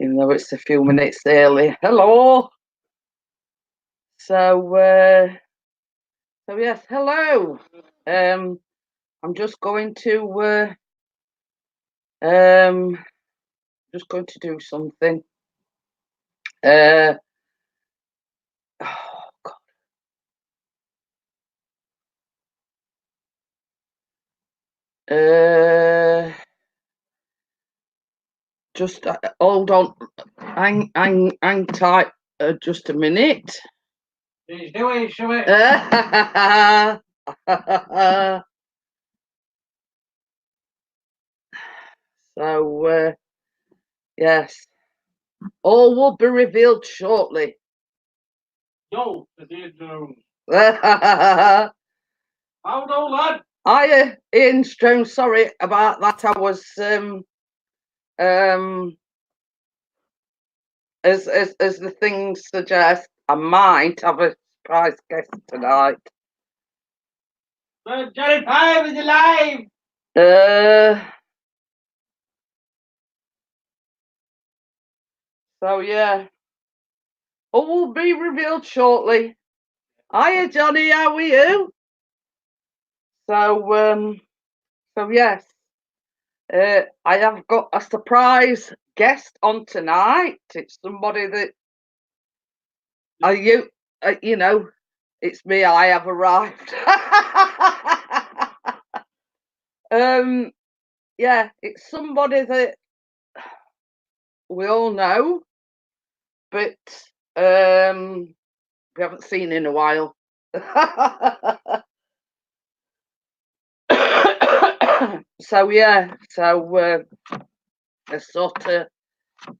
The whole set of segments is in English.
even though it's a few minutes early. Hello. So yes, hello. I'm just going to do something. Oh God. Just hold on. Hang tight. Just a minute. He's doing something. So yes, all will be revealed shortly. Yo, the drones. Hold on, lad. Hiya, Ian Strong. Sorry about that. I was as the things suggest, I might have a surprise guest tonight. Johnny Five is alive. So yeah, all will be revealed shortly. Hiya, Johnny. How are you? So yes, I have got a surprise guest on tonight. It's somebody that you know, it's me. I have arrived. Yeah, it's somebody that we all know, but we haven't seen in a while. So yeah, a sort of,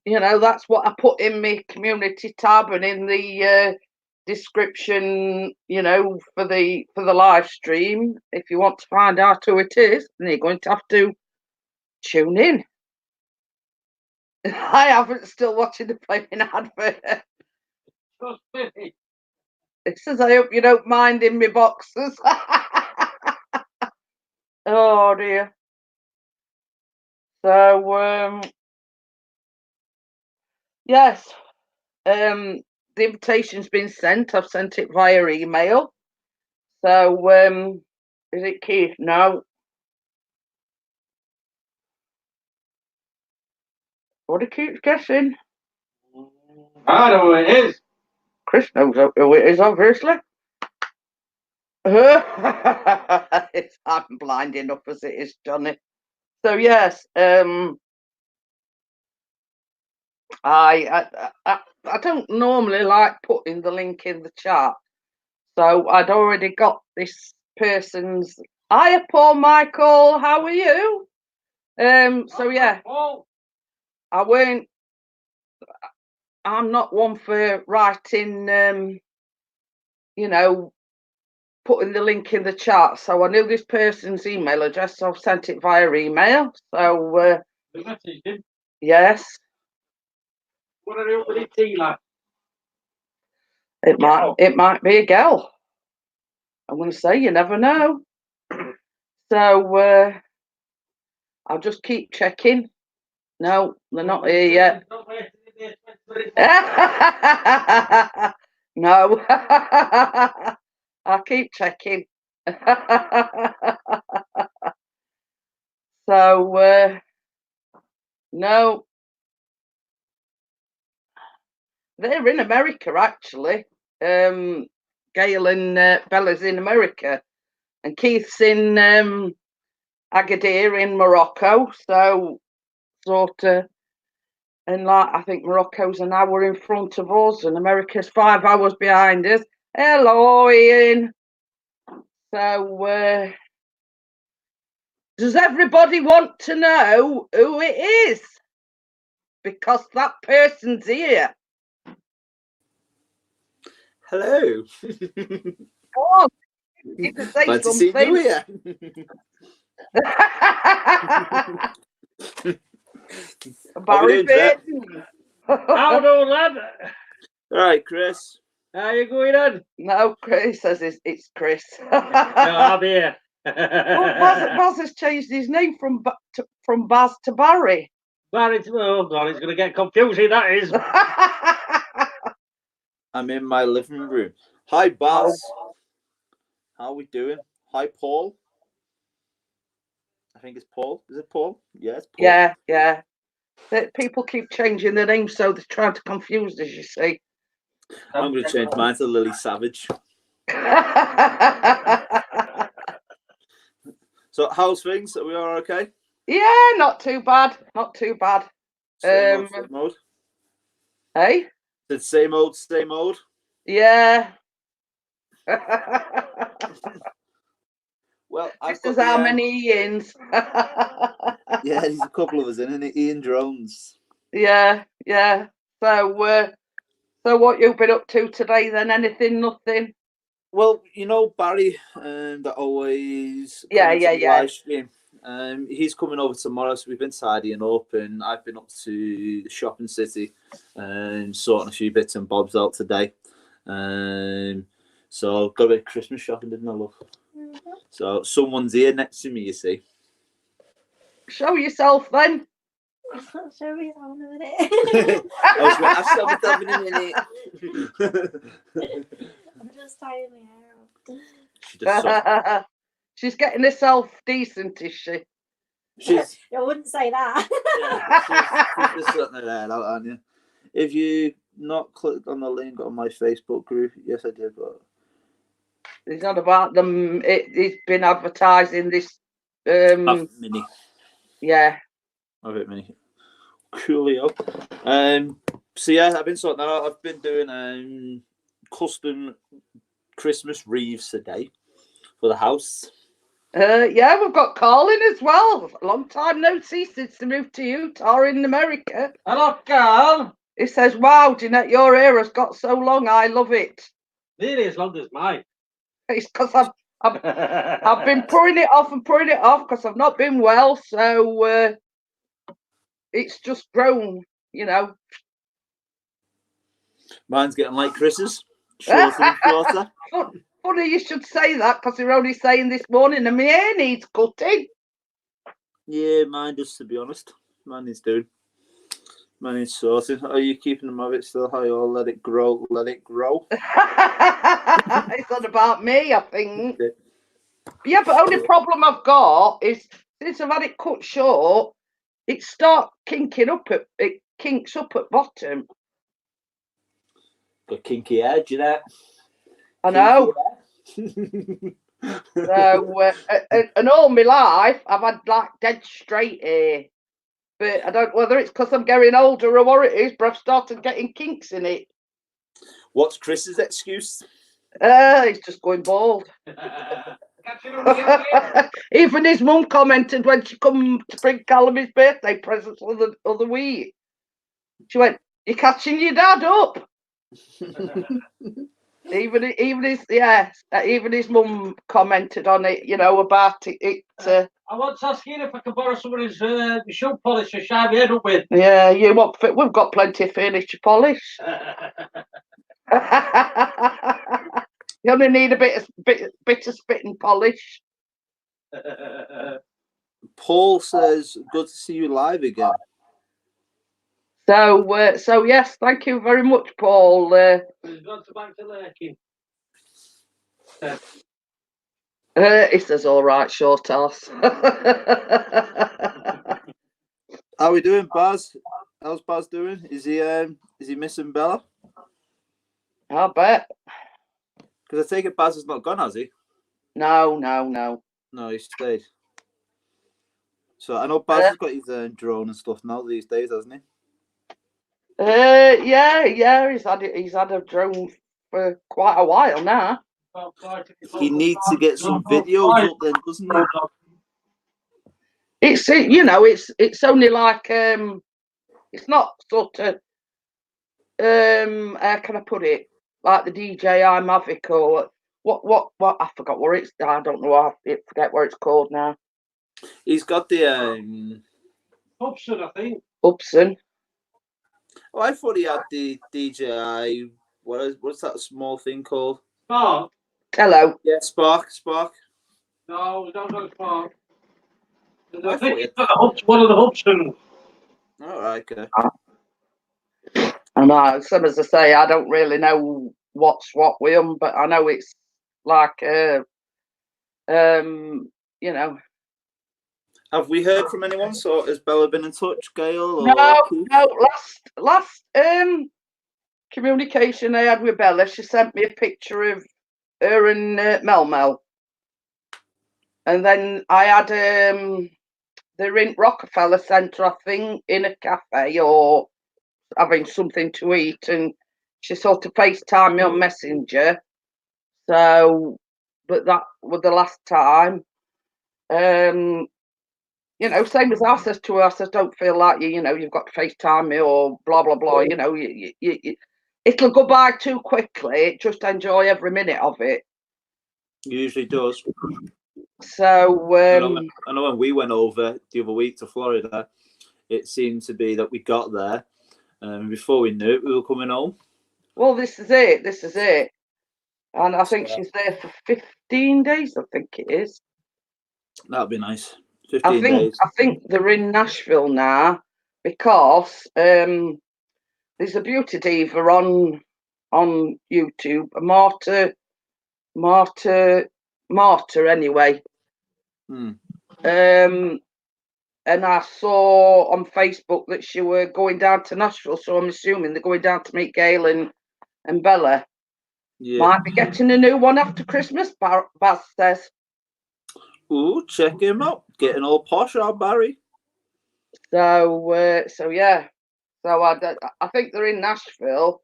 that's what I put in my community tab and in the description, for the live stream. If you want to find out who it is, then you're going to have to tune in. I haven't still watching the playing advert. It says, I hope you don't mind in my boxes. Oh dear. So yes, the invitation's been sent. I've sent it via email. So is it Keith? No. What do you keep guessing? I know who it is. Chris knows who it is, obviously. I'm blind enough as it is, Johnny. So yes, I don't normally like putting the link in the chat, so I'd already got this person's. Hiya, Paul Michael. How are you? So yeah, I won't. I'm not one for writing. Putting the link in the chat. So I knew this person's email address, so I've sent it via email. So yes. What are you with it, Tina? It might be a girl. I'm going to say you never know. So I'll just keep checking. No, they're not here yet. No, I'll keep checking. So no, they're in America actually. Gail and Bella's in America, and Keith's in Agadir in Morocco. So sort of, and like I think Morocco's an hour in front of us, and America's 5 hours behind us. Hello, Ian. So does everybody want to know who it is? Because that person's here. Hello. Go on. You can say Glad something. to see you here. Barry Burton. How do, lad? All right, Chris. How you going on? No, Chris says it's Chris. No, I'm here. Well, Baz has changed his name from Baz to Barry. Married to oh god, it's gonna get confusing. That is. I'm in my living room. Hi, Baz. How are we doing? Hi, Paul. I think it's Paul. Is it Paul? Yeah, it's Paul. Yeah. People keep changing their names, so they're trying to confuse us, you see. I'm going to change mine to Lily Savage. So, how's things? Are we all okay? Yeah, not too bad. Not too bad. Same old. Hey? The same old, same old. Yeah. Well, this is how many Ians. Yeah, there's a couple of us in it. Ian Drones. Yeah. So what you've been up to today then? Anything? Nothing? Well, you know Barry, that always Yeah. live stream. He's coming over tomorrow, so we've been tidying up, and I've been up to the shopping city and sorting a few bits and bobs out today. So got a bit of Christmas shopping, didn't I, love? Mm-hmm. So someone's here next to me, you see. Show yourself then. Show me that one a minute. I'll show myself in a minute. I'm just tying my hair up. She's getting herself decent, is she? I wouldn't say that. Yeah, she's just sorting her hair out, aren't you? If you not clicked on the link on my Facebook group, yes, I did. But it's not about them. It's been advertising this. Mini. Yeah. A bit mini. Coolio. So yeah, I've been sorting that out. I've been doing custom Christmas wreaths today for the house. Yeah, we've got Colin as well. Long time no see since the move to Utah in America. Hello, Carl. He says, "Wow, Jeanette, your hair has got so long. I love it." Nearly as long as mine. It's because I've been putting it off because I've not been well, so it's just grown, you know. Mine's getting like Chris's, shorter and shorter. Funny you should say that because you're only saying this morning and my hair needs cutting. Yeah, mine does, to be honest. Mine needs doing. Mine needs sorting. Are you keeping them of it still? How you all let it grow? It's not about me, I think. Yeah, but only problem I've got is since I've had it cut short, it starts kinking up. It kinks up at bottom. Got kinky edge, you know. I know. So, and all my life, I've had like dead straight hair. But I don't know whether it's because I'm getting older or what it is, but I've started getting kinks in it. What's Chris's excuse? He's just going bald. Even his mum commented when she come to bring Callum his birthday presents the other week. She went, "You're catching your dad up." even his mum commented on it, you know, about it. I want to ask you if I can borrow some of his shoe polish to shine my head up with. Yeah, we've got plenty of furniture polish. You only need a bit of spitting polish. Paul says, "Good to see you live again." So yes, thank you very much, Paul. He's gone back to lurking. He says, "All right, short ass." How are we doing, Baz? How's Baz doing? Is he missing Bella? I bet. Because I take it Baz has not gone, has he? No. No, he stayed. So I know Baz has got his drone and stuff now these days, hasn't he? Yeah. He's had a drone for quite a while now. He needs to get some videos up then, doesn't he? It's only like it's not sort of how can I put it, like the DJI Mavic or what I forgot what it's, I don't know, I forget what it's called now. He's got the Hubson, I think. Hubson. Oh, I thought he had the DJI. What's that small thing called? Spark. Hello. Yeah, Spark. No, we don't know Spark. I think one of the Hubsons. All right, okay. And some as I say, I don't really know what's what with them, but I know it's like, you know. Have we heard from anyone? So has Bella been in touch, Gail? Or No, Keith? no. Last communication I had with Bella, she sent me a picture of her and Mel. And then I had they're in Rockefeller Centre, I think, in a cafe or having something to eat, and she sort of FaceTimed me on Messenger. So, but that was the last time. You know, same as I says to her, I says, don't feel like you know, you've got to FaceTime me or blah, blah, blah. You know, it'll go by too quickly. Just enjoy every minute of it. Usually does. So, I know when we went over the other week to Florida, it seemed to be that we got there, and before we knew it, we were coming home. Well, this is it. And I think she's there for 15 days, I think it is. That'd be nice. 15 days. I think they're in Nashville now because there's a beauty diva on YouTube, Marta anyway. And I saw on Facebook that she were going down to Nashville, so I'm assuming they're going down to meet Gail and Bella. Yeah. Might be getting a new one after Christmas, Baz says. Ooh, check him out. Getting all posh out, Barry. So yeah. So I think they're in Nashville.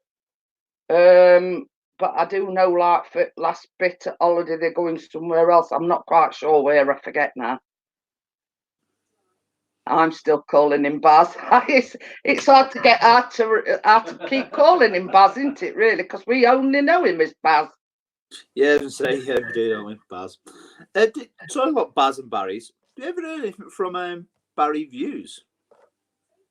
But I do know, like, for last bit of holiday, they're going somewhere else. I'm not quite sure where. I forget now. I'm still calling him Baz. It's hard to get out to keep calling him Baz, isn't it? Really, because we only know him as Baz. Yeah, we do, don't we, Baz? Talking about Baz and Barry's, do you ever heard anything from Barry Views?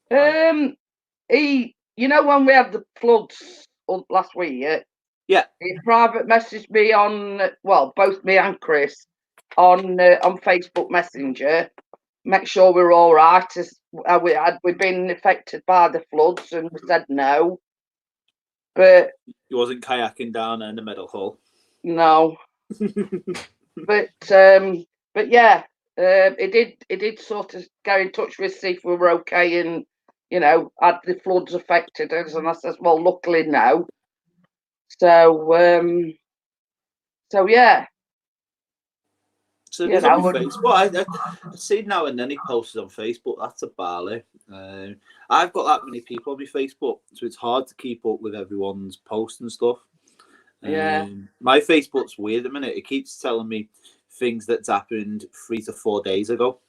He, you know, when we had the floods last week, yeah, he private messaged me on, well, both me and Chris on Facebook Messenger. Make sure we're all right. We'd been affected by the floods, and we said no. But he wasn't kayaking down in the middle hole. No. but yeah, he did sort of get in touch with us, see if we were okay, and you know, had the floods affected us, and I says, well, luckily no. So yeah. So there's on Facebook. I see now and then he posts on Facebook. That's a barley. I've got that many people on my Facebook, so it's hard to keep up with everyone's posts and stuff. Yeah. My Facebook's weird at the minute. It keeps telling me things that's happened 3 to 4 days ago,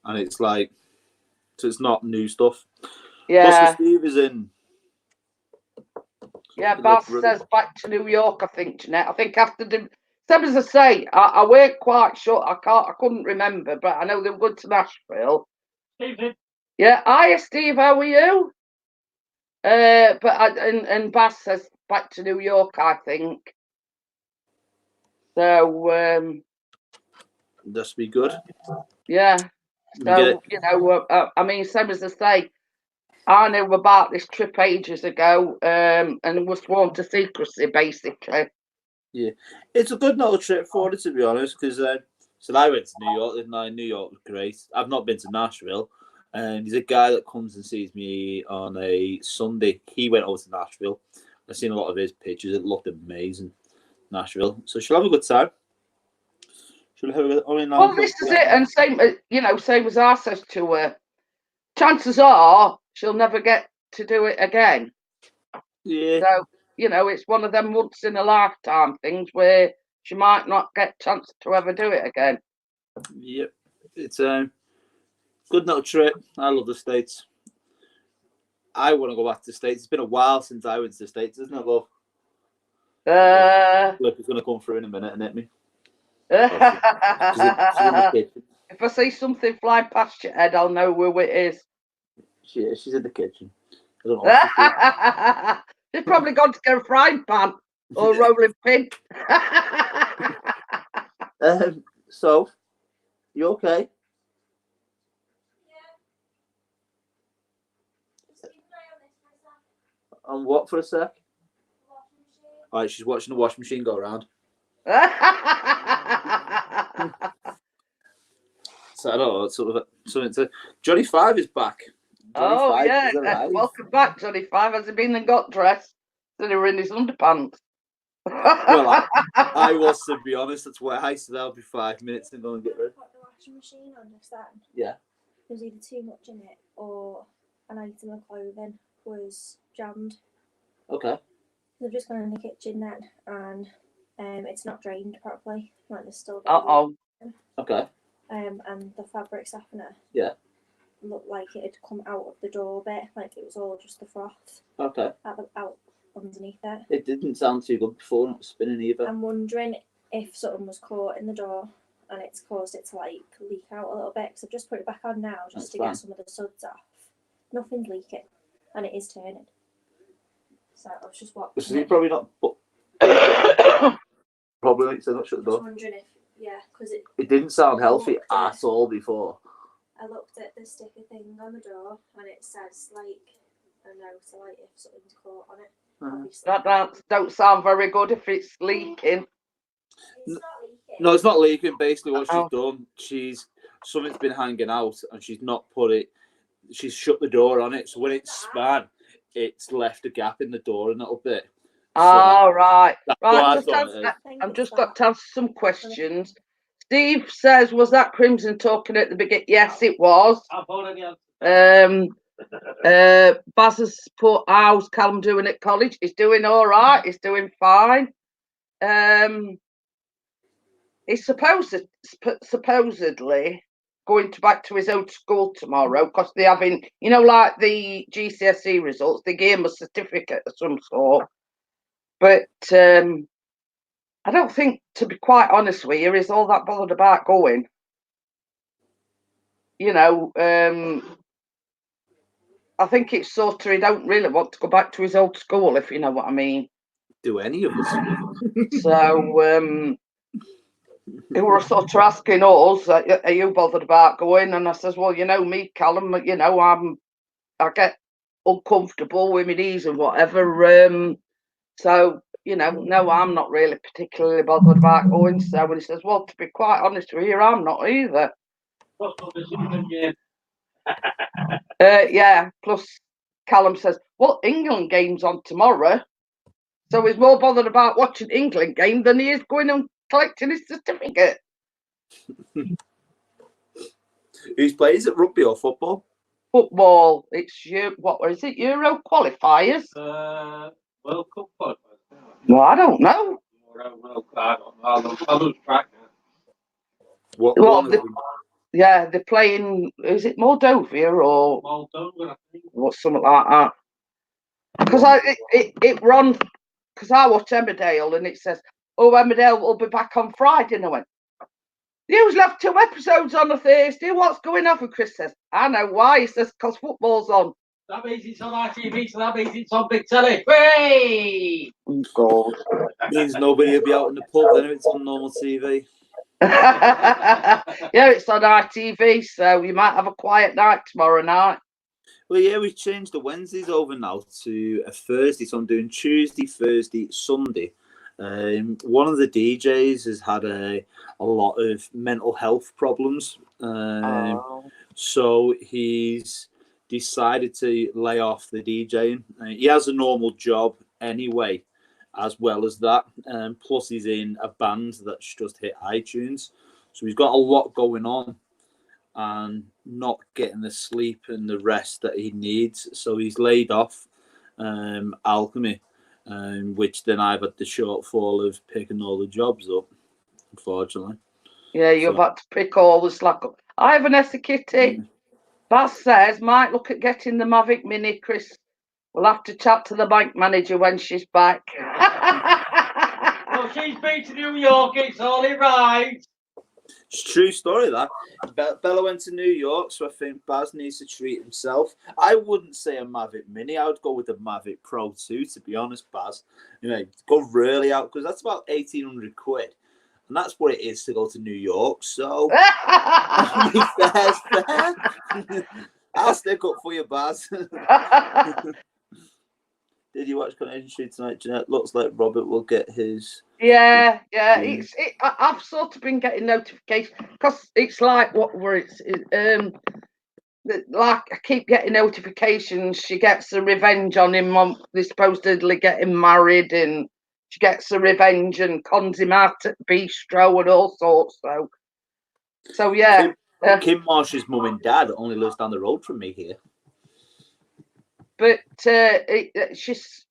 and it's like, so it's not new stuff. Yeah. Steve is in. Yeah, Baz says back to New York, I think, Jeanette. I think after the same as I say, I weren't quite sure. I couldn't remember, but I know they were good to Nashville. Steve. Yeah, hiya Steve, how are you? And Baz says back to New York, I think. So That's be good. Yeah. So you know, I mean, same as I say, I knew about this trip ages ago, and it was sworn to secrecy, basically. Yeah, it's a good little trip for it, to be honest, because so I went to New York, didn't I? New York was great. I've not been to Nashville, and there's a guy that comes and sees me on a Sunday. He went over to Nashville. I've seen a lot of his pictures. It looked amazing, Nashville. So she'll have a good time. She'll have a good. Well, this is it, and same as I says to her. Chances are she'll never get to do it again. Yeah. So you know, it's one of them once in a lifetime things where she might not get a chance to ever do it again. Yep, it's a good little trip. I love the States. I want to go back to the States. It's been a while since I went to the States, isn't it, love? Look, it's going to come through in a minute and hit me. She's in the kitchen. If I see something fly past your head, I'll know where it is. She's in the kitchen. I don't know. She's probably gone to get a frying pan or a rolling pin. So, you okay? On what for a sec? All right, she's watching the washing machine go around. So I don't know, something to. Johnny Five is back. Johnny Five has arrived. Welcome back, Johnny Five. Has he been and got dressed? Then he were in his underpants. Well, I was, to be honest. That's why I said I'll be 5 minutes and go and get ready. Put the washing machine on just then. Yeah. There was either too much in it or an item of clothing was jammed. Okay. So I've just gone in the kitchen then, and it's not drained properly. Like there's still. Okay. And the fabric softener. Yeah. Looked like it had come out of the door bit, like it was all just the froth. Okay. Out underneath it. It didn't sound too good before, not spinning either. I'm wondering if something was caught in the door and it's caused it to like leak out a little bit. Because I've just put it back on now just to get some of the suds off. Nothing's leaking, and it is turning. So I was just watching. So you probably not. Probably like so. Not shut the door. I was wondering if because it didn't sound healthy at all before. I looked at the sticker thing on the door and it says like a note to like if something's caught on it. That don't sound very good if it's leaking. It's not leaking. No, it's not leaking. Basically, what she's done, something's been hanging out and she's not put it. She's shut the door on it, so when it's span, it's left a gap in the door a little bit. Right. Right. I've just got to ask some questions. Steve says, "Was that Crimson talking at the beginning?" Yes, it was. I've already answered. Baz has put, "How's Callum doing at college?" He's doing all right. He's doing fine. He's supposedly going back to his old school tomorrow because they're having, like the GCSE results. They gave him a certificate of some sort, but I don't think, to be quite honest with you, he's all that bothered about going. I think it's sort of he don't really want to go back to his old school, if you know what I mean. Do any of us? So they were sort of asking us, "Are you bothered about going?" And I says, "Well, me, Callum. I get uncomfortable with my knees and whatever. So." No, I'm not really particularly bothered about going. So when he says, "Well, to be quite honest with you, I'm not either." Yeah. Plus, Callum says, "Well, England game's on tomorrow," so he's more bothered about watching England game than he is going and collecting his certificate. Who's plays it, rugby or football? Football. It's what is it? Euro qualifiers? World Cup qualifiers. Well, I don't know. I'll lose track now. They're playing. Is it Moldova or Moldova, I think. Or something like that? Because it run. Because I watch Emmerdale and it says, "Oh, Emmerdale will be back on Friday," and I went, "You've left 2 episodes on a Thursday. What's going on?" And Chris says, "I know why." He says, "Because football's on." That means it's on ITV, so that means it's on big telly. Hey! Oh, God. Means nobody will be out in the pub then if it's on normal TV. Yeah, it's on ITV, so you might have a quiet night tomorrow night. Well, yeah, we've changed the Wednesdays over now to a Thursday, so I'm doing Tuesday, Thursday, Sunday. One of the DJs has had a lot of mental health problems, so he's decided to lay off the DJing. He has a normal job anyway, as well as that. Plus, he's in a band that's just hit iTunes. So he's got a lot going on and not getting the sleep and the rest that he needs. So he's laid off Alchemy, which then I've had the shortfall of picking all the jobs up, unfortunately. Yeah, you've had to pick all the slack up. I have an Essie Kitty. Bass says, might look at getting the Mavic Mini, Chris. We'll have to chat to the bank manager when she's back. Well, she's been to New York, it's all right. It's a true story, that. Bella went to New York, so I think Baz needs to treat himself. I wouldn't say a Mavic Mini. I would go with the Mavic Pro 2, to be honest, Baz. Go really out, because that's about 1,800 quid. And that's what it is to go to New York, so fair's fair. I'll stick up for you, Baz. Did you watch Coronation Street tonight, Jeanette? Looks like Robert will get his. Yeah. I've sort of been getting notifications because it's like like I keep getting notifications. She gets a revenge on him. They supposedly getting married, and she gets a revenge and cons him out at bistro and all sorts. So yeah. Kim Marsh's mum and dad only lives down the road from me here. But she's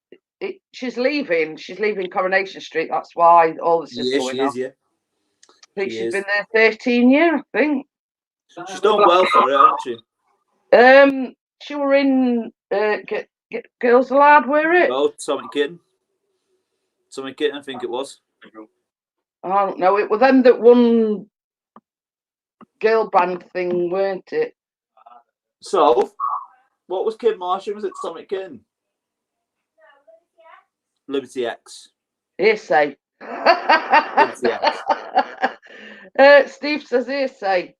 leaving. She's leaving Coronation Street. That's why all this is going on. Yeah. I think she's been there 13 years. I think she's done well for it, hasn't she? She were in Girls Aloud, were it? Oh, Tommy Kitten, I think it was. I don't know. It was them that won girl band thing, weren't it? So, what was Kim Marsh? Was it Tommy Kitten? Liberty X. Hearsay. Liberty X. Steve says hearsay.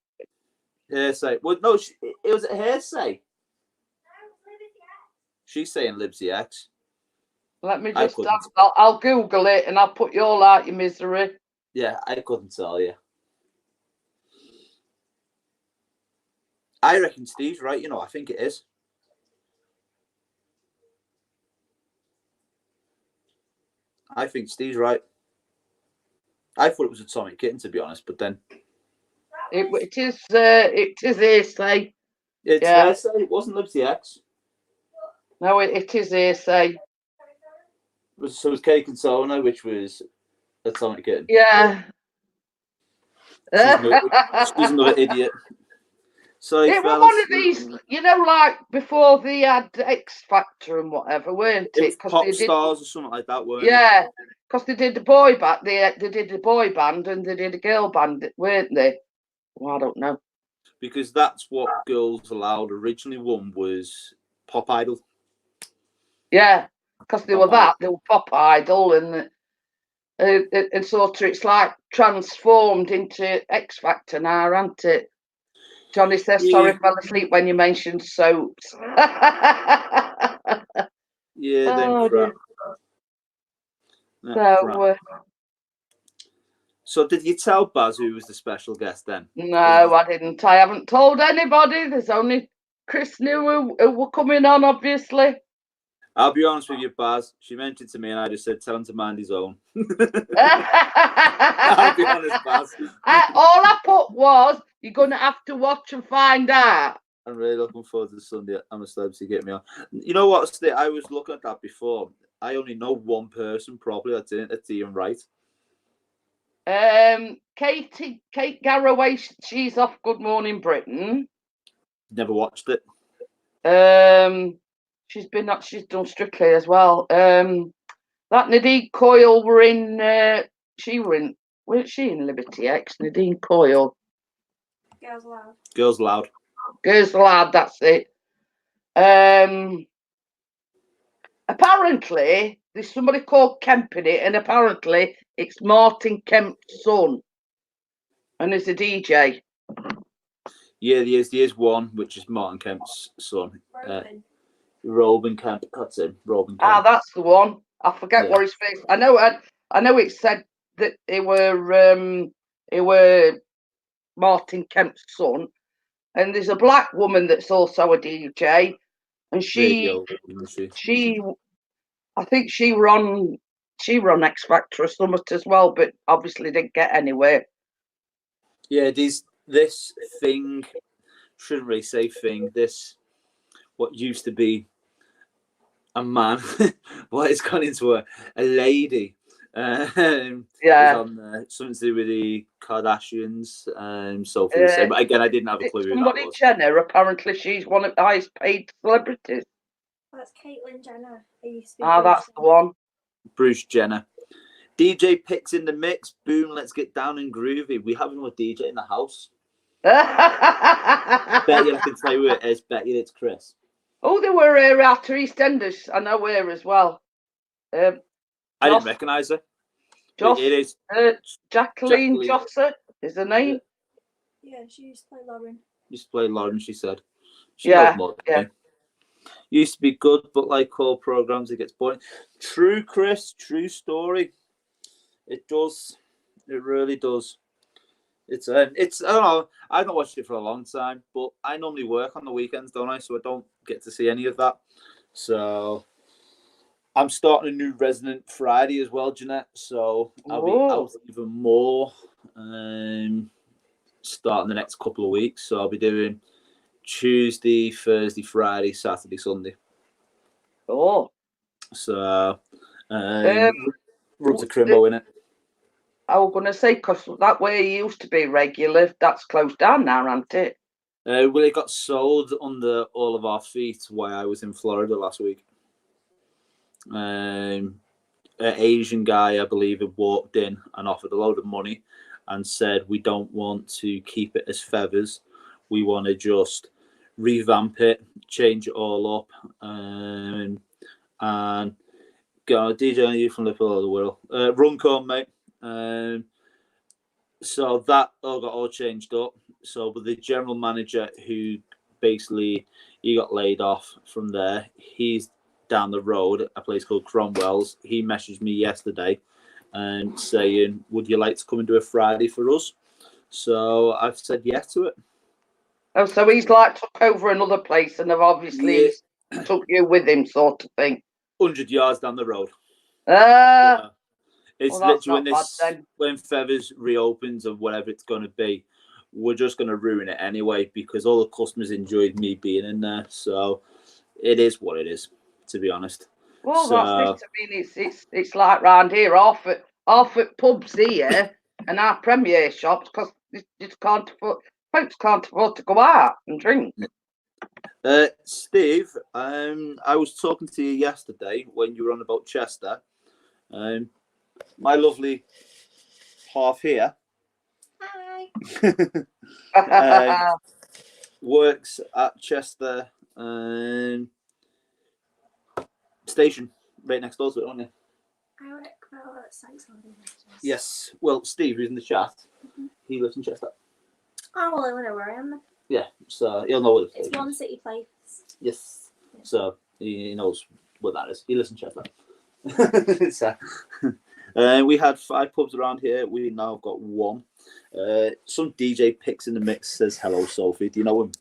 Hearsay. Well, no, it was a hearsay. She's saying Liberty X. Let me just. I'll Google it and I'll put you all out your misery. Yeah, I couldn't tell you. I reckon Steve's right. You know, I think it is. I think Steve's right. I thought it was a Tommy Kitten, to be honest, but then it is hearsay. It's hearsay. It wasn't Liberty X. No, it is hearsay. So it was Cake and Sona, which was a Tommy Kitten. Yeah. She's another idiot. Sorry, it was one of these, like before they had X Factor and whatever, weren't it? Pop Stars or something like that, weren't it? Yeah, because they did the boy band, they did the boy band and they did a girl band, weren't they? Well, I don't know. Because that's what Girls Aloud originally won, was Pop Idol. Yeah, because they were Pop Idol, and sort of it's like transformed into X Factor now, isn't it? Johnny says, sorry, I fell asleep when you mentioned soaps. Yeah, crap. So did you tell Baz who was the special guest then? No, I didn't. I haven't told anybody. There's only Chris knew who were coming on, obviously. I'll be honest with you, Baz. She mentioned to me and I just said, tell him to mind his own. I'll be honest, Baz. All I put was, you're going to have to watch and find out. I'm really looking forward to the Sunday. I'm a celebrity, get me on. You know what, Steve? I was looking at that before. I only know one person probably that's in it. That's Ian Wright. Kate Garraway, she's off Good Morning Britain. Never watched it. She's done Strictly as well. That Nadine Coyle were in. Weren't she in Liberty X? Nadine Coyle. Girls Aloud. Girls Aloud. Girls Aloud. That's it. Apparently, there's somebody called Kemp in it, and apparently it's Martin Kemp's son, and there's a DJ. Yeah, there is one, which is Martin Kemp's son. Robin Kemp. That's him. Robin Kemp. Ah, that's the one. I forget what his face. I know it said that it were Martin Kemp's son, and there's a black woman that's also a DJ, and she I think she run X Factor or something as well, but obviously didn't get anywhere. Yeah, this thing, shouldn't really say thing, this what used to be a man, well, it's gone into a lady. On, something to do with the Kardashians and so forth. But again, I didn't have a clue who that was. Jenner, apparently she's one of the highest paid celebrities. That's Caitlyn Jenner. That's the one. Bruce Jenner. DJ Picks in the mix. Boom, let's get down and groovy. We have another DJ in the house. Bet you I can tell you who it is. Bet you it's Chris. Oh, they were after EastEnders. I know where as well. I didn't recognise her. It is Jacqueline Josser is her name. Yeah, she used to play Lauren. Used to play Lauren, she said. She knows more. Used to be good, but like all programs, it gets boring. True, Chris. True story. It does. It really does. It's I don't know. I've not watched it for a long time, but I normally work on the weekends, don't I? So I don't get to see any of that. So I'm starting a new Resident Friday as well, Jeanette. So I'll be out even more. Starting the next couple of weeks. So I'll be doing Tuesday, Thursday, Friday, Saturday, Sunday. Oh. So rubs a crimbo in it. I was going to say, because that way it used to be regular, that's closed down now, hasn't it? Well, it got sold under all of our feet while I was in Florida last week. An Asian guy, I believe, had walked in and offered a load of money and said, we don't want to keep it as Feathers. We want to just revamp it, change it all up, and go DJ you from Liverpool of the world. Runcorn, mate. So that all got all changed up. So with the general manager who basically he got laid off from there, he's down the road at a place called Cromwell's. He messaged me yesterday saying, would you like to come and do a Friday for us? So I've said yes to it. Oh, so he's like took over another place and have obviously took you with him, sort of thing. 100 yards down the road. It's literally when Feathers reopens or whatever it's going to be, we're just going to ruin it anyway because all the customers enjoyed me being in there. So it is what it is, to be honest. Well, that's it. I mean, it's like round here, half at pubs here and our Premier shops because folks can't afford to go out and drink. Steve, I was talking to you yesterday when you were on about Chester. My lovely half here works at Chester station right next door to it, aren't you? I work for Sykes Holding. Yes. Well, Steve, who's in the chat, he lives in Chester. Oh, well, I know where I am. Yeah, so he'll know what it's One City Place. Yes. Yeah. So he knows what that is. He lives in Chester. So, we had 5 pubs around here. We now have got 1. Some DJ Picks in the mix says hello, Sophie. Do you know him?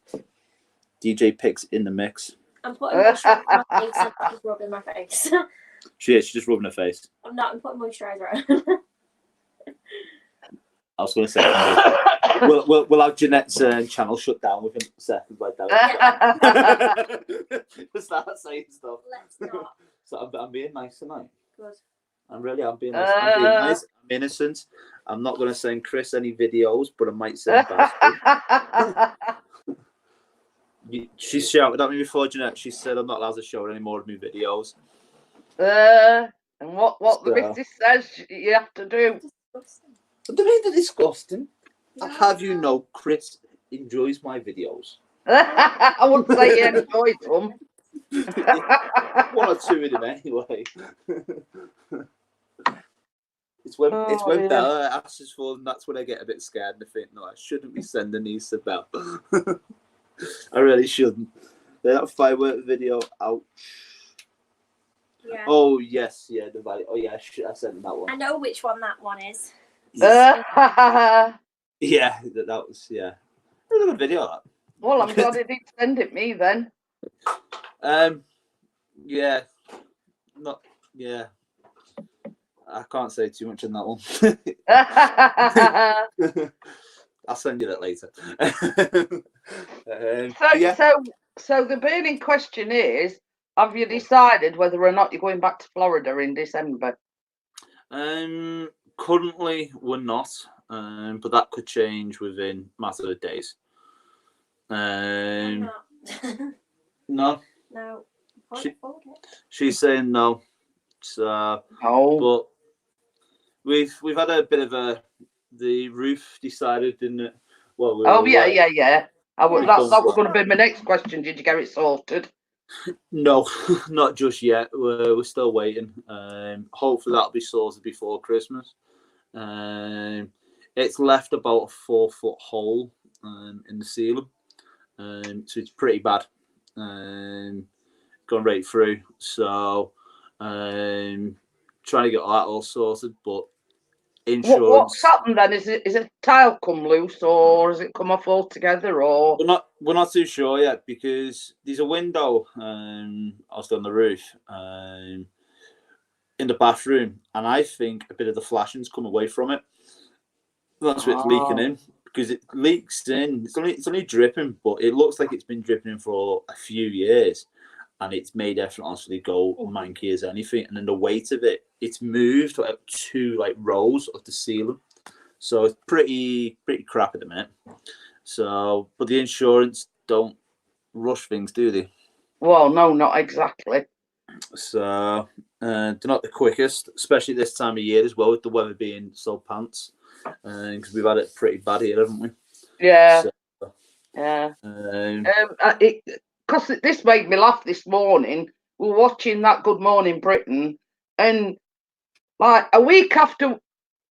DJ Picks in the mix. I'm putting moisturiser on my face and she's rubbing my face. She's just rubbing her face. I'm not. I'm putting moisturiser on. I was going to say, we'll have Jeanette's channel shut down within seconds like that. We'll start saying stuff. Let's not. So I'm being nice tonight. Good. I'm being nice. I'm being nice. I'm innocent. I'm not going to send Chris any videos, but I might send Basti. She shouted at me before, Jeanette. She said I'm not allowed to show her any more of my videos. And what the business says you have to do. What do you mean they're disgusting? Yeah. I have you know, Chris enjoys my videos. I wouldn't say he enjoys them. 1 or 2 in them anyway. It's when Bella asks for them, that's when I get a bit scared and I think, no, I shouldn't be sending these to Belle. I really shouldn't. That firework video, ouch. Yeah. Oh yes, yeah, the value. Oh yeah, I sent that one. I know which one that one is. Yeah, that was It was a good video. That. Well, I'm glad he didn't send it me then. Yeah, not yeah. I can't say too much on that one. I'll send you that later. So the burning question is: have you decided whether or not you're going back to Florida in December? Currently, we're not, but that could change within a matter of days. No. No. She's saying no. So, but we've had a bit of the roof decided, didn't it? Well, yeah. That was going to be my next question. Did you get it sorted? No, not just yet. We're still waiting. Hopefully that'll be sorted before Christmas. It's left about a 4-foot hole in the ceiling, so it's pretty bad. Because gone right through. So trying to get that all sorted, but insurance. What's happened then? Is it tile come loose, or has it come off altogether, or? We're not too sure yet, because there's a window also on the roof in the bathroom, and I think a bit of the flashing's come away from it. That's what's leaking in, because it leaks in. It's only dripping, but it looks like it's been dripping in for a few years, and it's made everything honestly go manky as anything. And then the weight of it, it's moved like 2 rows of the ceiling, so it's pretty crap at the minute. So, but the insurance don't rush things, do they? Well, no, not exactly. So they're not the quickest, especially this time of year as well, with the weather being so pants. Because we've had it pretty bad here, haven't we? Yeah. So, yeah. Because this made me laugh this morning. We were watching that Good Morning Britain, and like a week after,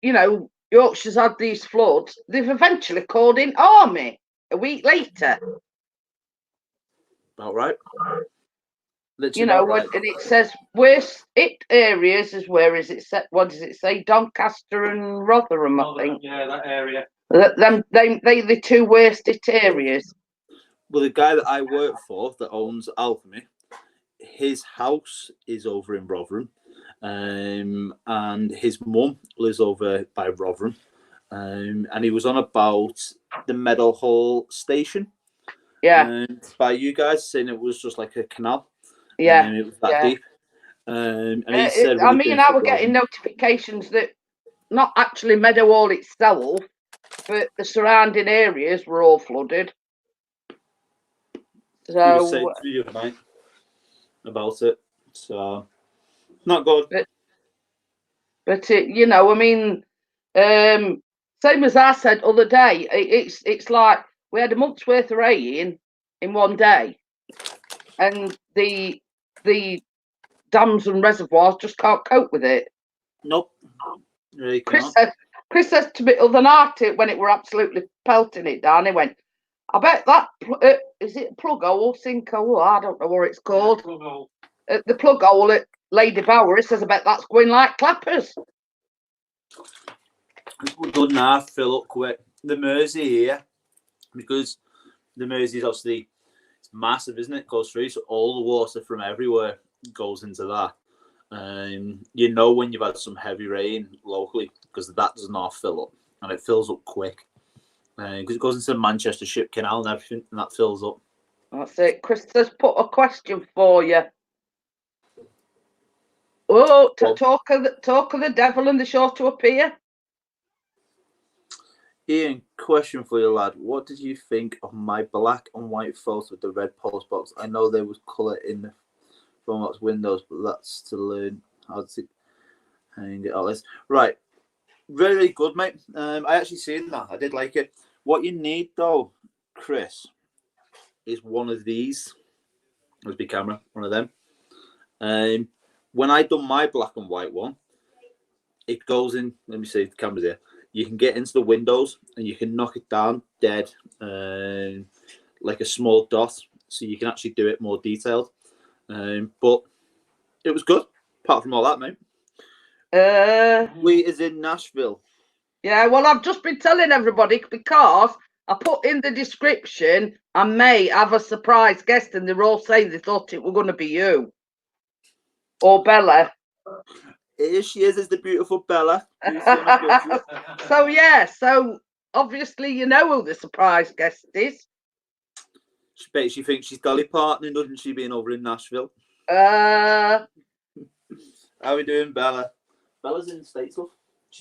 Yorkshire's had these floods, they've eventually called in army a week later. About right. Right. And it says worst hit areas is where is it set? What does it say? Doncaster and Rotherham, I think. Yeah, that area. They the 2 worst hit areas. Well, the guy that I work for that owns Alchemy, his house is over in Rotherham, and his mum lives over by Rotherham, and he was on about the Meadowhall station. Yeah. By you guys saying it was just like a canal. Yeah. It was that deep. And he said, I were getting notifications that not actually Meadowhall itself, but the surrounding areas were all flooded. He was saying to me the other night about it. So, not good. But same as I said other day, it's like we had a month's worth of rain in one day, and the dams and reservoirs just can't cope with it. Nope. Really Chris says to me other night when it were absolutely pelting it down, he went, I bet that is it plug hole, sink hole? I don't know what it's called. The plug hole at Lady Bower. He says, I bet that's going like clappers. We're good now. Fill up quick. The Mersey here, because the Mersey is obviously massive, isn't it? Goes through, so all the water from everywhere goes into that. When you've had some heavy rain locally, because that does not fill up, and it fills up quick. Because it goes into the Manchester Ship Canal and everything, and that fills up. That's it. Chris has put a question for you. Oh, talk of the devil and the sure to appear. Ian, question for you, lad. What did you think of my black and white photo with the red post box? I know there was colour in the phone box windows, but that's to learn how to hang it all this. Right. Really, really good, mate. I actually seen that. I did like it. What you need, though, Chris, is one of these. There's a big camera, one of them. When I done my black and white one, it goes in. Let me see, the camera's here. You can get into the windows and you can knock it down dead, like a small dot, so you can actually do it more detailed. But it was good, apart from all that, mate. We is in Nashville. Yeah, well, I've just been telling everybody because I put in the description I may have a surprise guest, and they're all saying they thought it were going to be you or Bella. Here she is the beautiful Bella. So obviously you know who the surprise guest is. She thinks she's Dolly Parton, doesn't she, being over in Nashville? How are we doing, Bella? Bella's in the States, love.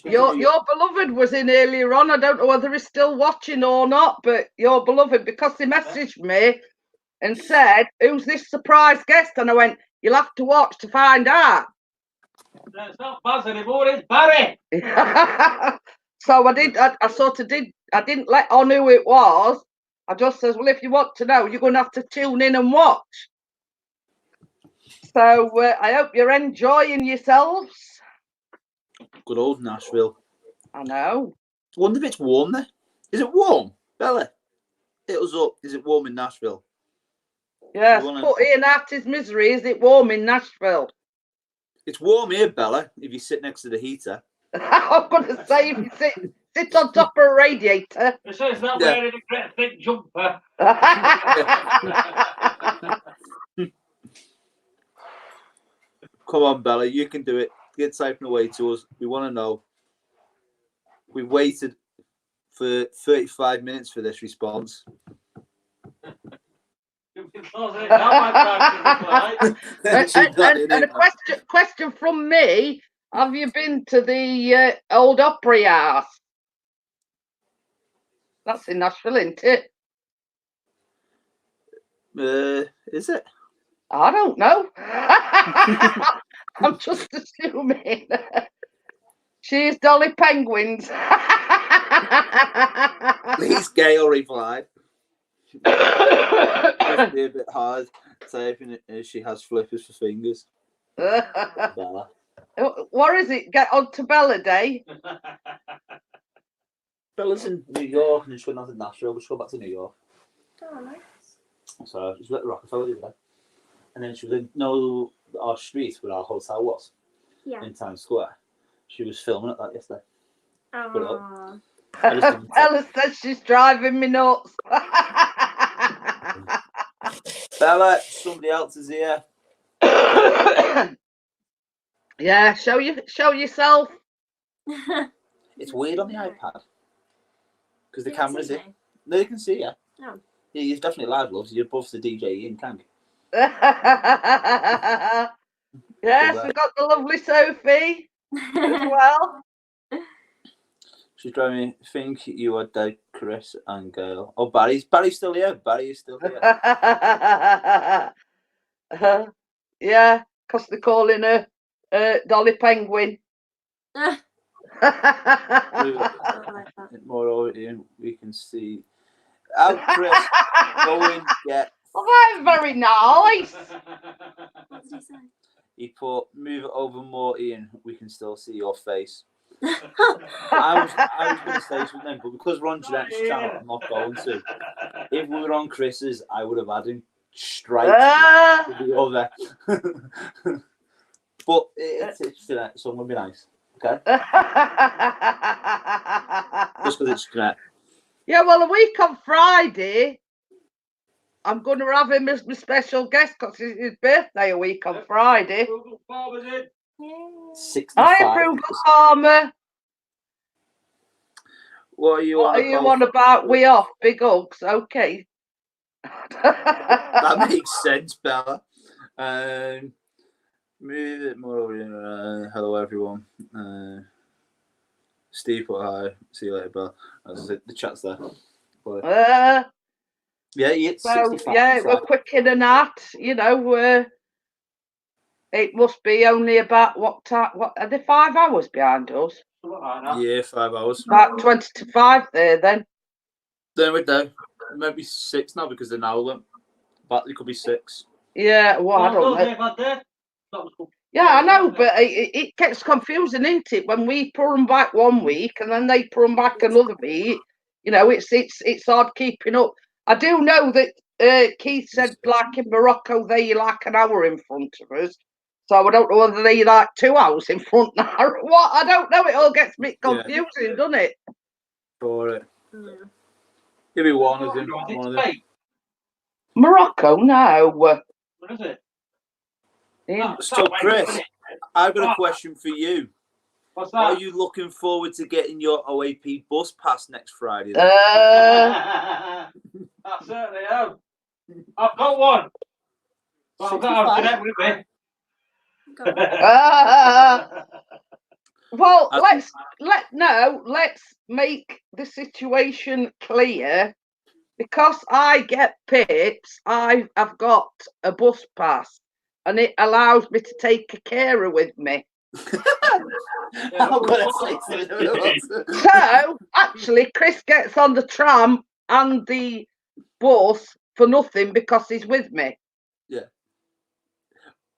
Your beloved was in earlier on. I don't know whether he's still watching or not, but your beloved, because he messaged me and said, who's this surprise guest? And I went, you'll have to watch to find out. It's not Buzz anymore, it's Barry. So I didn't let on who it was. I just says, well, if you want to know, you're going to have to tune in and watch. So I hope you're enjoying yourselves. Good old Nashville. I know. I wonder if it's warm there. Is it warm, Bella? Hit us up. Is it warm in Nashville? Yes, wanna- put Ian out his misery. Is it warm in Nashville? It's warm here, Bella, if you sit next to the heater. I'm going to say if you sit on top of a radiator. It says that Yeah. wearing a great thick jumper. Come on, Bella, you can do it. Get typing away to us. We want to know. We waited for 35 minutes for this response. And a question from me. Have you been to the old Opry House? That's in Nashville, isn't it? Is it? I don't know. I'm just assuming. She's Dolly Penguins. Please, Gail replied. Must be a bit hard typing it as she has flippers for fingers. Bella. What is it? Get on to Bella Day. Bella's in New York and she's going down to Nashville. We'll just go back to New York. Oh, nice. So she was at the Rockefeller the other day. And then she was in our street where our hotel was. Yeah. In Times Square. She was filming at that yesterday. Oh. Bella says she's driving me nuts. Bella, somebody else is here. Yeah, show yourself. It's weird on the iPad. Because the You can camera's see in. me? No, you can see you. Oh. Yeah, he's definitely live, loves. You're above the DJ Ian Kang. Yes, we've got the lovely Sophie as well. She's driving me. Think you are dead, Chris and Gail. Oh, Barry's still here. Barry is still here. Yeah, because they're calling her Dolly Penguin. More over here, we can see. Out, Chris. Go in, get. Well, that's very nice. What did he say? He put, move it over more, Ian. We can still see your face. I was going to say something, but because we're on Jeanette's channel, I'm not going to. If we were on Chris's, I would have had him straight to the other. But it's Jeanette, so I'm going to be nice. Okay? Just because it's Jeanette. Yeah, well, a week on Friday, I'm going to have him as my special guest because it's his birthday a week on Friday. Yeah. 65. Hi, Frugal Farmer. What are you on about? We off. Big hugs. Okay. That makes sense, Bella. Move it more over here. Hello, everyone. Steve put hi. See you later, Bella. The chat's there. But, yeah, it's so 65. yeah, we're quick in and out. You know, it must be only about what time? What are they? 5 hours behind us? Yeah, 5 hours. About 20 to 5 there, then. Then we're down. Maybe 6 now because they're now. But it could be 6. Yeah, well, I don't know. Yeah, I know, but it gets confusing, isn't it? When we pull them back one week and then they pull them back another week. You know, it's hard keeping up. I do know that Keith said, like in Morocco, they're like an hour in front of us. So I don't know whether they're like 2 hours in front now or what. I don't know. It all gets a bit confusing, doesn't it? For it. Give me one of them. Morocco, no. What is it? Yeah. So, Chris, I've got a question for you. What's that? Are you looking forward to getting your OAP bus pass next Friday? I certainly am. I've got one. But I've got to connect with me. Well, let's make the situation clear. Because I get PIPs, I've got a bus pass, and it allows me to take a carer with me. So actually, Chris gets on the tram and the bus for nothing because he's with me. Yeah.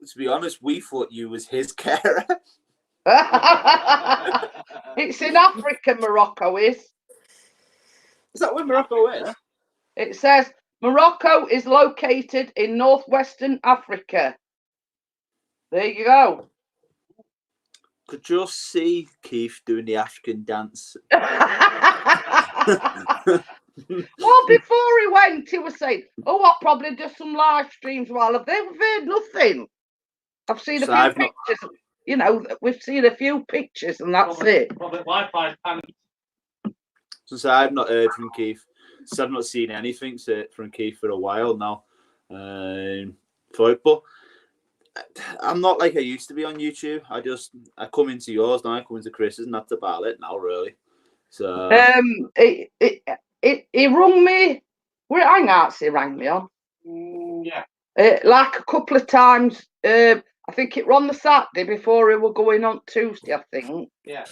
To be honest, we thought you was his carer. It's in Africa, Morocco is. Is that where Morocco is? It says Morocco is located in northwestern Africa. There you go. Could just see Keith doing the African dance. Well, before he went, he was saying, "Oh, I'll probably do some live streams." While they've heard nothing. I've seen a few pictures. You know, we've seen a few pictures, and that's it. Probably Wi-Fi. Since I've not heard from Keith, since I've not seen anything from Keith for a while now. But I'm not like I used to be on YouTube. I come into yours now, I come into Chris's, and that's about it now, really. So he rung me. Well, hang out, he rang me on. Yeah. Like a couple of times. I think it was on the Saturday before we were going on Tuesday, I think. Yeah.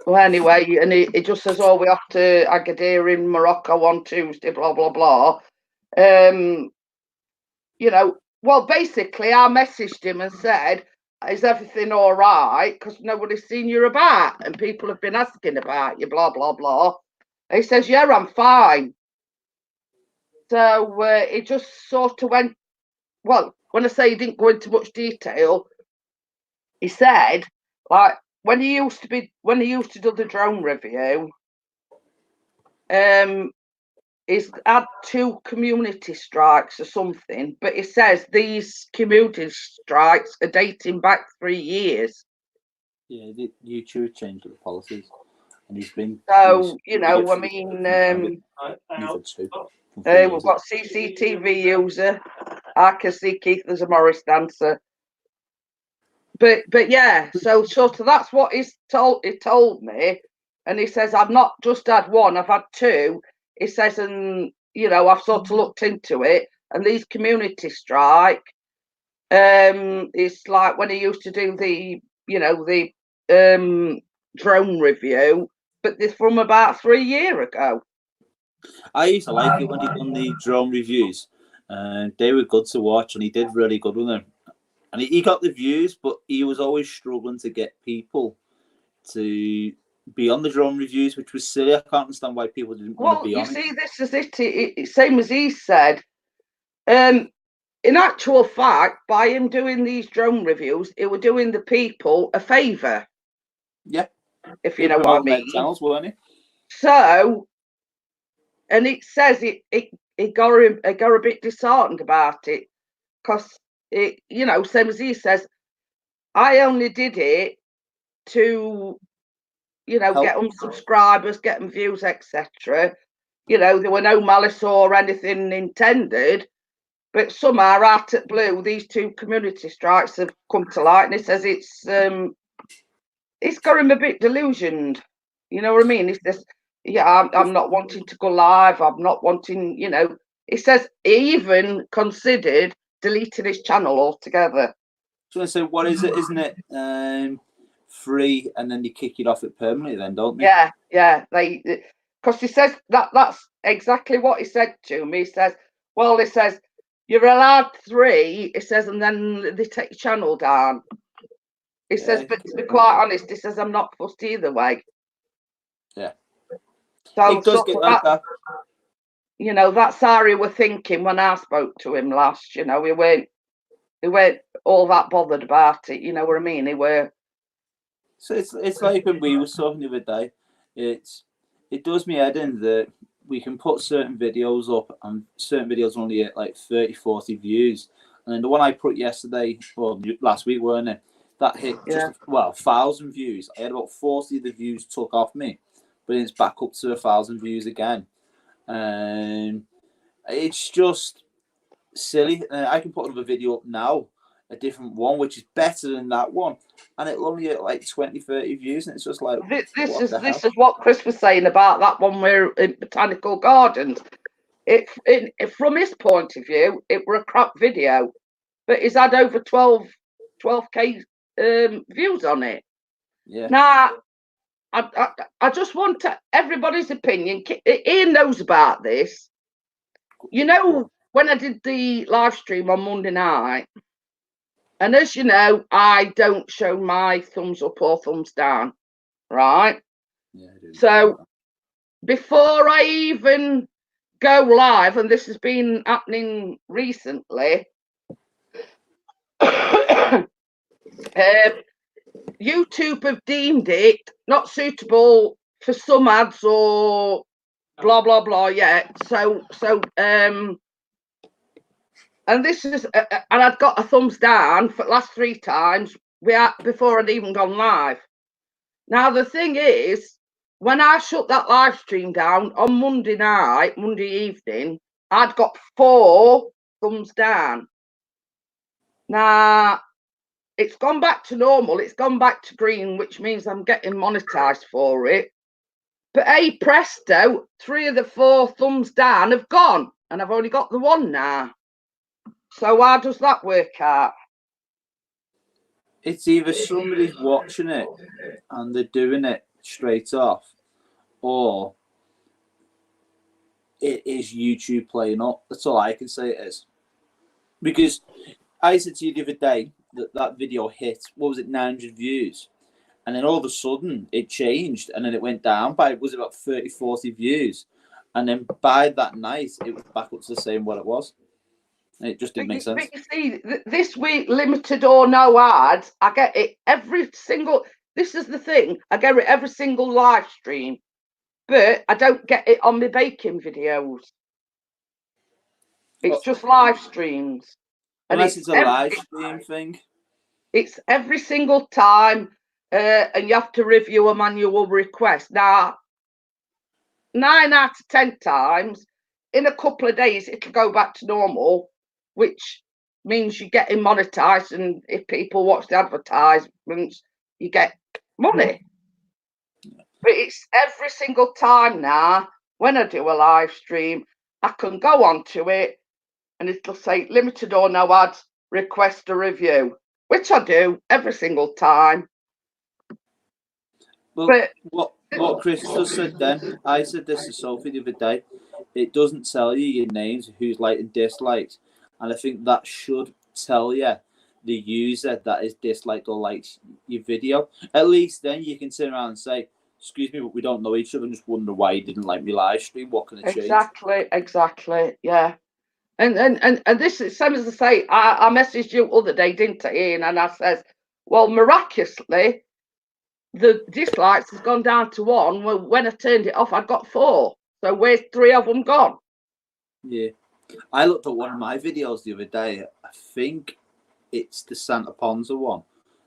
Well, anyway, and he just says, "Oh, we have to Agadir in Morocco on Tuesday, blah, blah, blah." You know, well, basically, I messaged him and said, "Is everything all right? Because nobody's seen you about, and people have been asking about you, blah, blah, blah." And he says, "Yeah, I'm fine." So it just sort of went, well, when I say he didn't go into much detail, he said, like, when he used to do the drone review, he's had 2 community strikes or something, but he says these community strikes are dating back 3 years. yeah, YouTube changed the policies, and he's been. So you know, I mean, we've got CCTV user. I can see Keith as a Morris dancer. But yeah, so sort of that's what he told me, and he says I've not just had 1, I've had 2. He says, and you know, I've sort of looked into it, and these community strike, it's like when he used to do the, you know, the drone review, but this from about 3 years ago. I used to like it when he done the drone reviews, and they were good to watch, and he did really good with them. And he got the views, but he was always struggling to get people to be on the drone reviews, which was silly. I can't understand why people didn't want to be on it. Well, you see, this is it. Same as he said. In actual fact, by him doing these drone reviews, it were doing the people a favour. Yeah. If you know what I mean. Channels, weren't it? So, and it says it got a bit disheartened about it, because it, you know, same as he says, I only did it to, you know, get them subscribers, get them views, etc. You know, there were no malice or anything intended, but somehow out at blue, these 2 community strikes have come to light, and he says it's got him a bit delusioned. You know what I mean? It's just, yeah, I'm not wanting to go live. I'm not wanting, you know. He says he even considered deleting his channel altogether. So I say, what is it? Isn't it free, and then you kick it off it permanently? Then don't they? Yeah. Because he says that's exactly what he said to me. He says, well, he says you're allowed 3. He says, and then they take your channel down. He says, but to be quite honest, he says I'm not fussed either way. Yeah. So it does get like that. You know, that's how we were thinking when I spoke to him last. You know, we weren't all that bothered about it. You know what I mean? So it's like when we were talking the other day. It does me head in that we can put certain videos up, and certain videos only get like 30, 40 views. And then the one I put yesterday, or last week, weren't it? That hit just 1,000 views. I had about 40 of the views took off me, but it's back up to 1,000 views again. It's just silly. I can put another video up now, a different one, which is better than that one, and it'll only get like 20, 30 views, and it's just like this is what Chris was saying about that one where in Botanical Gardens. It from his point of view, it were a crap video, but he's had over 12k views on it. Yeah. Now, I just want everybody's opinion. Ian knows about this. You know, when I did the live stream on Monday night, and as you know, I don't show my thumbs up or thumbs down, right? Yeah, I do. So before I even go live, and this has been happening recently, YouTube have deemed it not suitable for some ads or blah blah blah yet. So and this is and I'd got a thumbs down for the last 3 times before I'd even gone live. Now the thing is, when I shut that live stream down on Monday evening, I'd got 4 thumbs down. Now it's gone back to normal. It's gone back to green, which means I'm getting monetized for it. But hey, presto, 3 of the 4 thumbs down have gone, and I've only got the 1 now. So how does that work out? It's either somebody's watching it and they're doing it straight off, or it is YouTube playing up. That's all I can say it is. Because I said to you the other day that video hit, what was it, 900 views? And then all of a sudden it changed, and then it went down by, was about 30, 40 views. And then by that night, it was back up to the same what it was. And it just didn't make sense. But you see, this week, limited or no ads, I get it every single, this is the thing, I get it every single live stream, but I don't get it on my baking videos. It's just live streams. Unless it's a live stream thing. It's every single time, and you have to review a manual request. Now, 9 out of 10 times, in a couple of days, it'll go back to normal, which means you're getting monetized, and if people watch the advertisements, you get money. But it's every single time now, when I do a live stream, I can go onto it, and it'll say limited or no ads, request a review, which I do every single time. Well, but what Chris just said then, I said this to Sophie the other day, it doesn't tell you your names, who's liked and disliked. And I think that should tell you the user that is disliked or liked your video. At least then you can turn around and say, excuse me, but we don't know each other, and just wonder why you didn't like me live stream. What can I change? Exactly, yeah. And this is same as I say, I messaged you other day, didn't I, Ian? And I says, well, miraculously, the dislikes has gone down to 1. Well, when I turned it off, I'd got 4. So where's 3 of them gone? Yeah. I looked at one of my videos the other day. I think it's the Santa Ponza one,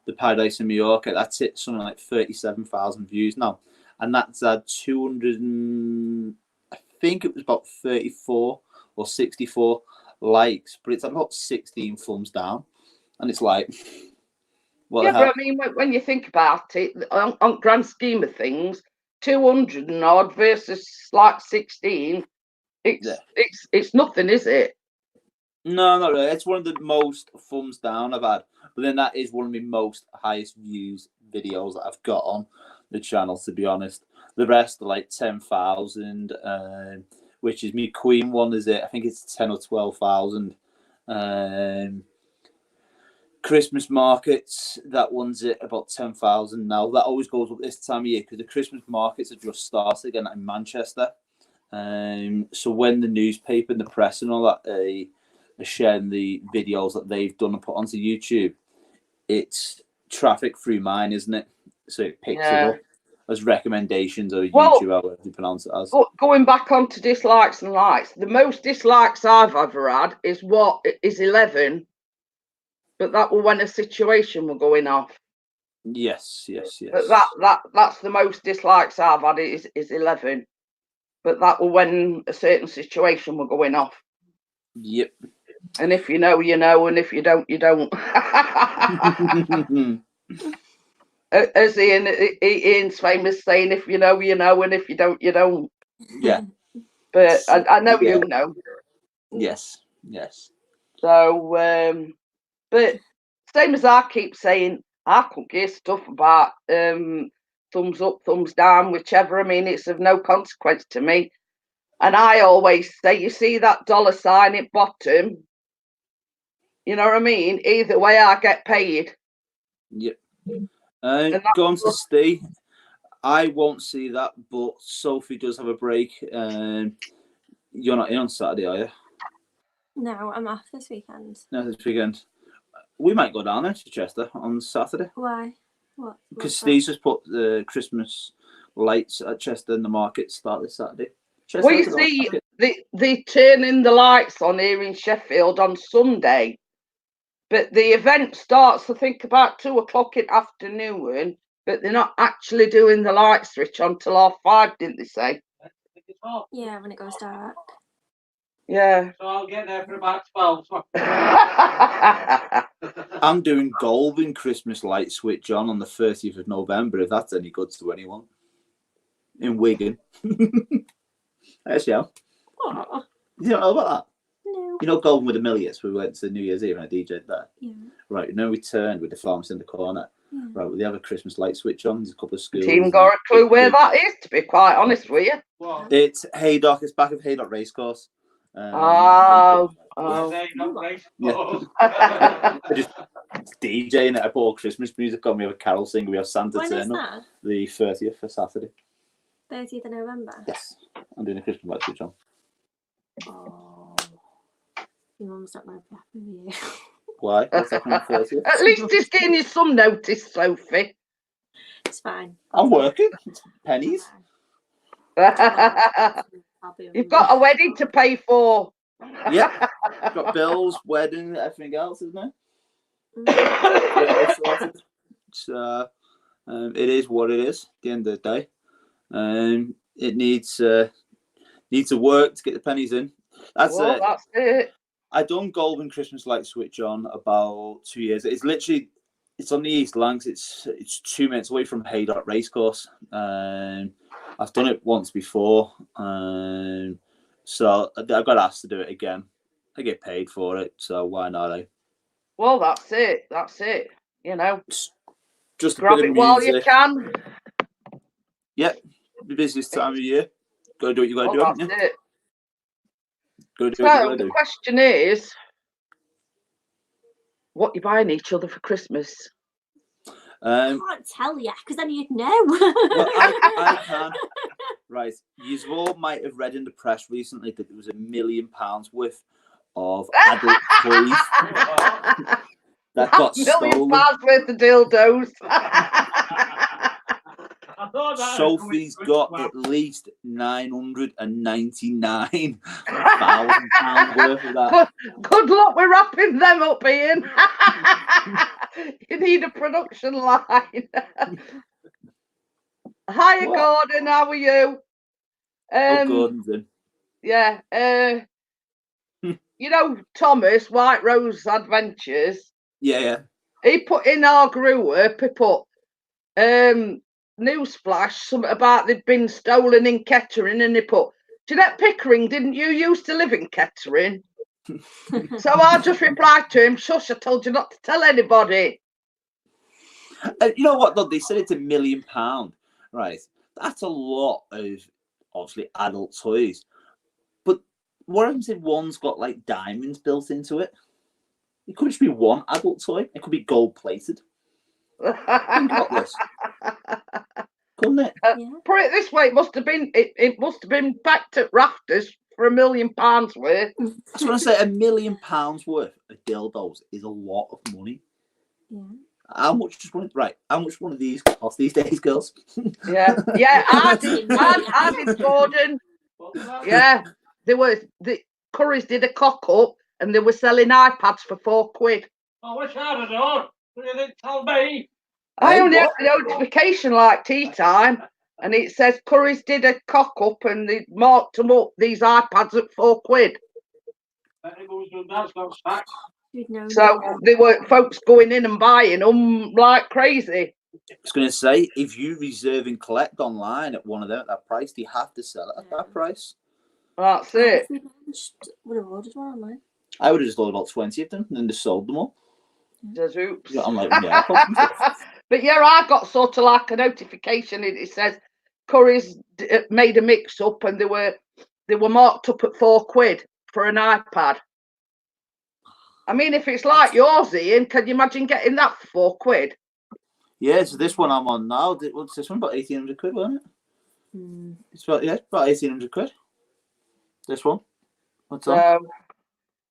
the Paradise in Mallorca. That's it, something like 37,000 views now. And that's had 200, I think it was about 34 or 64 likes, but it's about 16 thumbs down. And it's like, what the hell? But I mean, when you think about it, on grand scheme of things, 200 and odd versus like 16, it's nothing, is it? No, not really. It's one of the most thumbs down I've had. But then that is one of my most highest views videos that I've got on the channel, to be honest. The rest are like 10,000, which is me Queen one, is it? I think it's 10 or 12,000. Christmas markets, that one's at about 10,000 now. That always goes up this time of year because the Christmas markets are just started again in Manchester. So when the newspaper and the press and all that are sharing the videos that they've done and put onto YouTube, it's traffic through mine, isn't it? So it picks it up as recommendations or YouTube, however you pronounce it as. Going back onto dislikes and likes, the most dislikes I've ever had is 11, but that was when a situation was going off. Yes. But that's the most dislikes I've had is 11. But that was when a certain situation was going off. Yep. And if you know, you know, and if you don't, you don't. As Ian's famous saying, if you know, you know, and if you don't, you don't. Yeah. But I know you know. Yes. So, but same as I keep saying, I could give stuff about thumbs up, thumbs down, whichever. I mean, it's of no consequence to me. And I always say, you see that $sign at bottom? You know what I mean? Either way, I get paid. Yep. Going to Steve, I won't see that, but Sophie does have a break. You're not in on Saturday, are you? No, I'm off this weekend. No, this weekend. We might go down there to Chester on Saturday. Why? What? Because Steve's just put the Christmas lights at Chester and the market start this Saturday. Chester Well, you see, they turning the lights on here in Sheffield on Sunday, but the event starts, I think, about 2 o'clock in the afternoon, but they're not actually doing the light switch until 5:30, didn't they say? Yeah, when it goes dark. Yeah. So I'll get there for about 12. I'm doing golden Christmas light switch on the 30th of November, if that's any good to anyone. In Wigan. Yes, yeah. Oh, You don't know about that? no. You know Golden with the Millions? We went to New Year's Eve and I DJ'd there. Yeah. Right, and then we turned with the pharmacy in the corner. Yeah. Right, we have a Christmas light switch on. There's a couple of schools. Team got a clue where that is, to be quite honest with you. Well, It's Haydock. It's back of Haydock Racecourse. Oh. there you go, Grace. I just DJing it. I put all Christmas music on. We have a carol singer. We have Santa When is turn up. that? The 30th for Saturday. 30th of November. Yes, I'm doing a Christmas light switch on. Oh. Your mum's not going to be happy with you. Why? What's happening on the 30th? At least he's giving you some notice, Sophie. It's fine. I'm working. It's pennies. I'll be You've got a wedding to pay for. Yep. Got bills, wedding, everything else, isn't it? So, it is what it is. At the end of the day, it needs to work to get the pennies in. That's Well, it. that's it. I done golden Christmas light switch on about 2 years. It's literally, it's on the East Lancs. It's 2 minutes away from Haydock Racecourse. I've done it once before, so I got asked to do it again. I get paid for it, so why not? Well, that's it. That's it. You know, Just a grab bit it of while music. you can. Yep, the busiest time of year. Got to do what you got to Well, do. that's Haven't you? it. Got to do what you So got to the do. question is, what you buying each other for Christmas? I can't tell you, because then you'd know. Well, I can. Right, you all might have read in the press recently that there was £1 million worth of adult toys that got £1 million stolen. worth of dildos. I thought that Sophie's got at least £999,000 worth of that. Good luck with wrapping them up, Ian. You need a production line. Hiya, What? Gordon. How are you? Gordon's in. Yeah. You know Thomas, White Rose Adventures. Yeah. He put in our group. He put newsflash, something about they'd been stolen in Kettering, and he put, Jeanette Pickering, didn't you used to live in Kettering? So I just replied to him, shush, I told you not to tell anybody. You know what, though? They said it's £1 million. Right. That's a lot of, obviously, adult toys. But what happens if one's got, like, diamonds built into it? It could just be one adult toy. It could be gold-plated. Think about this. Couldn't it? Put it this way, it must have been packed at rafters for £1 million worth. That's what I say. £1 million worth of dildos is a lot of money. Yeah. How much How much one of these cost these days, girls? Yeah, I did, Gordon. Yeah, the Currys did a cock up and they were selling iPads for £4. I wish I'd have known. You didn't tell me. I only had what? a notification like tea time, and it says Currys did a cock up and they marked them up, these iPads at £4. That's got stacked. So there were folks going in and buying them like crazy. I was going to say, if you reserve and collect online at one of them at that price, do you have to sell it at that price? That's it. Would have ordered one online. I would have just ordered about 20 of them and then just sold them all. Just oops. Yeah, I'm like, yeah. But yeah, I got sort of like a notification. It says Currys made a mix-up and they were marked up at £4 for an iPad. I mean, if it's like yours, Ian, can you imagine getting that for £4? Yeah, so this one I'm on now. What's this one? About 1,800 quid, wasn't it? Mm. It's about 1,800 quid. This one. What's that? So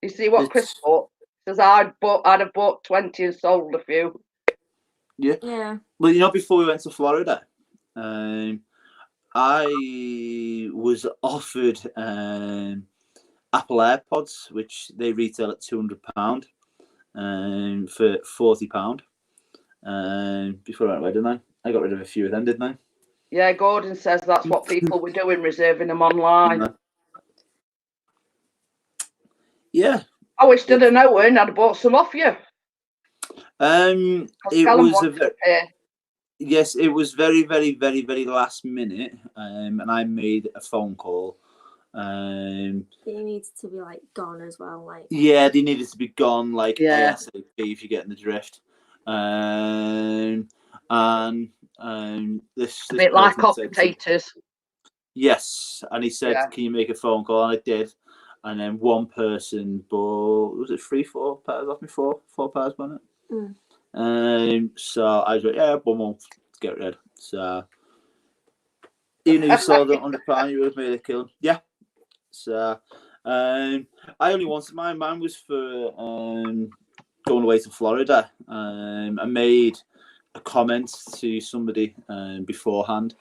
you see what Chris bought? Says I'd have bought 20 and sold a few. Yeah. Yeah. Well, you know, before we went to Florida, I was offered Apple AirPods, which they retail at £200, for £40. Before I went away, didn't I? I got rid of a few of them, didn't I? Yeah, Gordon says that's what people were doing, reserving them online. Yeah. I wish I'd have known. I'd have bought some off you. It was yes, it was very, very, very, very last minute, and I made a phone call. They needed to be like gone as well, like yeah, they needed to be gone like ASAP if you're getting the drift. This a bit like hot potatoes. Yes, and he said, "Can you make a phone call?" And I did, and then one person bought, was it 3-4 pairs off me? Four pairs, wasn't it? So I was like, yeah, 1 month to get rid. So even if you sold it £100, you would have made a kill. Yeah. So I only wanted mine. Mine was for going away to Florida. I made a comment to somebody beforehand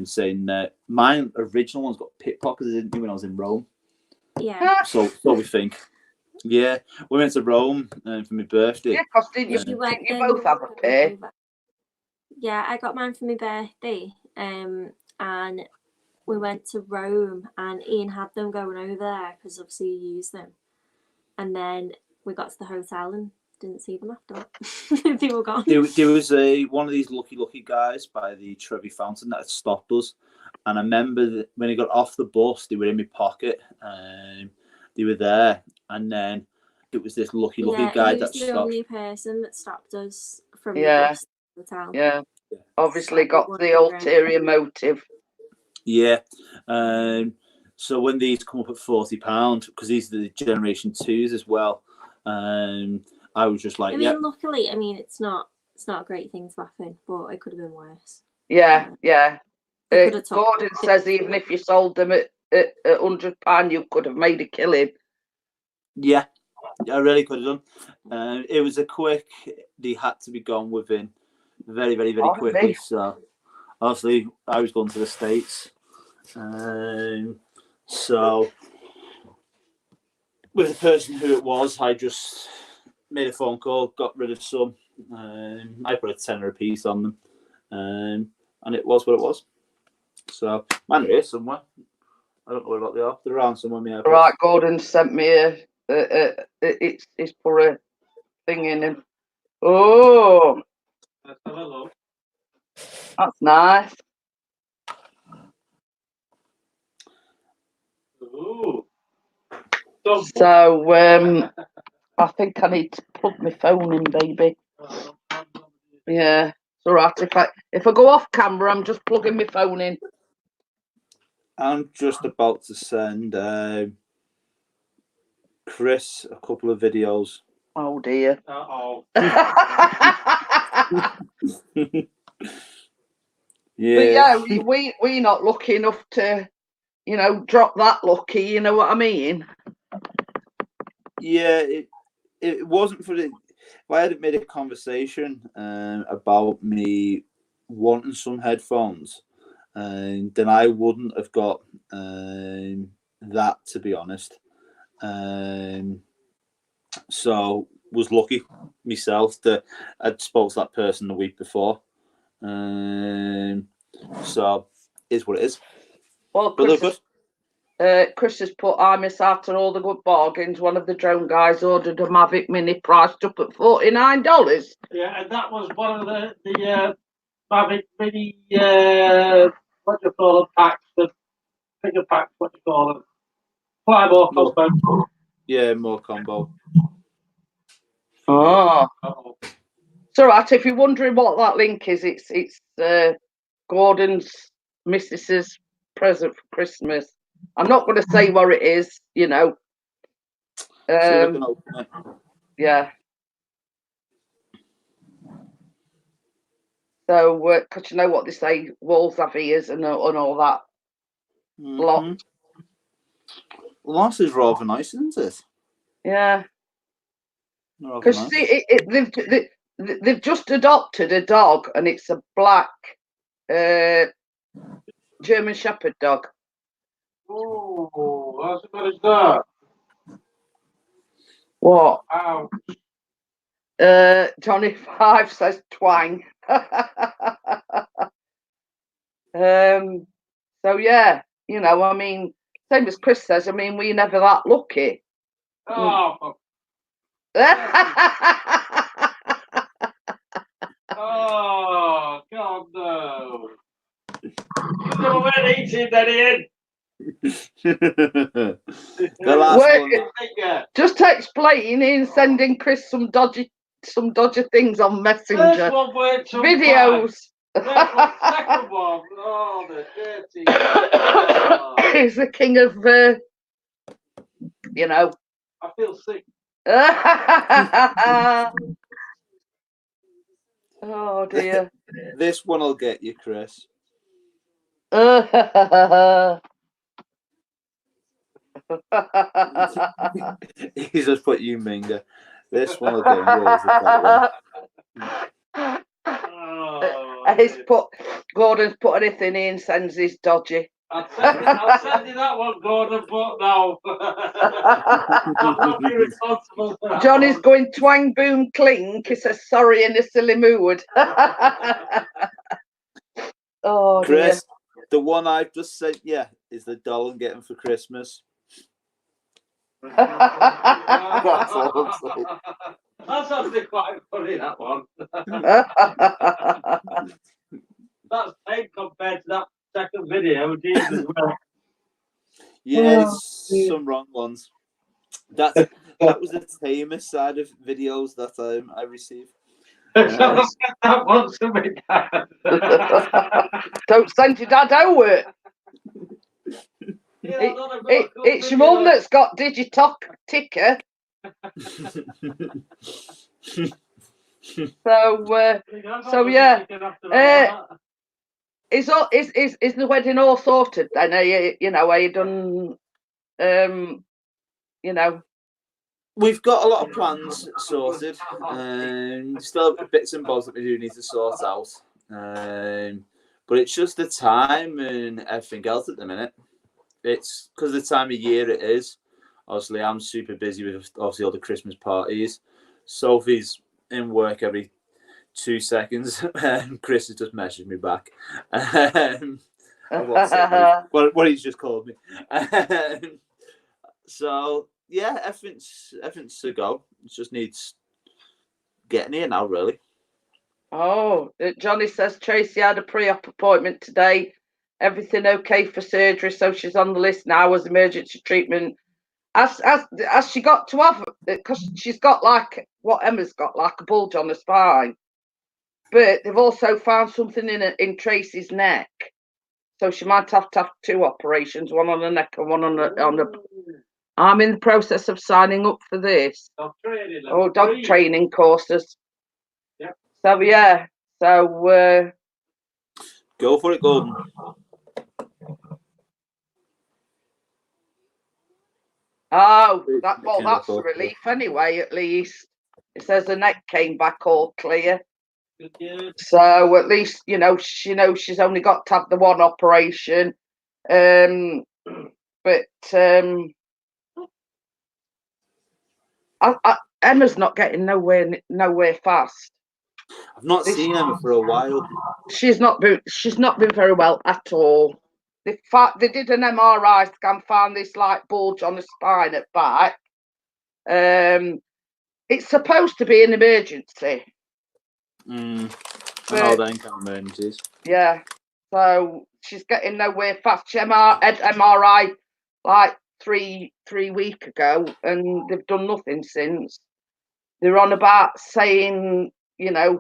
saying that my original ones got pickpockets, didn't they, when I was in Rome? Yeah. So we think. Yeah, we went to Rome for my birthday. Yeah, because didn't you both have a pair? Yeah, I got mine for my birthday, and we went to Rome, and Ian had them going over there because obviously he used them, and then we got to the hotel and didn't see them after. They were gone. There was one of these lucky guys by the Trevi Fountain that had stopped us, and I remember that when he got off the bus, they were in my pocket, and they were there, and then it was this lucky guy that stopped. He was the only person that stopped us from the bus to the hotel. Yeah, obviously got the ulterior motive. Yeah, so when these come up at £40, because these are the Generation 2s as well, I was just like, luckily, it's not a great thing to happen, but it could have been worse. Yeah. Gordon says even if you sold them at £100, you could have made a killing. Yeah, I really could have done. It was a quick. They had to be gone within very, very, very quickly. So obviously, I was going to the States. So with the person who it was, I just made a phone call, got rid of some. I put a £10 a piece on them, and it was what it was. So mine are here somewhere. I don't know where they are. They're around somewhere. Right, Gordon sent me it's for a thing in him. Oh, that's nice. Ooh. So I think I need to plug my phone in, baby. Yeah, it's all right. If I go off camera, I'm just plugging my phone in. I'm just about to send Chris a couple of videos. Oh dear. Uh-oh. Yeah. But yeah, we're not lucky enough to, drop that lucky. You know what I mean? Yeah, it wasn't for the. If I hadn't made a conversation about me wanting some headphones, then I wouldn't have got that, to be honest. So was lucky myself that I'd spoke to that person the week before. So is what it is. Well, Chris has put I miss out on all the good bargains. One of the drone guys ordered a Mavic Mini priced up at $49. Yeah, and that was one of the Mavic Mini what do you call them, packs, the bigger packs, what do you call them? Fly more combo. Yeah, more combo. Oh. It's all right. If you're wondering what that link is, it's Gordon's missus's present for Christmas. I'm not going to say where it is, Yeah. So, because you know what they say, walls have ears and all that lot. Loss is rather nice, isn't it? Yeah. Rather Because nice. see, they've just adopted a dog, and it's a black German Shepherd dog. Oh, that's what it's that. What? Ow. Johnny Five says twang. So yeah, you know, I mean, same as Chris says. I mean, we're never that lucky. Oh, oh, God, no. You never went eating that in. The last Wait. one. Just explaining, sending Chris some dodgy things on Messenger. First one worked on Videos. Second one, oh, the dirty. Oh, He's the king of, you know. I feel sick. Oh dear. This one will get you, Chris. He's just put you, Minga. This one will get you. Where's that one? Gordon's put anything in, sends his dodgy. I'll send you that one, Gordon, but no. I'll not be responsible for that. Johnny's one. going twang, boom, clink. He says sorry in a silly mood. Oh, Chris, dear. the one I've just said, yeah, is the doll I'm getting for Christmas. That's actually quite funny, that one. That's tame compared to that second video. Jesus, well. Yeah, some wrong ones. That was the tamest side of videos that I received. That one to me, Dad. Don't send your dad over. It's your mum that's got Digitock ticker. So yeah. Is the wedding all sorted then? Are you done? You know. We've got a lot of plans sorted. Still bits and bobs that we do need to sort out. But it's just the time and everything else at the minute. It's because of the time of year it is. Obviously, I'm super busy with obviously all the Christmas parties. Sophie's in work every 2 seconds. Chris has just messaged me back. What he's just called me. So yeah, everything's to go. It just needs getting here now, really. Oh, Johnny says Tracy had a pre-op appointment today. Everything okay for surgery, so she's on the list now as emergency treatment. As she got to have, because she's got like what Emma's got, like a bulge on the spine, but they've also found something in Tracy's neck, so she might have to have 2 operations, one on the neck and one on the. I'm in the process of signing up for this. Dog training courses. Yep. So yeah, so go for it, Gordon. Oh, that's a relief anyway. At least it says the neck came back all clear. So at least she knows she's only got to have the 1 operation. But Emma's not getting nowhere fast. I've not seen Emma for a while. She's not been very well at all. They did an MRI scan, found this like bulge on the spine at back. It's supposed to be an emergency. I know them kind of emergencies. Yeah. So she's getting nowhere fast. She had MRI like three weeks ago, and they've done nothing since. They're on about saying, they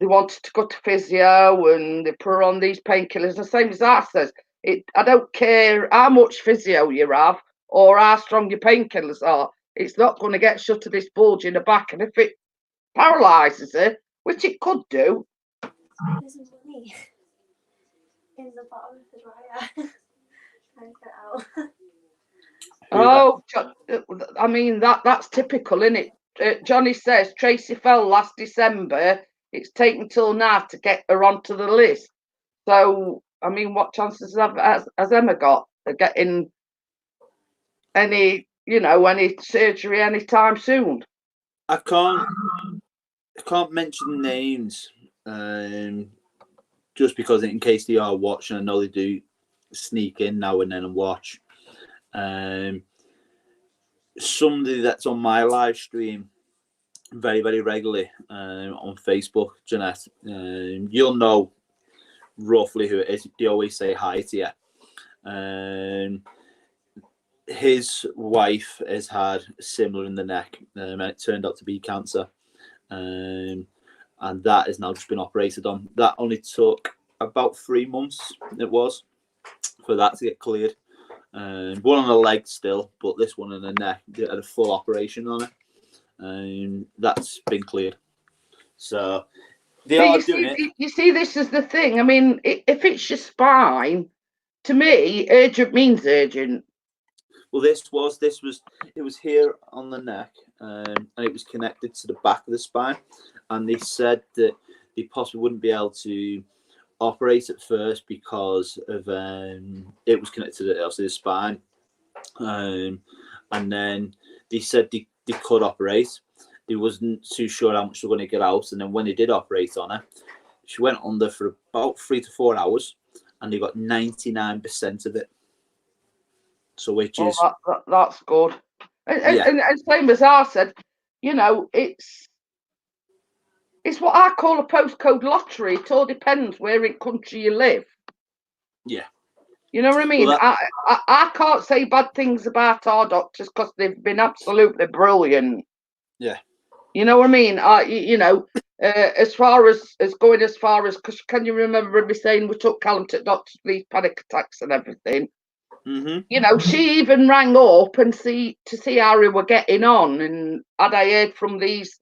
wanted to go to physio and they put her on these painkillers. The same as that says. I don't care how much physio you have or how strong your painkillers are. It's not going to get shut of this bulge in the back. And if it paralyses her, which it could do. There's money in the bottom of the dryer. Trying to get out. Oh, I mean that's typical, isn't it? Johnny says Tracy fell last December. It's taken till now to get her onto the list. So, I mean, what chances has Emma got of getting any surgery anytime soon? I can't mention names, just because in case they are watching, I know they do sneak in now and then and watch. Somebody that's on my live stream very, very regularly on Facebook, Jeanette, you'll know roughly who it is. They always say hi to you. His wife has had similar in the neck, and it turned out to be cancer. And that has now just been operated on. That only took about 3 months, it was, for that to get cleared. One on the leg still, but this one in the neck, they had a full operation on it. That's been cleared. So they are doing it. You see, this is the thing. I mean, if it's your spine, to me, urgent means urgent. Well, it was here on the neck, and it was connected to the back of the spine, and they said that they possibly wouldn't be able to operate at first because of it was connected to the spine, and then they said they could operate. They wasn't too sure how much they were going to get out, and then when they did operate on her, she went under for about 3 to 4 hours, and they got 99% of it. So which is that's good. And same as I said, it's what I call a postcode lottery. It all depends where in country you live. Yeah. You know what I mean? Well, I can't say bad things about our doctors because they've been absolutely brilliant. Yeah. You know what I mean? As far as going as far as, because can you remember me saying we took Callum to doctors for these panic attacks and everything? Mm-hmm. She even rang up and to see how we were getting on, and had I heard from these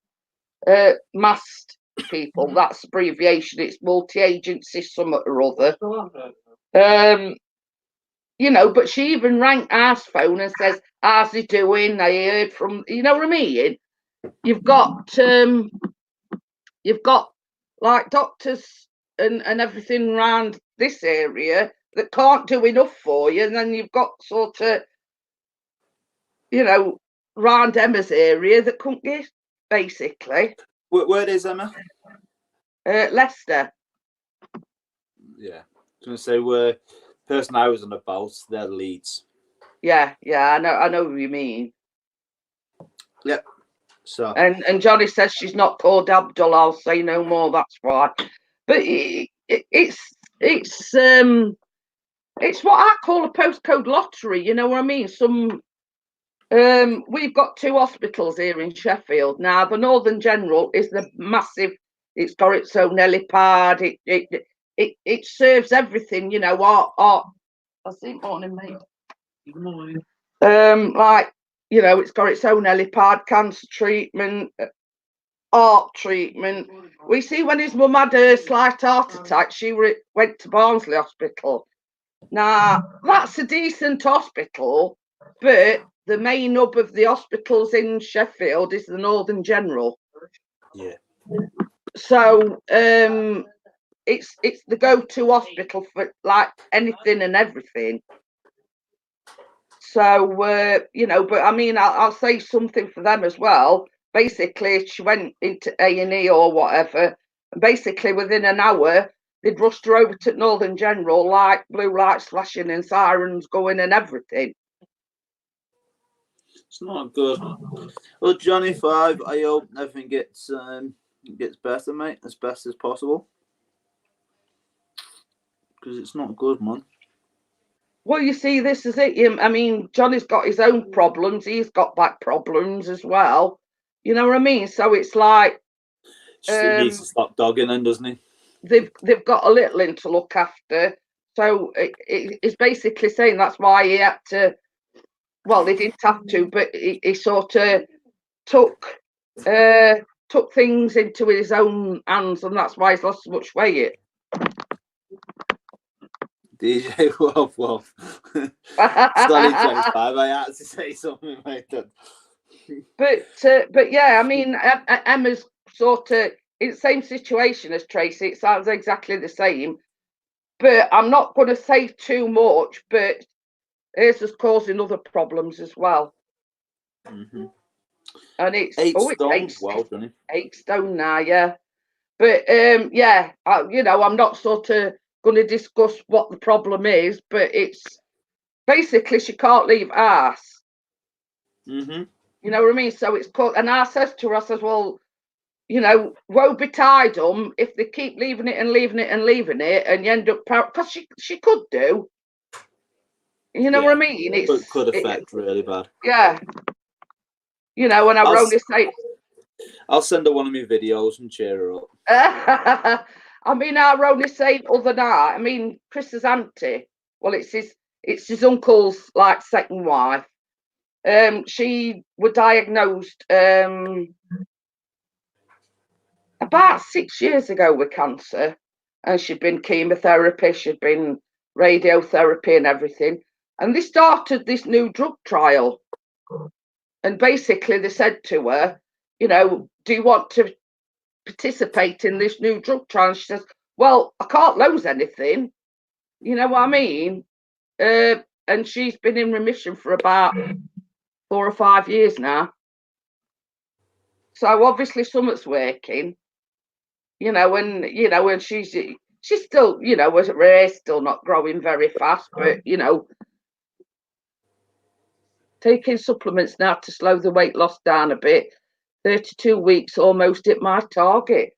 MAST people, that's abbreviation, it's multi-agency something or other. But she even rang our phone and says, how's he doing? I heard from, you know what I mean? You've got like doctors and everything around this area that can't do enough for you, and then you've got sort of, round Emma's area that couldn't get, basically. Where is Emma? Leicester. Yeah, I was going to say where person I was on about, they're Leeds. Yeah, I know what you mean. Yep. So and Johnny says she's not called Abdul. I'll say no more. That's why. But it's what I call a postcode lottery. You know what I mean? We've got 2 hospitals here in Sheffield now. The Northern General is the massive. It's got its own helipad. It serves everything. I think morning, mate. Good morning. It's got its own helipad, cancer treatment, heart treatment. We see when his mum had a slight heart attack, she went to Barnsley Hospital. Now, that's a decent hospital, but the main hub of the hospitals in Sheffield is the Northern General. Yeah. So it's the go-to hospital for like anything and everything. So but I mean, I'll say something for them as well. Basically, she went into A&E or whatever, and basically within an hour they'd rushed her over to Northern General, like blue lights flashing and sirens going and everything. It's not good. Well, Johnny 5, I hope everything gets better, mate, as best as possible. Because it's not good, man. Well, you see, this is it. I mean, Johnny's got his own problems. He's got back problems as well. You know what I mean? So it's like he needs to stop dogging then, doesn't he? They've got a little in to look after. So it's basically saying that's why he had to. Well, they didn't have to, but he sort of took things into his own hands, and that's why he's lost so much weight. DJ Wolf Wolf. Sorry, 25. I had to say something like that. But yeah, I mean, Emma's sort of in the same situation as Tracy. It sounds exactly the same. But I'm not going to say too much, but it's just causing other problems as well. Mm-hmm. And it's 8 stone. 8 Well done. 8 stone now, yeah. But yeah, I'm not sort of going to discuss what the problem is, but it's basically she can't leave us. Mm-hmm. You know what I mean? So it's called, and I says to her, I says, well, woe betide them if they keep leaving it and leaving it and leaving it, and you end up because she could do. You know what I mean? It could affect really bad. Yeah. And I only say. I'll send her one of my videos and cheer her up. I mean, I only say other night. I mean, Chris's auntie. Well, it's his uncle's like second wife. She was diagnosed about 6 years ago with cancer, and she'd been chemotherapy, she'd been radiotherapy and everything. And they started this new drug trial. And basically they said to her, do you want to participate in this new drug trial? And she says, well, I can't lose anything. You know what I mean? And she's been in remission for about 4 or 5 years now. So obviously something's working. And she's still, her hair's still not growing very fast, but taking supplements now to slow the weight loss down a bit. 32 weeks almost hit my target.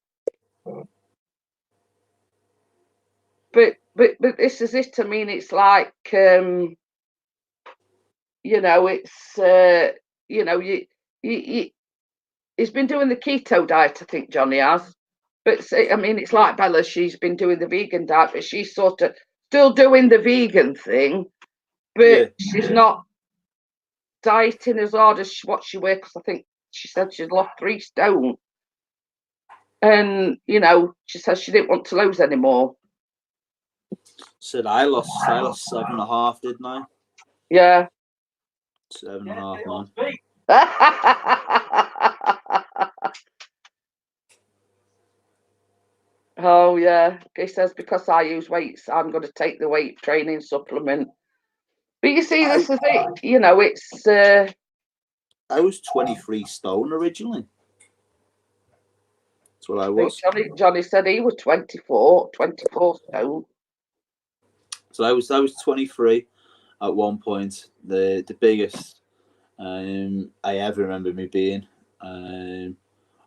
But this is it. I mean, it's like he's been doing the keto diet, I think Johnny has. But I mean, it's like Bella, she's been doing the vegan diet, but she's sort of still doing the vegan thing, but she's not dieting as hard as what she was, because I think she said she's lost 3 stone. And, she says she didn't want to lose anymore. Said I lost 7.5, didn't I? Yeah. 7.5, man. Oh yeah, he says because I use weights, I'm going to take the weight training supplement. But you see, this is it. It's. I was 23 stone originally. That's what I was. Johnny said he was 24 stone. So I was 23 at one point. The biggest I ever remember me being.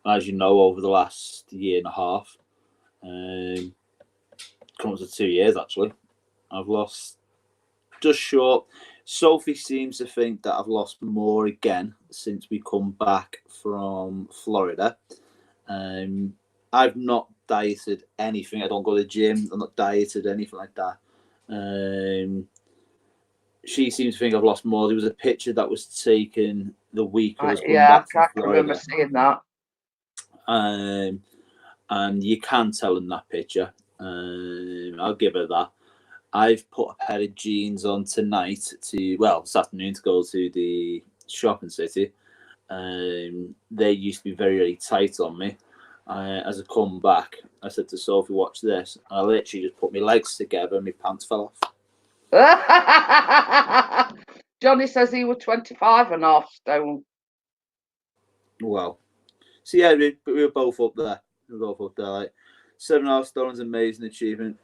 As you know, over the last year and a half. Come up to 2 years actually. I've lost just short. Sophie seems to think that I've lost more again since we come back from Florida. I've not dieted anything. I don't go to the gym. I'm not dieted, anything like that. She seems to think I've lost more. There was a picture that was taken the week I was coming back from Florida. I remember seeing that. And you can tell in that picture. I'll give her that. I've put a pair of jeans on tonight this afternoon to go to the shopping city. They used to be very, very tight on me. As I come back, I said to Sophie, watch this. And I literally just put my legs together and my pants fell off. Johnny says he was 25.5 stone. Well, so yeah, we were both up there. Like 7.5 stone is an amazing achievement.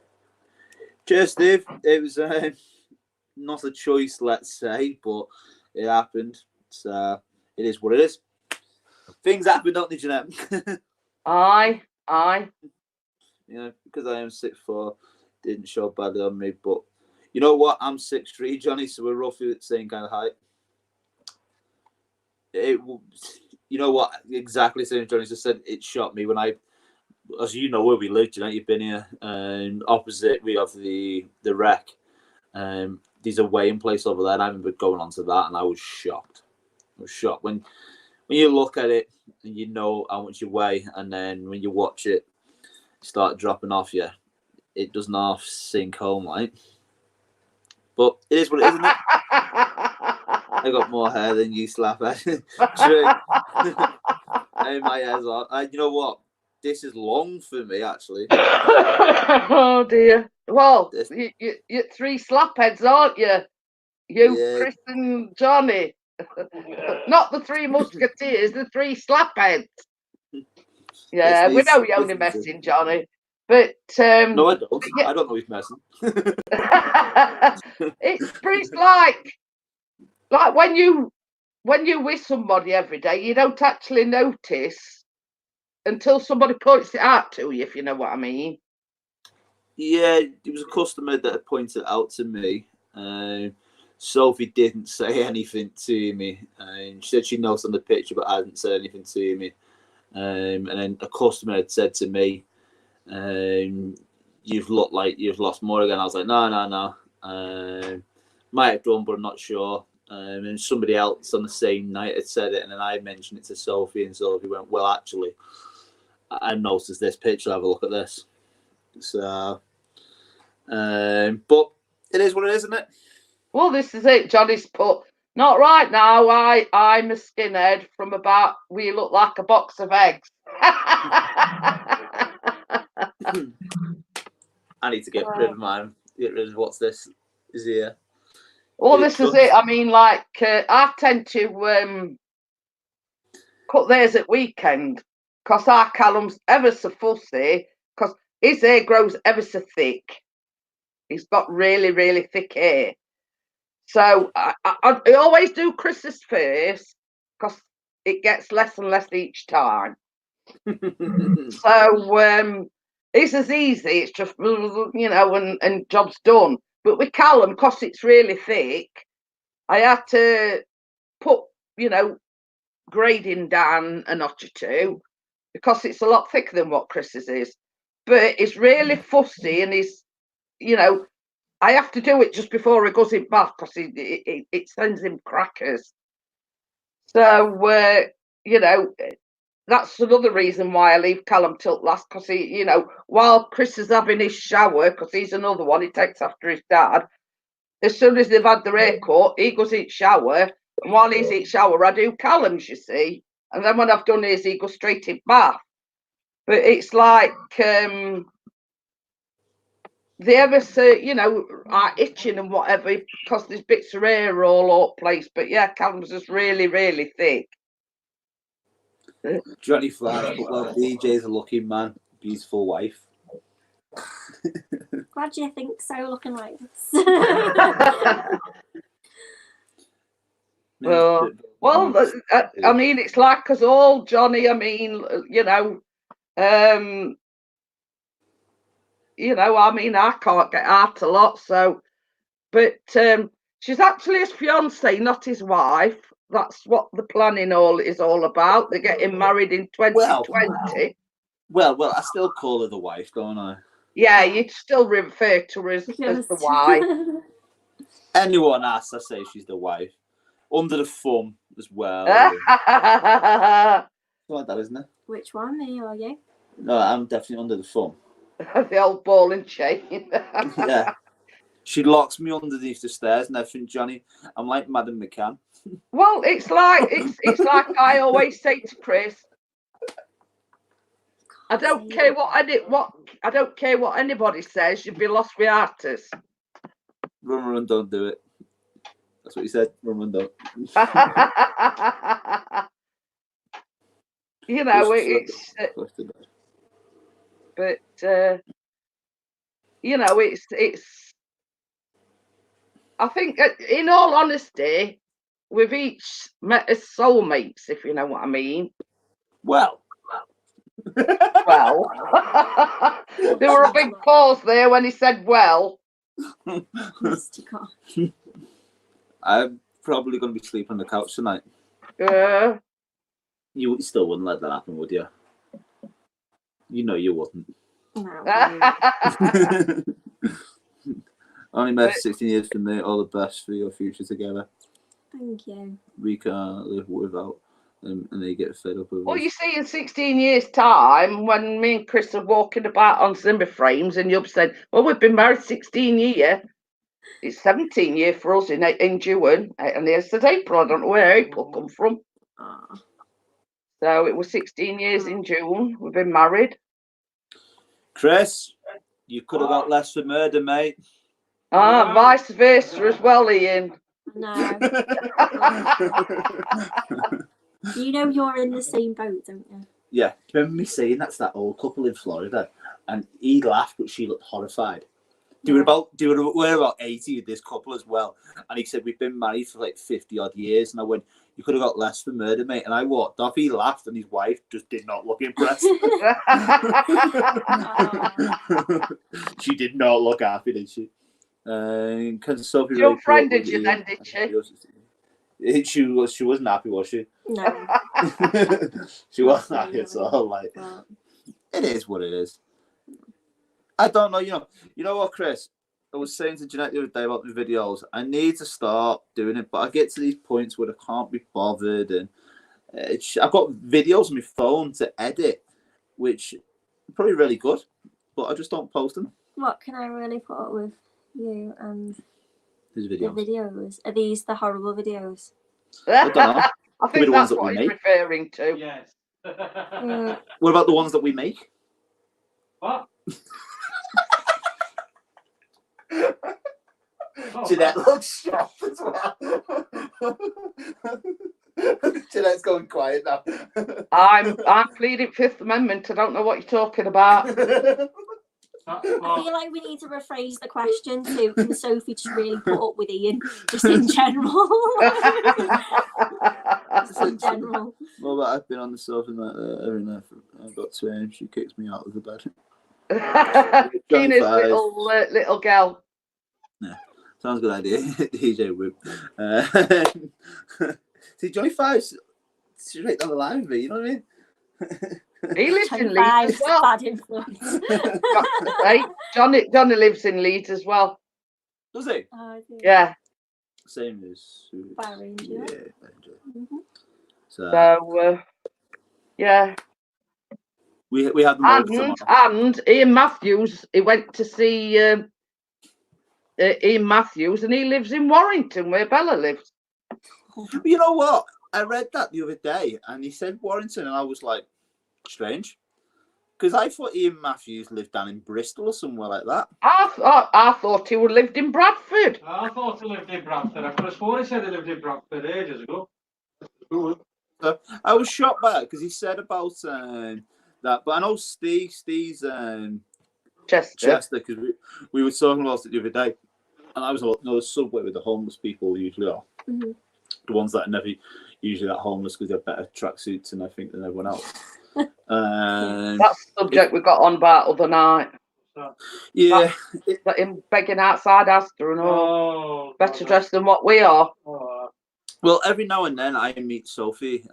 Cheers, Steve. It was not a choice, let's say, but it happened. So it is what it is. Things happen, don't they, Jeanette? Aye. Because I am 6'4", didn't show badly on me. But you know what? I'm 6'3", Johnny, so we're roughly the same kind of height. You know what? Exactly the same as Johnny just said. It shocked me when as you know, where we live, you've been here. Opposite, we have the wreck. There's a weighing place over there, and I remember going onto that, and I was shocked. When you look at it and you know how much you weigh, and then when you watch it start dropping off, it doesn't half sink home, like. But it is what it is, isn't it? I got more hair than you, Slaphead. True. Hey, my hair's on. You know what? This is long for me, actually. Oh dear. Well, This- you're three slapheads, aren't you? You, Yeah. Chris, and Johnny. Not the three musketeers, the three slapheads. Yeah, we know you're only messing, Johnny. But No, I don't. but yeah. I don't know he's messing. It's like when you with somebody every day, you don't actually notice until somebody points it out to you, if you know what I mean. Yeah, it was a customer that had pointed it out to me. Sophie didn't say anything to me. She said she noticed on the picture, but hadn't said anything to me. And then a customer had said to me, "You've looked like you've lost more again." I was like, "No. Might have done, but I'm not sure." And somebody else on the same night had said it, and then I mentioned it to Sophie, and Sophie went, "Well, actually, I noticed this picture. Have a look at this." So, but it is what it is, isn't it? Well, this is it. Johnny's put, not right now. I'm a skinhead from about, we look like a box of eggs. I need to get rid of mine. Get rid of what's this is here. Well, this is it. I mean, like, I tend to cut theirs at weekend because our Callum's ever so fussy because his hair grows ever so thick. He's got really, really thick hair. So I always do Chris's first because it gets less and less each time. So it's as easy. It's just, and job's done. But with Callum, because it's really thick, I had to put, grading down a notch or two because it's a lot thicker than what Chris's is. But it's really fussy and he's, I have to do it just before he goes in bath because it sends him crackers. So, that's another reason why I leave Callum till last because he, while Chris is having his shower, because he's another one, he takes after his dad. As soon as they've had their hair cut, he goes in shower. And while he's in shower, I do Callum's, you see. And then when I've done his, he goes straight in bath. But it's like, they ever say, are itching and whatever because there's bits of hair all over the place. But yeah, Callum's just really, really thick. Johnny Flash, but well, DJ's a lucky man, beautiful wife. Glad you think so, looking like this. Well, I mean, it's like us all, Johnny. I mean, I mean, I can't get out a lot, so, but she's actually his fiance, not his wife. That's what the planning is all about. They're getting married in 2020. Well, I still call her the wife, don't I? Yeah, you'd still refer to her as the wife. Anyone asks, I say she's the wife. Under the thumb as well. Like that, isn't it? Which one, me or you? No, I'm definitely under the thumb. The old ball and chain. Yeah. She locks me underneath the stairs and everything, Johnny. I'm like Madam McCann. Well, it's like I always say to Chris, I don't care I don't care what anybody says, you'd be lost without us. Run, don't do it. That's what he said. Run, don't. It's but it's I think in all honesty, we've each met as soulmates, if you know what I mean. Well, there were a big pause there when he said, well. I'm probably going to be sleeping on the couch tonight. You still wouldn't let that happen, would you? You know you wouldn't. No. Only met 16 years for me. All the best for your future together. Thank you. We can't live without them, and they get fed up with Well, us. you see, in 16 years' time, when me and Chris are walking about on Zimmer frames, and you've said, well, we've been married 16 years. It's 17 year for us in June, and there's said April. I don't know where April come from. Oh. So it was 16 years in June. We've been married. Chris, you could have got less for murder, mate. Ah, vice versa as well, Ian. No. You know you're in the same boat, don't you? Yeah, remember me saying that's that old couple in Florida, and he laughed, but she looked horrified. We're about 80 with this couple as well, and he said we've been married for like 50 odd years, and I went, you could have got less for murder, mate. And I walked off. He laughed, and his wife just did not look impressed. She did not look happy, did she? Can Sophie Your really friend did you then, did she? She wasn't happy, was she? No. She wasn't happy at all. Like, it is what it is. I don't know. You know what, Chris? I was saying to Jeanette the other day about the videos. I need to start doing it, but I get to these points where I can't be bothered, and I've got videos on my phone to edit, which are probably really good, but I just don't post them. What can I really put up with you and These the videos? Are these the horrible videos? I don't know. I think that's what he's referring to. Yes. What about the ones that we make? What? Jeanette looks shocked as well. Jeanette's going quiet now. I'm pleading Fifth Amendment. I don't know what you're talking about. I feel like we need to rephrase the question to, can Sophie just really put up with Ian, just in general? Just in general. Well, I've been on the sofa every night for about 2 a.m. She kicks me out of the bed. Tina's little girl. Yeah, sounds a good idea. DJ Whip. See, Johnny Five's straight down the line with me, you know what I mean? He lives in Leeds as well. Bad influence. Hey, Johnny lives in Leeds as well. Does he? Yeah. Same as Barry. Yeah. Mm-hmm. So yeah. We had them and Ian Matthews. He went to see Ian Matthews, and he lives in Warrington, where Bella lives. You know what? I read that the other day, and he said Warrington, and I was like, strange, because I thought Ian Matthews lived down in Bristol or somewhere like that. I thought he would lived in Bradford. I thought he lived in Bradford. I could have sworn he said he lived in Bradford ages ago. So I was shocked by it because he said about that, but I know Steve's Chester, because we were talking about it the other day, and I was like, no, the subway where the homeless people usually are. Mm-hmm. The ones that are never usually that homeless because they have better tracksuits and I think than everyone else. That's the subject we got on about other night. Yeah, him begging outside Astor and all, better dressed than what we are. Well, every now and then I meet Sophie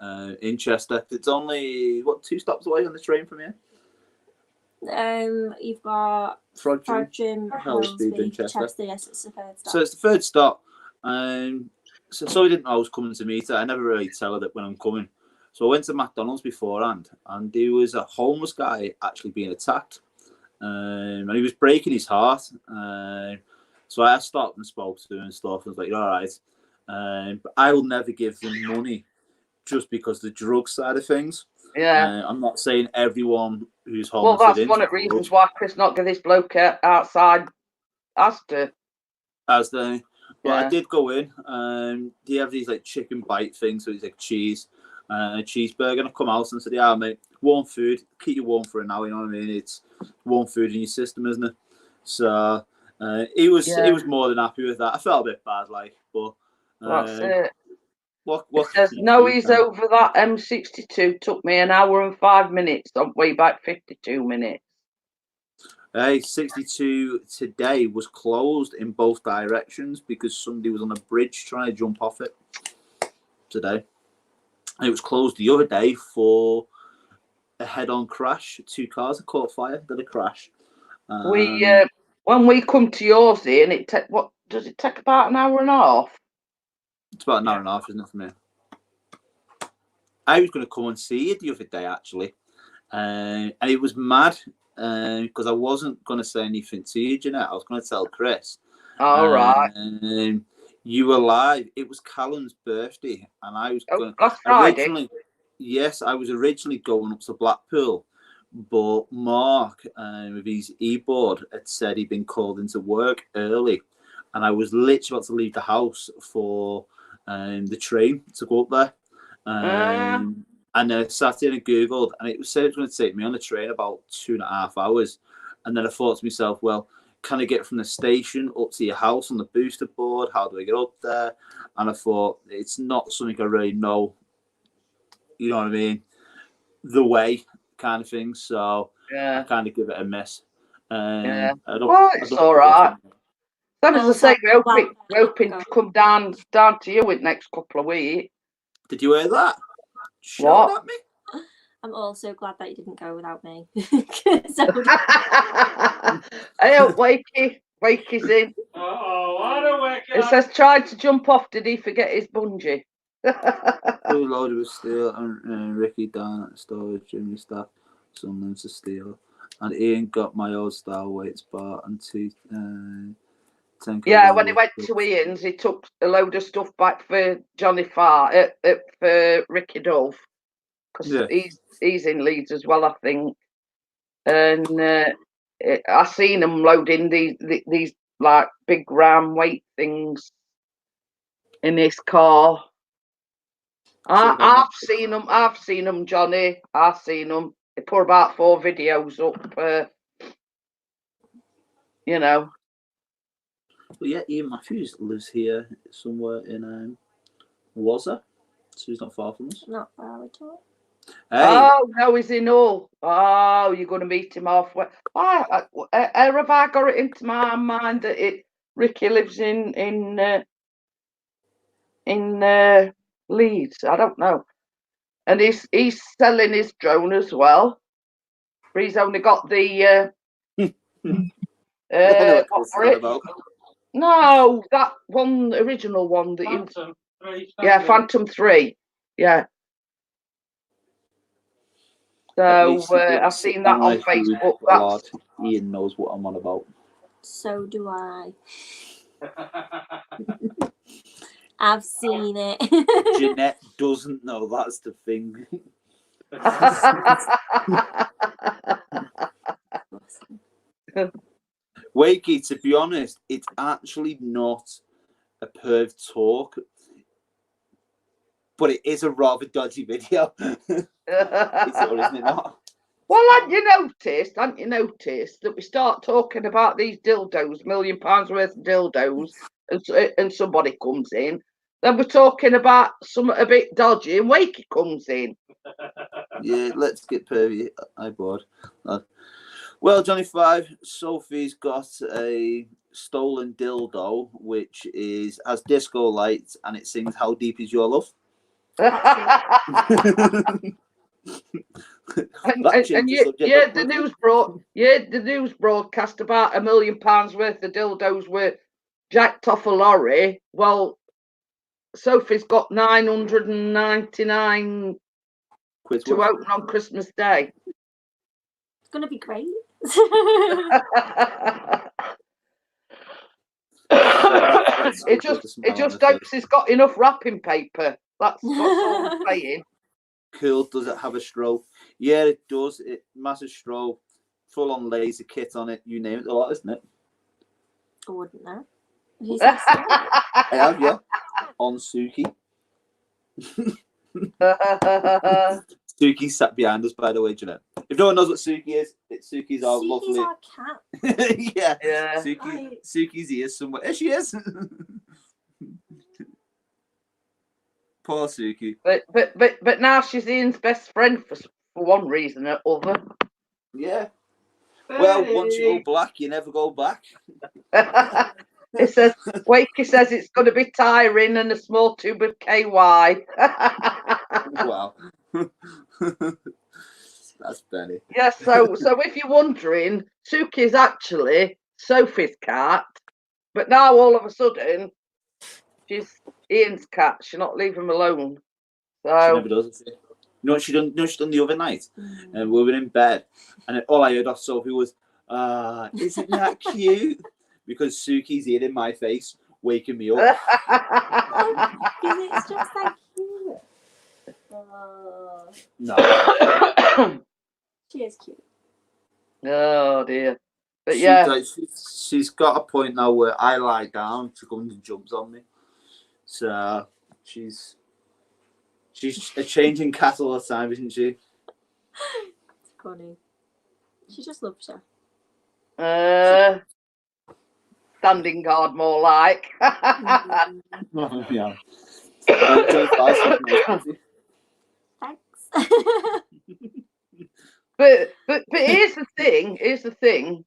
in Chester. It's only 2 stops away on the train from here. You've got Frodsham, Helsby, Chester. Yes, it's the 3rd stop. So it's the 3rd stop. So Sophie didn't know I was coming to meet her. I never really tell her that when I'm coming. So I went to McDonald's beforehand, and there was a homeless guy actually being attacked, and he was breaking his heart. So I stopped and spoke to him and stuff. I was like, "You're all right," but I will never give them money just because the drug side of things. Yeah, I'm not saying everyone who's homeless. Well, that's one of the reasons why Chris not get this bloke outside Astor. But I did go in. They have these like chicken bite things, so it's like cheese, a cheeseburger. And I come out and said, "Yeah, mate, warm food. Keep you warm for an hour. You know what I mean? It's warm food in your system, isn't it?" So he was more than happy with that. I felt a bit bad, like, but that's it. What says no, he's over that M62. Took me an hour and 5 minutes. On way back 52 minutes. 62 today was closed in both directions because somebody was on a bridge trying to jump off it today. And it was closed the other day for a head-on crash. 2 cars have caught fire. Did a crash. When we come to yours here, and what does it take about an hour and a half? It's about an hour and a half, isn't it, for me? I was going to come and see you the other day, actually. And it was mad because I wasn't going to say anything to you, Jeanette. I was going to tell Chris. All right. You were live. It was Callum's birthday, and I was going. Last Friday. Originally, yes, I was originally going up to Blackpool, but Mark, with his e-board, had said he'd been called into work early, and I was literally about to leave the house for the train to go up there. And then I sat in and Googled, and it said it was going to take me on the train about 2.5 hours. And then I thought to myself, well, can I get from the station up to your house on the booster board? How do I get up there? And I thought, it's not something I really know, you know what I mean, the way kind of thing. So I kind of give it a miss. It's all right. Then, as I say, we're hoping to come down to you in the next couple of weeks. Did you hear that? What? At me? I'm also glad that you didn't go without me. Hey, Wakey. Wakey's in. Oh, I don't wake It says, tried to jump off. Did he forget his bungee? Too loaded with steel, and Ricky down at the storage, Jimmy staff, someone to steal. And Ian got my old style weights bar and 10. Yeah, when he went to Ian's, he took a load of stuff back for Johnny Farr, for Ricky Dove, because he's in Leeds as well, I think. And I seen him loading these like big round weight things in his car. I've seen them, Johnny. I've seen them. They put about 4 videos up. You know. But yeah, Ian Matthews lives here somewhere in Wazza, so he's not far from us. Not far at all. Hey. Oh no, he's in Hull. Oh, you're going to meet him halfway. Have I got it into my mind that Ricky lives in Leeds? I don't know. And he's selling his drone as well. But he's only got the no, that one, original one that Phantom 3. Phantom 3. Yeah. So I've seen that on Facebook. Ian knows what I'm on about. So do I. I've seen it. Jeanette doesn't know, that's the thing. Wakey, to be honest, it's actually not a perv talk, but it is a rather dodgy video. It's all, isn't it not? Well, hadn't you noticed that we start talking about these dildos, £1 million worth of dildos, and somebody comes in, then we're talking about something a bit dodgy, and Wakey comes in. Yeah, let's get pervy. I'm bored. Well, Johnny 5, Sophie's got a stolen dildo, which has disco lights, and it sings "How Deep Is Your Love." The news broadcast about £1 million worth of dildos were jacked off a lorry. Well, Sophie's got 999 quid to open on Christmas Day. It's gonna be great. It just hopes he's got enough wrapping paper. That's all I'm saying. Cool. Does it have a strobe? Yeah, it does. Massive strobe, full on laser kit on it. You name it, a lot, isn't it? I wouldn't know. I have, yeah. On Suki. Suki sat behind us, by the way, Jeanette. If no one knows what Suki is, Suki's our lovely. Our cat. Yeah. Suki's here somewhere. There she is. Poor Suki. But now she's Ian's best friend for one reason or other. Yeah. Well, once you go black, you never go back. It says, Wakey says it's going to be tiring and a small tube of KY. Wow. That's funny. Yeah, so if you're wondering, Suki is actually Sophie's cat, but now all of a sudden she's Ian's cat. She's not leaving him alone. So she never does. You know what she done? The other night, and we were in bed, and all I heard off Sophie was, "Isn't that cute?" because Suki's here in my face, waking me up. Because it's just like cute. Oh, No, she is cute. Oh dear. But yeah. she's got a point now where I lie down to come and jumps on me. So she's a changing cat all the time, isn't she? It's funny. She just loves you. Standing guard, more like. Yeah. Johnny Five's got nice pussy. Thanks. But here's the thing.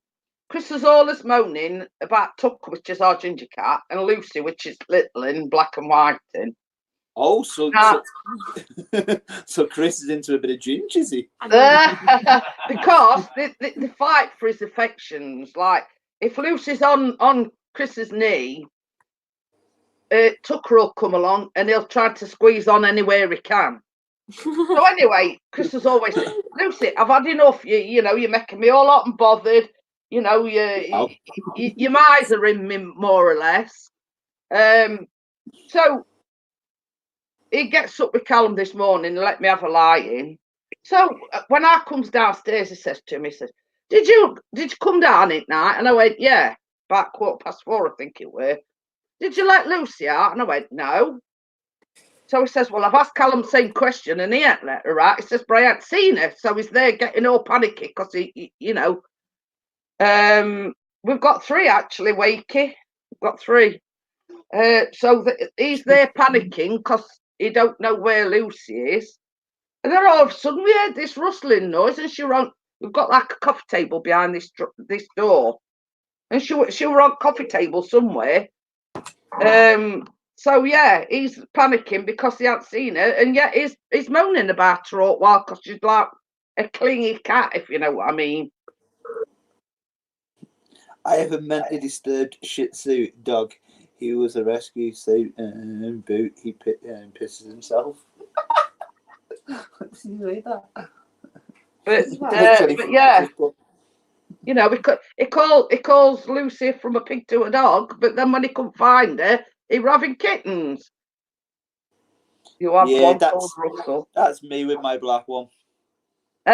Chris is always moaning about Tucker, which is our ginger cat, and Lucy, which is little and black and white. Oh, so Chris is into a bit of ginger, is he? Because they fight for his affections. Like, if Lucy's on Chris's knee, Tucker will come along and he'll try to squeeze on anywhere he can. So anyway, Chris has always said, Lucy, I've had enough. You know, you're making me all hot and bothered. You know, your eyes are in me, more or less. So he gets up with Callum this morning and let me have a lie in. So when I comes downstairs, he says to me, he says, Did you come down at night? And I went, yeah, about 4:15, I think it were. Did you let Lucy out? And I went, no. So he says, well, I've asked Callum the same question and he ain't let her out. He says, but I ain't seen her. So he's there getting all panicky because he, you know. We've got 3 actually, Wakey. We've got 3. So he's there panicking because he don't know where Lucy is. And then all of a sudden we heard this rustling noise, and we've got like a coffee table behind this door, and she were on coffee table somewhere. So yeah, he's panicking because he hasn't seen her, and yet he's moaning about her all the while because she's like a clingy cat, if you know what I mean. I have a mentally disturbed Shih Tzu dog. He was a rescue, so boot. He pisses himself. But yeah, you know, he calls Lucy from a pig to a dog, but then when he couldn't find her, he were having kittens. You have one called Russell. That's me with my black one. So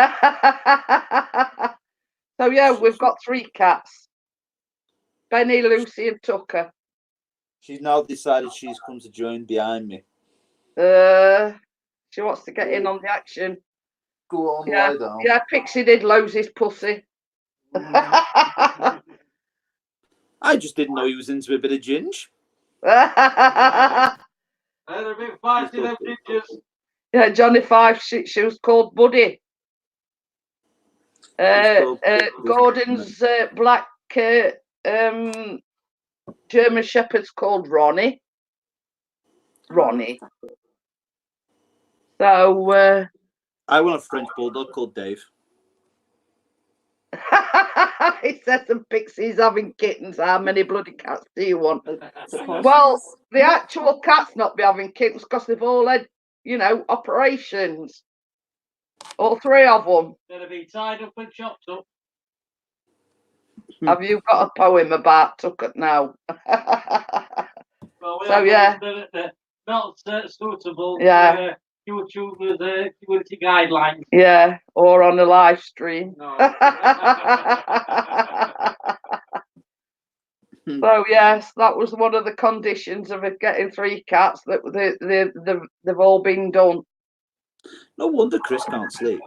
yeah, we've got 3 cats: Benny, Lucy, and Tucker. She's now decided she's come to join behind me. She wants to get in on the action. Go on, lie down. Yeah, Pixie did lose his pussy. I just didn't know he was into a bit of ginge. They're a bit feisty, them gingers. Yeah, Johnny Five, she was called Buddy. Gordon's black German Shepherd's called Ronnie. So I want a French bulldog called Dave. he said some pixies having kittens. How many bloody cats do you want? Well, the actual cats not be having kittens because they've all had, you know, operations. All 3 of them. They'll be tied up and chopped up. Have you got a poem about Tucker now? Well, so yeah, not suitable. Yeah. YouTube with community guidelines. Yeah, or on a live stream. No. So yes, that was one of the conditions of it getting 3 cats, that they've all been done. No wonder Chris can't sleep.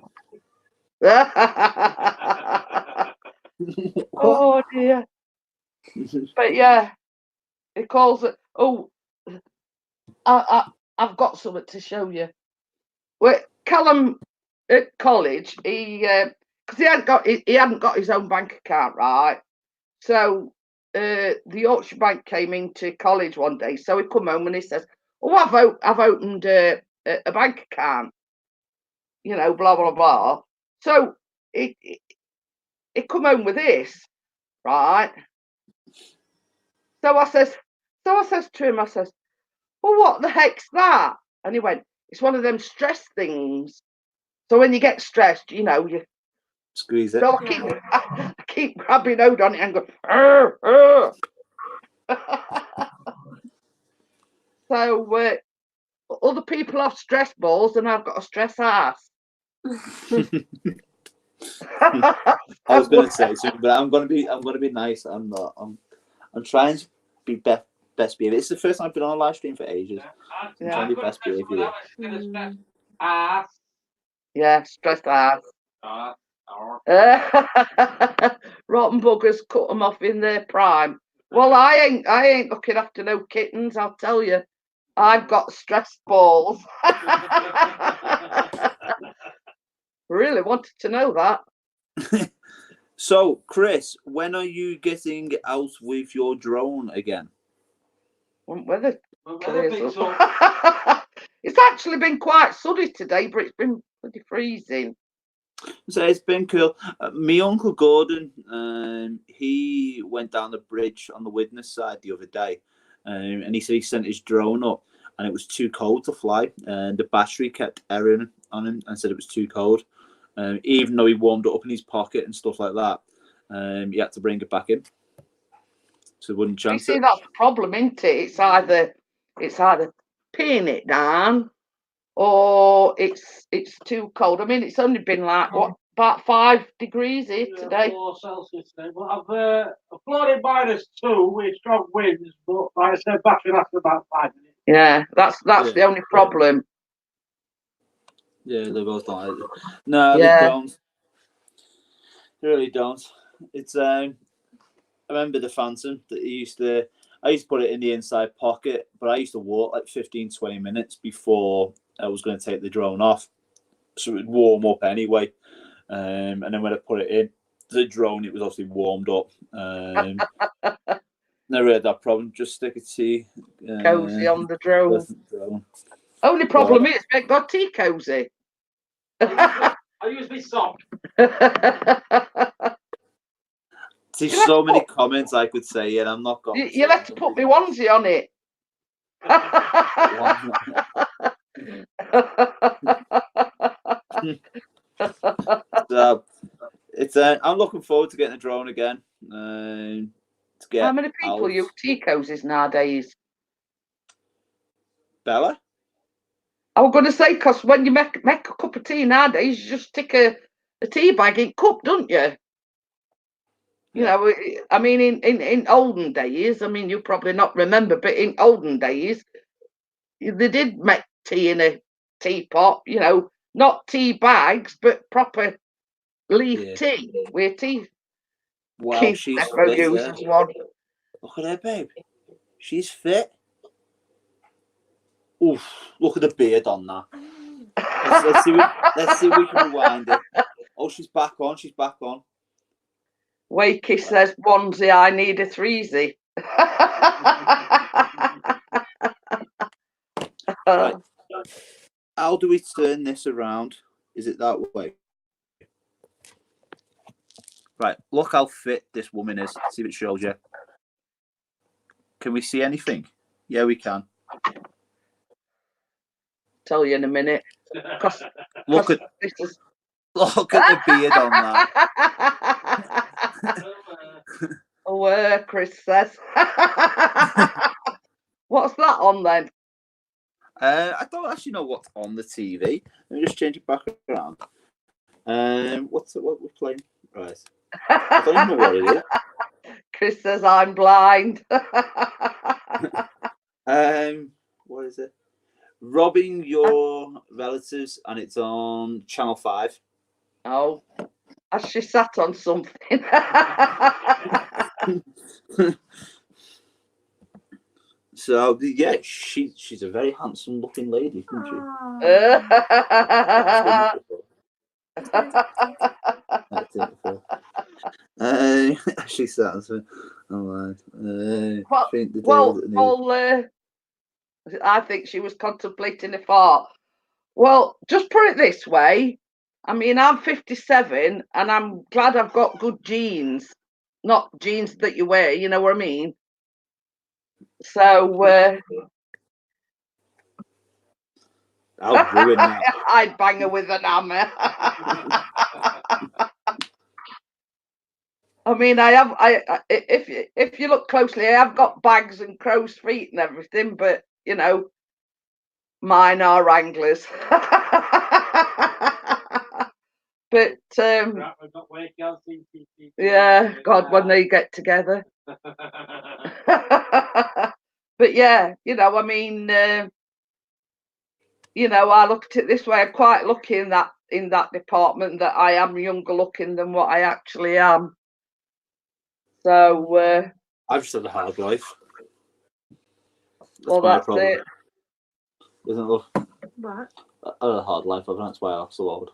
Oh dear. But yeah, he calls it. Oh, I've got something to show you. Well, Callum at college, because he hadn't got his own bank account, right? So the Yorkshire Bank came into college one day, so he come home and he says, "Oh, I've opened a bank account, you know, blah blah blah." So he come home with this, right? So I says to him, I says, "Well, what the heck's that?" And he went, "It's one of them stress things. So when you get stressed, you know, you squeeze it." So I keep grabbing hold on it and go, "Arr, arr." So other people have stress balls and I've got a stress ass. I was going to say something, but I'm going to be nice. I'm not. I'm trying to be best behavior. It's the first time I've been on a live stream for ages. I'm trying to be best behavior. Yeah, stress ass. Rotten buggers cut them off in their prime. Well, I ain't looking after no kittens, I'll tell you. I've got stress balls. Really wanted to know that. So, Chris, when are you getting out with your drone again? Weather clears up. It's actually been quite sunny today, but it's been pretty freezing. So it's been cool. My uncle Gordon, he went down the bridge on the Widnes side the other day, and he said he sent his drone up, and it was too cold to fly, and the battery kept erroring on him, and said it was too cold. Even though he warmed it up in his pocket and stuff like that, he had to bring it back in, so it wouldn't chance you see, it. that's the problem, isn't it? It's either pinning it down, or it's too cold. I mean, it's only been like about 5 degrees here today. 4 Celsius today. Well, I've flown in -2 with strong winds, but like I said, battery lasts about 5 minutes. Yeah, that's the only problem. Yeah, they both don't like it. No, Yeah. they don't. They really don't. It's I remember the Phantom that I used to put it in the inside pocket, but I used to walk like 15-20 minutes before I was going to take the drone off, so it would warm up anyway. And then when I put it in the drone, it was obviously warmed up. Never had that problem. Just stick a tea Cozy on the drone. Only problem is we ain't got tea cozy. I use my sock. There's so many comments I could say, and I'm not going. You'll have to put my onesie on it. So it's I'm looking forward to getting a drone again. To get How many people out. use tea cozies nowadays? Bella? I was going to say, because when you make a cup of tea nowadays, you just stick a tea bag in cup, don't you? You know, I mean, in olden days, I mean, you probably not remember, but in olden days, they did make tea in a teapot, you know, not tea bags, but proper leaf tea, where tea. Wow, she's fit. Uses one. Look at her, babe. She's fit. Oof, look at the beard on that. Let's see if we can rewind it. Oh, she's back on. She's back on. Wakey says, onesie, I need a threesie. Right. How do we turn this around? Is it that way? Right. Look how fit this woman is. See if it shows you. Can we see anything? Yeah, we can. Tell you in a minute. Look at the beard on that. Oh, Chris says. What's that on then? I don't actually know what's on the TV. Let me just change it back around. What we're playing? Right. I don't even know what it is. Chris says I'm blind. What is it? Robbing Your Relatives, and it's on Channel 5. Oh, has she sat on something? So yeah, she's a very handsome looking lady, isn't she? She sat on I think she was contemplating a fart. Well, just put it this way. I mean, I'm 57 and I'm glad I've got good genes. Not jeans that you wear, you know what I mean? So, I'll ruin that. I'd bang her with an hammer. I mean, if you look closely, I have got bags and crow's feet and everything, but you know, mine are Wranglers. But Right, we've got Wacky on CCTV. yeah, God, when they get together. But yeah, you know, I mean, you know, I look at it this way. I'm quite lucky in that department that I am younger looking than what I actually am. So I've just had a hard life. well, my that's problem, it. isn't it, love? What? I had a hard life, and that's why I'm so old.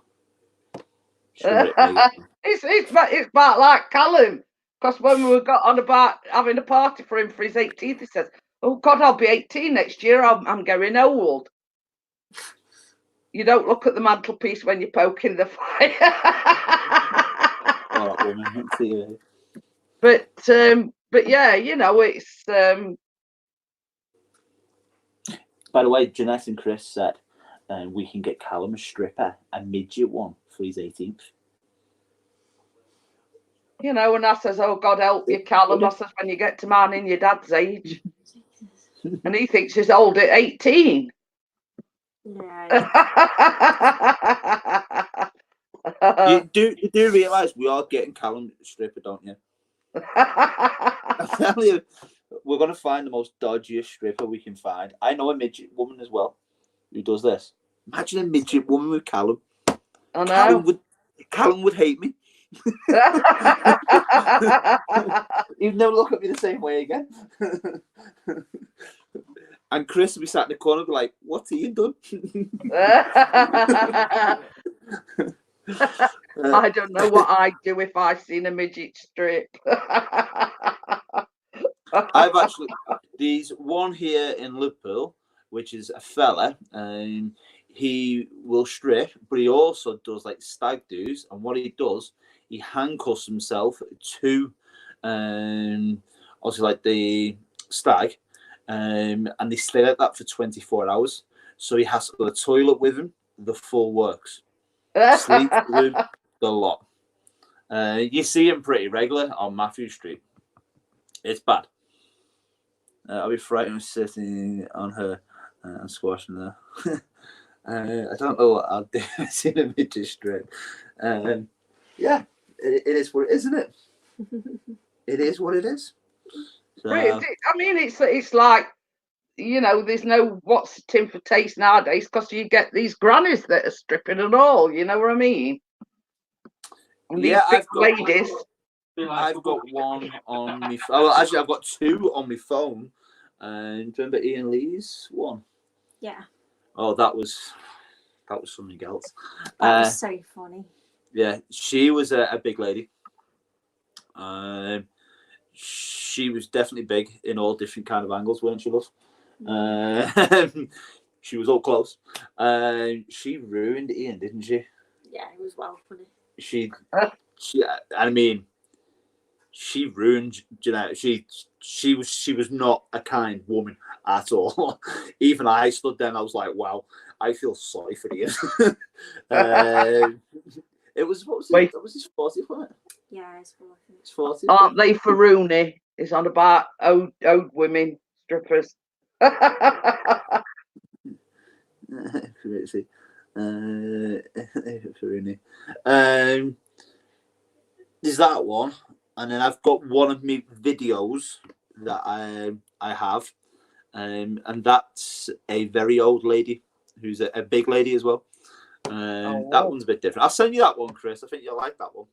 She ripped me. It's about like Callum, because when we got on about having a party for him for his 18th, he says, "Oh God, I'll be 18 next year. I'm getting old." You don't look at the mantelpiece when you're poking the fire. All right, woman. See you. But yeah, you know, it's By the way, Jeanette and Chris said we can get Callum a stripper, a midget one, for his 18th. you know, and I says, "Oh God help you, Callum." I says, "When you get to mine in your dad's age," and he thinks he's old at 18. Yeah. You do realise we are getting Callum a stripper, don't you? I'm telling you, we're going to find the most dodgiest stripper we can find. I know a midget woman as well who does this. Imagine a midget woman with Callum. I know. Callum would hate me. He'd never look at me the same way again. And Chris would be sat in the corner and be like, "What's he done?" I don't know what I'd do if I seen a midget strip. I've actually, there's one here in Liverpool, which is a fella, and he will strip, but he also does like stag do's. And what he does, he handcuffs himself to, obviously like the stag, and they stay like that for 24 hours. So he has to go to the toilet with him, the full works, sleep with him, the lot. You see him pretty regular on Matthew Street. It's bad. I'll be frightened sitting on her and squashing her. I don't know what I'll do in a midget strip. Yeah, it is what it is, isn't it? It is what it is. So, I mean, it's like, you know, there's no what's the tin for taste nowadays, because you get these grannies that are stripping and all. You know what I mean? And yeah, these big ladies. I've got one on my. Oh, well, actually, I've got two on my phone. And remember Ian Lee's one? Yeah. Oh, that was something else. That was so funny. Yeah, she was a big lady. She was definitely big in all different kind of angles, weren't she, love? She was all close. She ruined Ian, didn't she? Yeah, it was well funny. I mean, she ruined Jeanette. She was not a kind woman at all. Even I stood there and I was like, wow, I feel sorry for Ian. It was, what was it? That was his 40th, wasn't it? Yeah, it's 40th. It's 40th. Aren't they for Rooney? Is on about old women strippers. There's that one, and then I've got one of my videos that I have, and that's a very old lady who's a big lady as well. That one's a bit different. I'll send you that one, Chris. I think you'll like that one.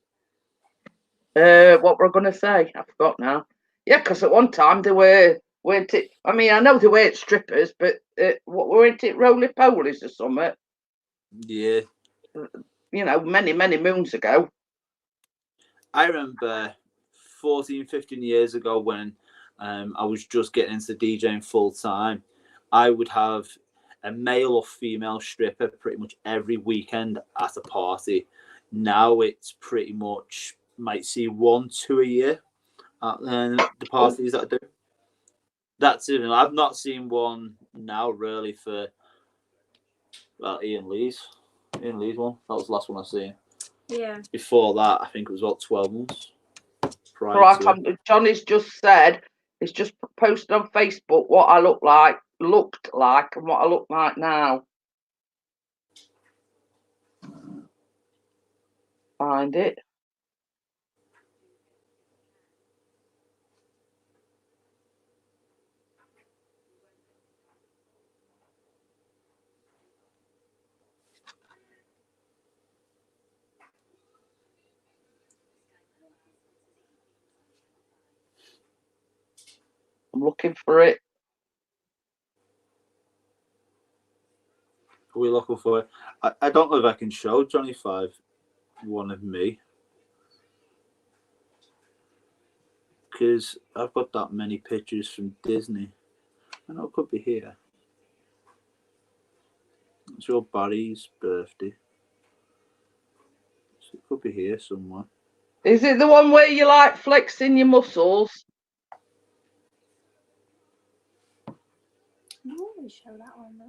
What we're gonna say? I forgot now. Yeah, because at one time they weren't it? I mean, I know they weren't strippers, but what weren't it? Roly polies or something? Yeah. You know, many moons ago. I remember 14, 15 years ago when I was just getting into DJing full time. I would have a male or female stripper pretty much every weekend at a party. Now it's pretty much might see 1-2 a year at the parties that I do. That's it. I've not seen one now really for Ian Lee's one. That was the last one I've seen. Yeah. Before that, I think it was about 12 months. prior to it. Johnny's just said he's just posted on Facebook what I looked like, and what I look like now. Find it. I'm looking for it. Are we looking for it? I don't know if I can show Johnny 5 one of me. Because I've got that many pictures from Disney. I know it could be here. It's your Barry's birthday. So it could be here somewhere. Is it the one where you like flexing your muscles? No, we show that one. No.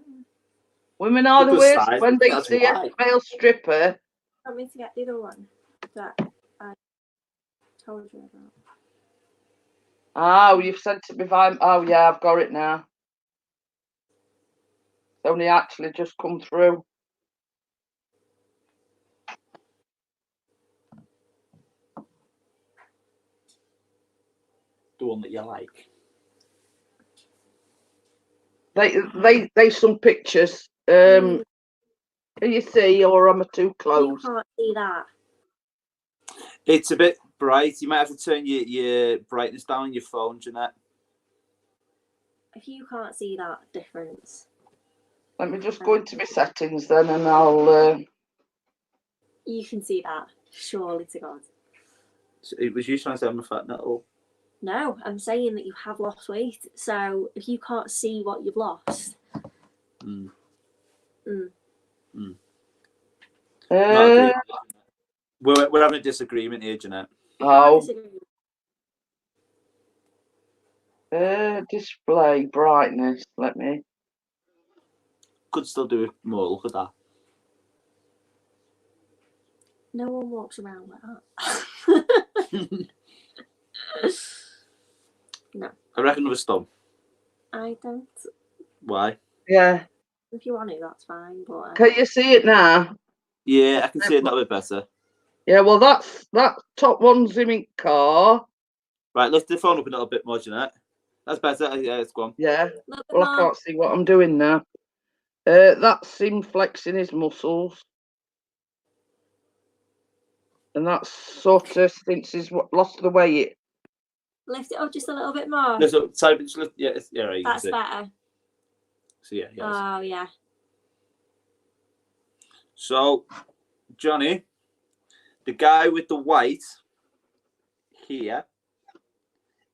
Women are the Look at the worst size, when they that's see a why. male stripper. Want me to get the other one that I told you about? Oh, you've sent it me via. Oh, yeah, I've got it now. It's only actually just come through. The one that you like. They some pictures. Can you see, or am I too You close? can't see that. It's a bit bright. You might have to turn your brightness down on your phone, Jeanette. If you can't see that difference, Let me just go into my settings then, and I'll. you can see that. Surely to God. So it was you trying to say I'm a fat nuttle. No, I'm saying that you have lost weight. So if you can't see what you've lost, We're having a disagreement here, Jeanette. Oh. Display brightness. Let me. Could still do it more. Look at that. No one walks around like that. No. I reckon with a stone. I don't. Why? Yeah. If you want to, that's fine. But Can you see it now? Yeah, I can see it a little bit better. Yeah. Well, that top one's in my car. Right, lift the phone up a little bit more, Jeanette. That's better. Yeah, it's gone. Yeah. Well, I can't see what I'm doing now. That's him flexing his muscles. And that's sort of since he's lost the weight. Lift it up just a little bit more. No, so type it. Yeah, yeah, right. That's better. So yeah. Oh yeah. So, Johnny, the guy with the white here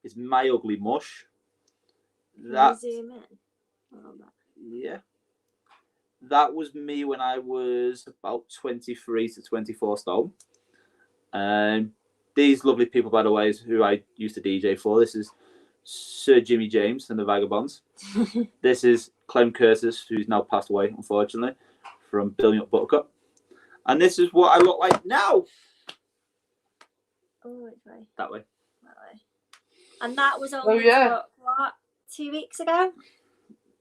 is my ugly mush. That zoom in. Yeah. That was me when I was about 23 to 24 stone. These lovely people, by the way, is who I used to DJ for. This is Sir Jimmy James and the Vagabonds. This is Clem Curtis, who's now passed away, unfortunately, from Building Up Buttercup. And this is what I look like now. Oh, which way? That way. That way. And that was only what, 2 weeks ago?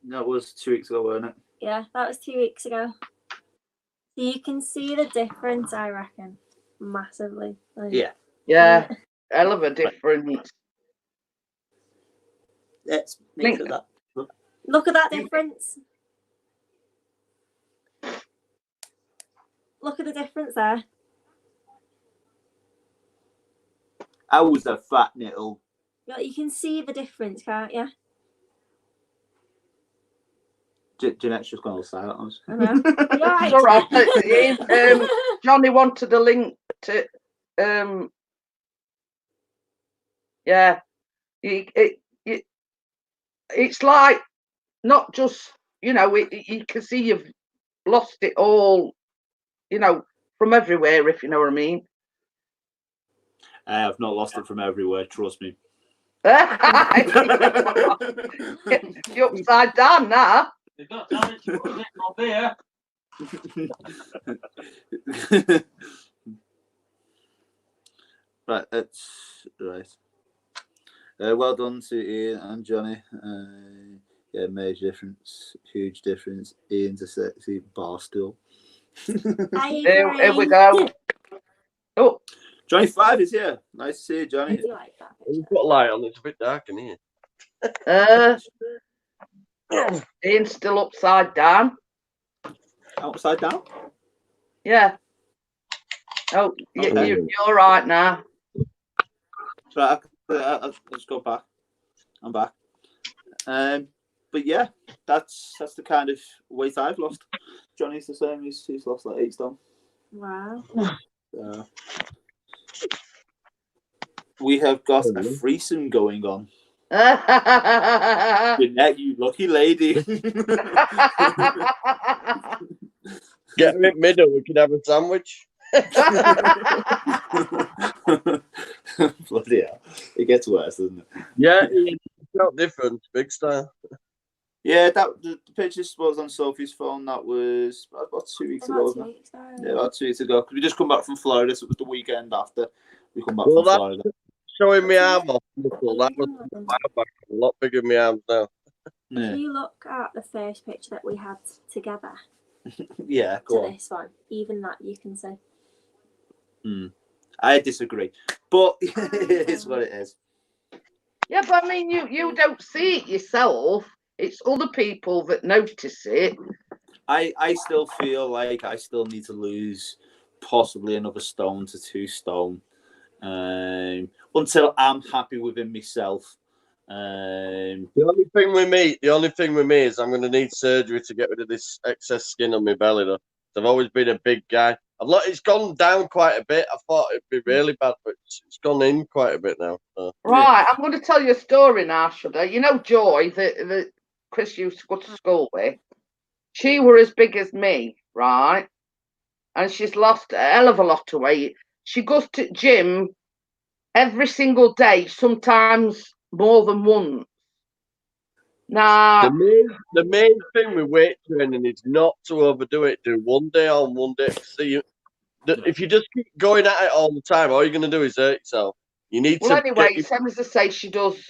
That was 2 weeks ago, wasn't it? Yeah, that was 2 weeks ago. So you can see the difference, I reckon, massively. Like, yeah, hell of a difference. Let's make sure that. Look at that difference. Look at the difference there. I was a fat little. You can see the difference, can't you? Jeanette's just gone all silent. I know. It's all right. Johnny wanted a link to. Yeah, it's like not just you can see you've lost it all, from everywhere. If you know what I mean. I have not lost it from everywhere. Trust me. You're upside down now. You've got to tell it to put it up here. Right, that's right. Well done to Ian and Johnny. Yeah, major difference, huge difference. Ian's a sexy bar stool. Here we go. Oh, Johnny 5 is here. Nice to see you, Johnny. You like that You've picture? got light on. It's a bit dark in here. Ian's still upside down. Upside down? Yeah. Oh, Okay. you're right now. Right, I'll just go back. I'm back. But yeah, that's the kind of weight I've lost. Johnny's the same. He's lost like 8 stone. Wow. We have got a threesome going on. Get Jeanette, you lucky lady. Get him in middle. We could have a sandwich. Bloody hell. It gets worse, doesn't it? Yeah, it's not different. Big style. Yeah, the picture was on Sophie's phone. That was about 2 weeks ago, wasn't it? Yeah, about 2 weeks ago. Because we just come back from Florida, so it was the weekend after we come back from Florida. Showing my arm off. That was a lot bigger than my arms now. Yeah. If you look at the first picture that we had together Yeah, to go on. this one, even that you can see. I disagree, but it is what it is. Yeah, but I mean, you don't see it yourself. It's other people that notice it. I still feel like I still need to lose possibly another stone to 2 stone until I'm happy within myself. The only thing with me is I'm going to need surgery to get rid of this excess skin on my belly. Though I've always been a big guy. It's gone down quite a bit. I thought it'd be really bad, but it's gone in quite a bit now. So. Right, I'm going to tell you a story now, should I? You know Joy, that Chris used to go to school with? She were as big as me, right? And she's lost a hell of a lot of weight. She goes to gym every single day, sometimes more than once. Now, the main thing with weight training is not to overdo it. Do one day on, one day. See, if you just keep going at it all the time, all you're going to do is hurt yourself. You need to. Anyway, same as I say, she does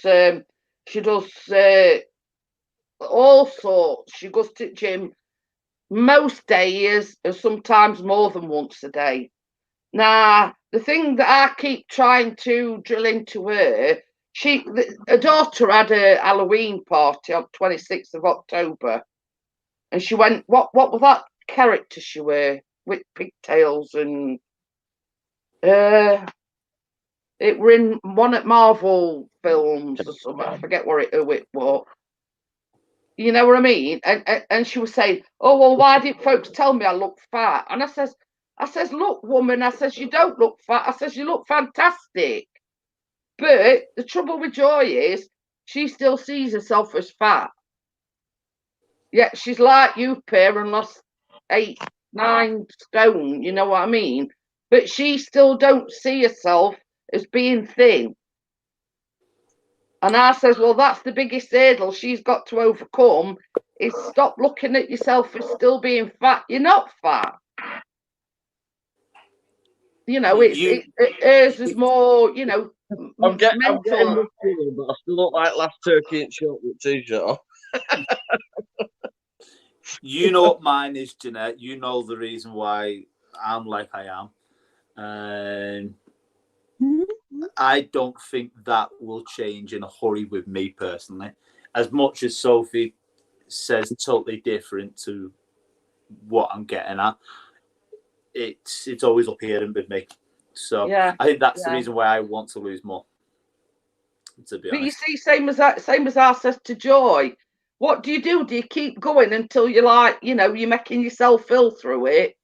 all sorts. She goes to gym most days, and sometimes more than once a day. Now, the thing that I keep trying to drill into her, her daughter had a Halloween party on 26th of October, and she went, what was that character she were with pigtails and it were in one at Marvel films or something. I forget who it was. You know what I mean? And she was saying, "Oh well, why didn't folks tell me I look fat?" And I says, "Look, woman," I says, "you don't look fat." I says, "You look fantastic." But the trouble with Joy is she still sees herself as fat. Yet she's like you, pair, and lost 8, 9 stone. You know what I mean? But she still don't see herself as being thin. And I says, well, that's the biggest hurdle she's got to overcome, is stop looking at yourself as still being fat. You're not fat. You know, hers is more, you know, I'm getting mental. muscular, but I still look like last turkey in short with t-shirt on. You know what mine is, Jeanette. You know the reason why I'm like I am. I don't think that will change in a hurry with me personally. As much as Sophie says totally different to what I'm getting at, it's always up here with me. So yeah, I think that's the reason why I want to lose more. To be honest. You see, same as I says to Joy. What do? Do you keep going until you're like, you know, you're making yourself feel through it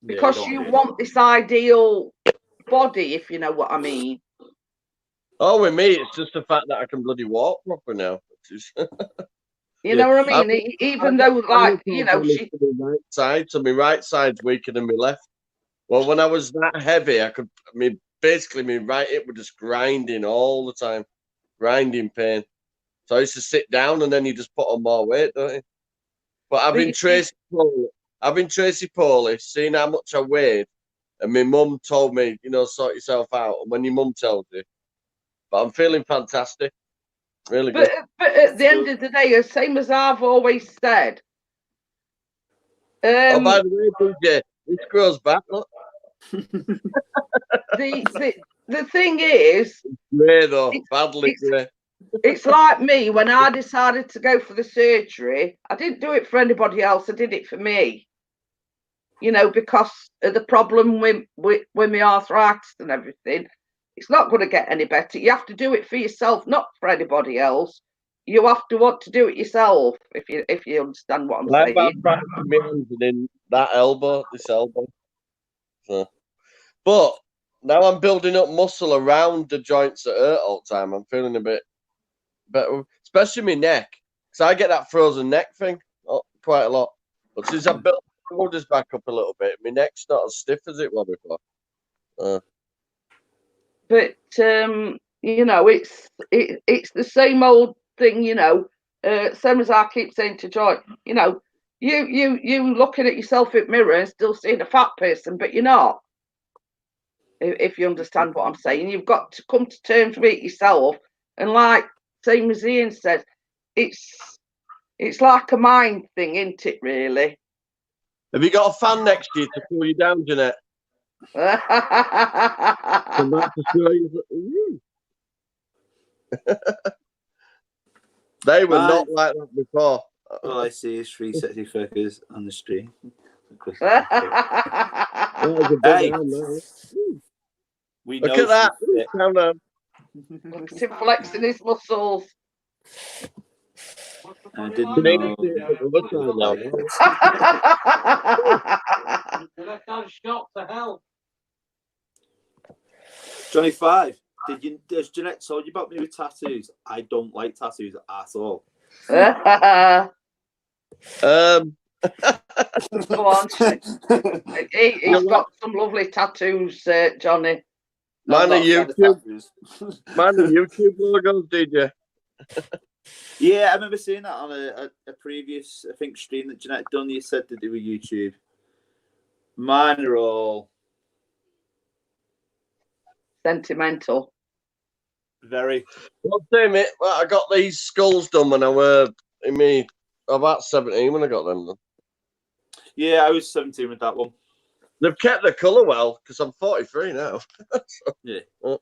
because you want this ideal body, if you know what I mean. Oh, with me, it's just the fact that I can bloody walk proper now. You know what I mean? Even though, like, you know, she. Right side, so my right side's weaker than my left. Well, when I was that heavy, basically my right hip was just grinding all the time, grinding pain. So I used to sit down and then you just put on more weight, don't you? But I've been Tracy Poeple, seeing how much I weighed, And my mum told me, sort yourself out. And when your mum tells you, but I'm feeling fantastic, really good. But at the end of the day, the same as I've always said. Oh, by the way, DJ, this grows back. Look. The thing is, Grey though, badly grey. It's like me when I decided to go for the surgery. I didn't do it for anybody else. I did it for me. Because of the problem with my arthritis and everything. It's not going to get any better. You have to do it for yourself, not for anybody else. You have to want to do it yourself, if you understand what I'm saying. I'm practicing my hands in this elbow. So. But now I'm building up muscle around the joints that hurt all the time. I'm feeling a bit better, especially my neck. Because I get that frozen neck thing quite a lot. But since I've built my shoulders back up a little bit, my neck's not as stiff as it was before. But it's the same old thing. Same as I keep saying to Joy. You looking at yourself in the mirror and still seeing a fat person, but you're not. If you understand what I'm saying, you've got to come to terms with it yourself. And like same as Ian says, it's like a mind thing, isn't it? Really. Have you got a fan next to you to cool you down, Jeanette? Come back to show you. They were not like that before. All I see is 3 sexy fuckers on the street. Hey. We Look at that. He's flexing his muscles. I didn't know. Shot to hell. Johnny 5. Has Jeanette told you about me with tattoos? I don't like tattoos at all. Go on. He's got some lovely tattoos, Johnny. Mine are YouTube logos, did you? Yeah, I remember seeing that on a previous, I think, stream that Jeanette done. You said to do with YouTube. Mine are all sentimental. Very. Well, damn it. Well, I got these skulls done when I were about 17 when I got them done. Yeah, I was 17 with that one. They've kept the colour well because I'm 43 now. Yeah. It's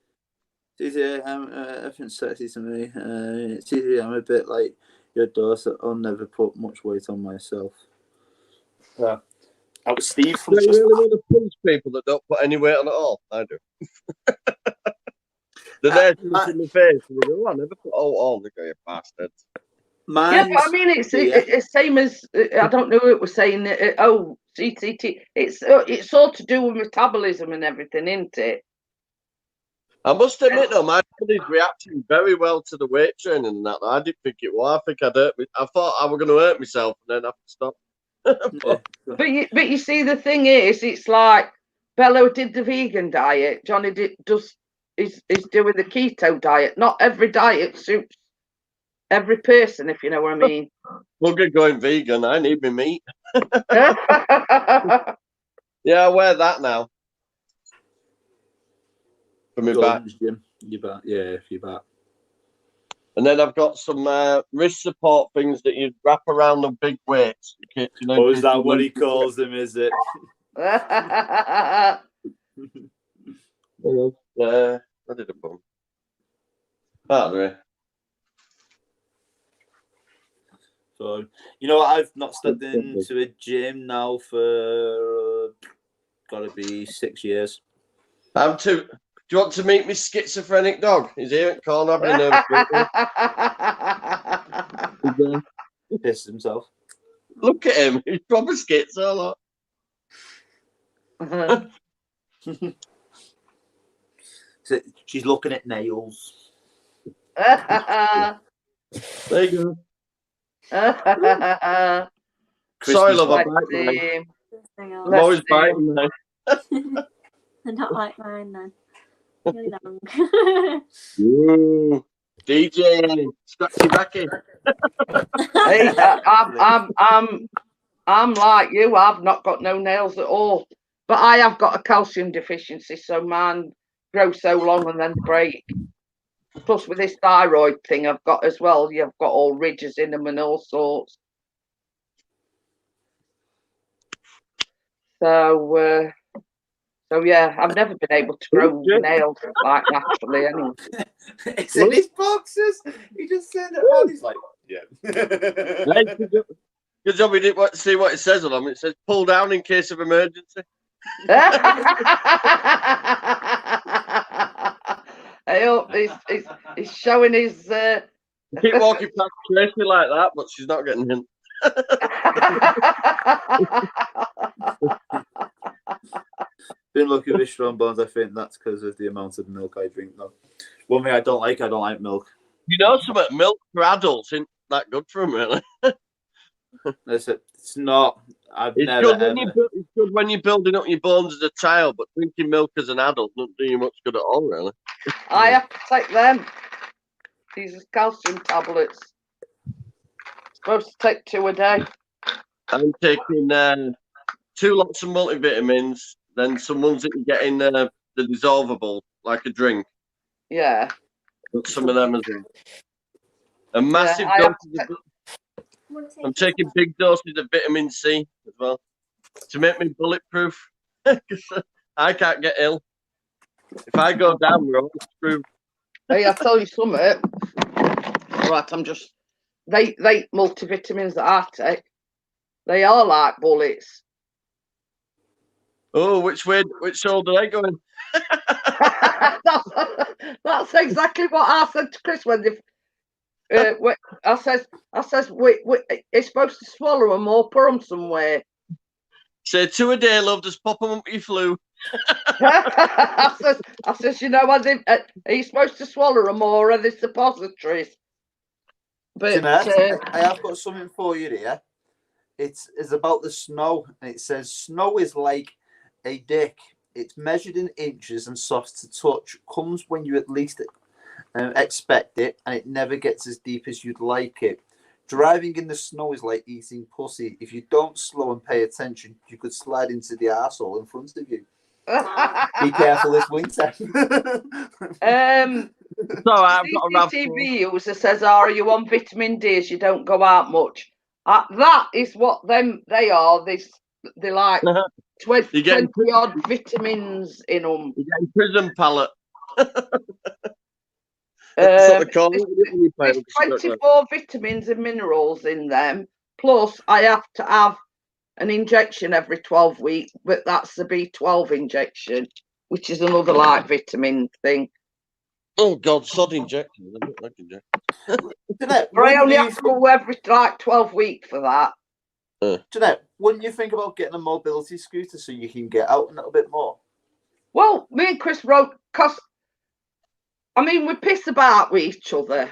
easy. Everything's sexy to me. It's easy. I'm a bit like your daughter. I'll never put much weight on myself. Yeah. That was Steve from. Do you really want to punch people that don't put any weight on at all? I do. They're there in the face. And they go, I never put all on. They go, you bastards. Yeah, but I mean, it's same as I don't know who it was saying. CTT. It's all to do with metabolism and everything, isn't it? I must admit, though, my body's reacting very well to the weight training and that. I didn't think it was. I think I thought I was going to hurt myself and then have to stop. But you see, the thing is, it's like Bello did the vegan diet. Johnny is doing the keto diet. Not every diet suits every person, if you know what I mean. Look at going vegan. I need my meat. Yeah, I wear that now. For my back. Your back. Yeah, for your back. And then I've got some wrist support things that you wrap around the big weights. Is that what he calls them, is it? I did a bum. Anyway. So, I've not stepped into a gym now for gotta be 6 years. I'm too. Do you want to meet me schizophrenic dog? He's here at corner having a nervous. He pisses himself. Look at him. He's proper schizo. So she's looking at nails. There you go. Sorry, love. I'm always biting now. They're not like mine then. Really long. Ooh, DJ, scratchy backy. Hey, I'm like you. I've not got no nails at all. But I have got a calcium deficiency, so mine grow so long and then break. Plus, with this thyroid thing I've got as well, you've got all ridges in them and all sorts. So yeah, I've never been able to grow nails like naturally anyway. It's in his boxes. He just said it on. He's like, yeah. Good job we didn't see what it says on them. It says pull down in case of emergency. I hope he's showing his. Keep walking past Tracy like that, but she's not getting him. Been lucky with strong bones. I think that's because of the amount of milk I drink. Though, one thing I don't like milk. You know, something milk for adults isn't that good for them, really. It's not. It's good when you're building up your bones as a child, but drinking milk as an adult doesn't do you much good at all, really. I have to take them. These are calcium tablets. Supposed to take 2 a day. I'm taking 2 lots of multivitamins, then some ones that you get in the dissolvable, like a drink. Yeah. Got some of them as well. A massive dose. I'm taking big doses of vitamin C as well to make me bulletproof. I can't get ill. If I go down, we're all screwed. Hey, I'll tell you something. Right, they multivitamins that I take, they are like bullets. Oh, which shoulder are they going? That's exactly what I said to Chris when they. I says, it's supposed to swallow them or put them somewhere. Say 2 a day, love. Just pop them up your flu. I says, you know, are you supposed to swallow them or are they suppositories? But I have got something for you here. It's about the snow, and it says snow is like a dick. It's measured in inches and soft to touch. Comes when you at least expect it, and it never gets as deep as you'd like it. Driving in the snow is like eating pussy. If you don't slow and pay attention, you could slide into the arsehole in front of you. Be careful this winter. CCTV user says, "Are you on vitamin D as you don't go out much?" That is what they are. They're like 20 odd vitamins in them. You're getting prison pallet. There's 24 vitamins and minerals in them. Plus, I have to have an injection every 12 weeks, but that's the B12 injection, which is another like vitamin thing. Oh God, sod injection. I don't like injection. I only have to go every like 12 weeks for that. Jeanette, wouldn't you think about getting a mobility scooter so you can get out a little bit more? Well, me and Chris wrote, because I mean, we piss about with each other.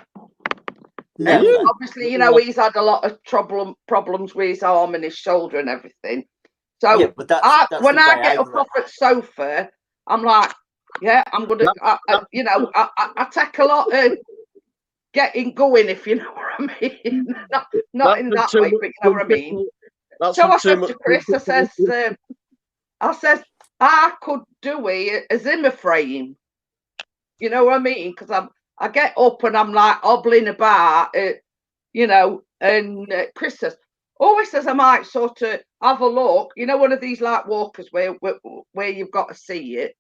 Yeah. Obviously, you know, he's had a lot of problems with his arm and his shoulder and everything. So yeah, but that's when I get up off the sofa, I'm like, yeah, I'm gonna, I take a lot of getting going, if you know what I mean. not in that way, but you know what I mean. So I said to Chris, I says, I could do it as Zimmer frame. You know what I mean? Because I get up and I'm like hobbling about, you know, and Chris says, he says I might sort of have a look. You know, one of these like walkers where you've got to see it.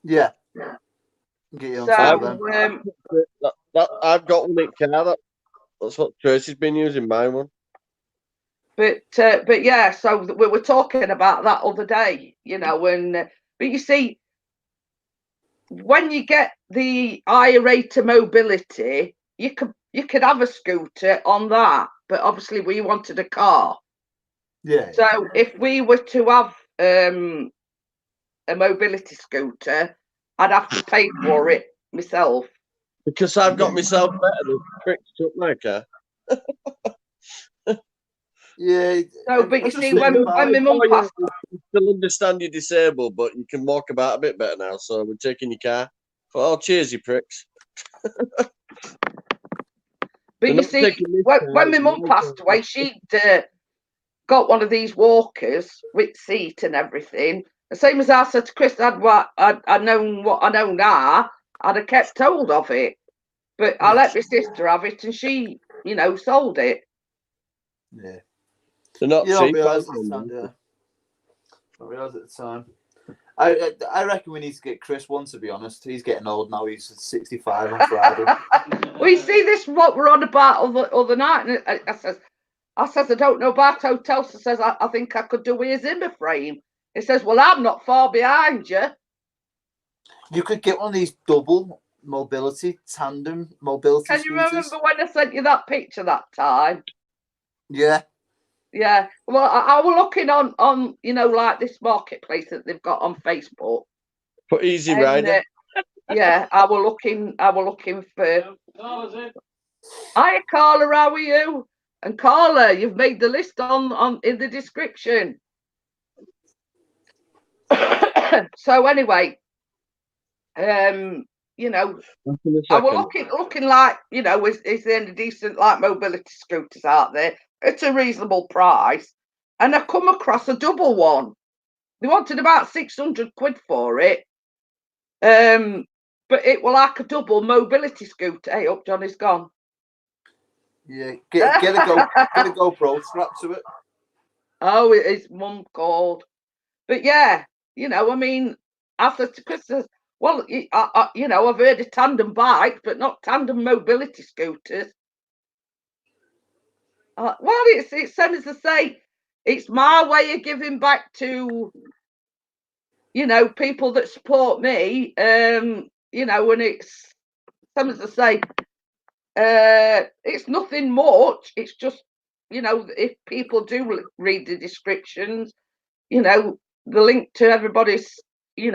Yeah. So, I've got one in car. That's what Tracy's been using, my one. But yeah, so we were talking about that other day, you know, but you see, when you get the higher rate of mobility, you could have a scooter on that, but obviously we wanted a car. Yeah. So if we were to have a mobility scooter, I'd have to pay for it myself. Because I've got myself better than Tricks took my car. Yeah. So, but you see, when my mum passed, you still understand you're disabled, but you can walk about a bit better now. So we're taking your car. Oh, cheers, you pricks. But you see, when my mum passed away, she'd got one of these walkers with seat and everything. The same as I said to Chris, I'd known what I know now, I'd have kept hold of it. But I let my sister have it, and she, sold it. Yeah. They're not You don't cheap. realise are at the they? time, yeah. Don't realise at the time. I reckon we need to get Chris one, to be honest. He's getting old now. He's 65 on Friday. We see this what we're on about other night, and I says I don't know about hotels. I says I think I could do with a Zimmer frame. He says, well, I'm not far behind you. You could get one of these double mobility, tandem mobility Can you scooters. remember when I sent you that picture that time? Yeah. Yeah. Well, I was looking on like this marketplace that they've got on Facebook. Put Easy And, Rider. yeah, I was looking for. Hi, Carla. How are you? And Carla, you've made the list on in the description. So anyway, I was looking like, is there any decent like mobility scooters out there at a reasonable price? And I come across a double one. They wanted about 600 quid for it. But it was like a double mobility scooter. Hey, up, Johnny's gone. Yeah, get a GoPro strap to it. Oh, it's mum called. But yeah, after Christmas, well, I've heard of tandem bikes, but not tandem mobility scooters. Well, it's same as I say, it's my way of giving back to, people that support me. And it's same as I say, it's nothing much. It's just, if people do read the descriptions, the link to everybody's, You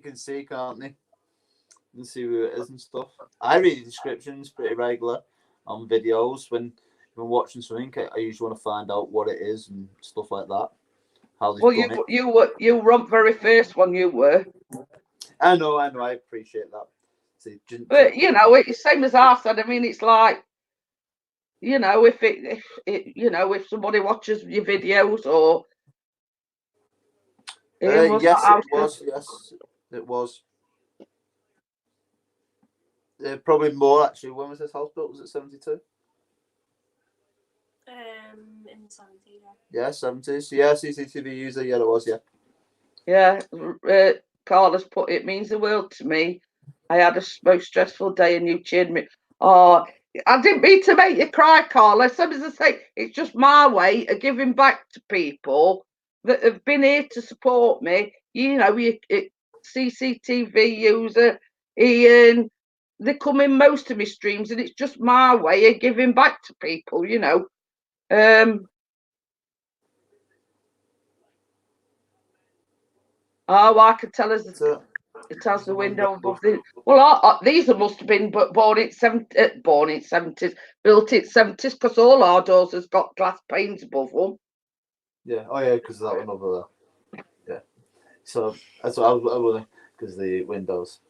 can see, can't you? You can see who it is and stuff. I read the descriptions pretty regular on videos when I'm watching something. I usually want to find out what it is and stuff like that. How they've done it. You were on very first one. You were. I know. I appreciate that. See, but it's same as I said. I mean, it's like, if somebody watches your videos or. Yes, it was. Probably more actually. When was this house built? Was it 72? In the 70s, yeah. 70s. Yeah, CCTV user. Yeah, it was. Yeah. Yeah. Carla's put, it means the world to me. I had a most stressful day and you cheered me. Oh, I didn't mean to make you cry, Carla. Some as I say, it's just my way of giving back to people that have been here to support me. CCTV user, Ian, they come in most of my streams, and it's just my way of giving back to people. Oh, I could tell us. It has the window above the. Well, these must have been born in 70s, built in 70s, because all our doors has got glass panes above them. Yeah. Oh yeah, because that one over there. Yeah. So that's what I was because the windows.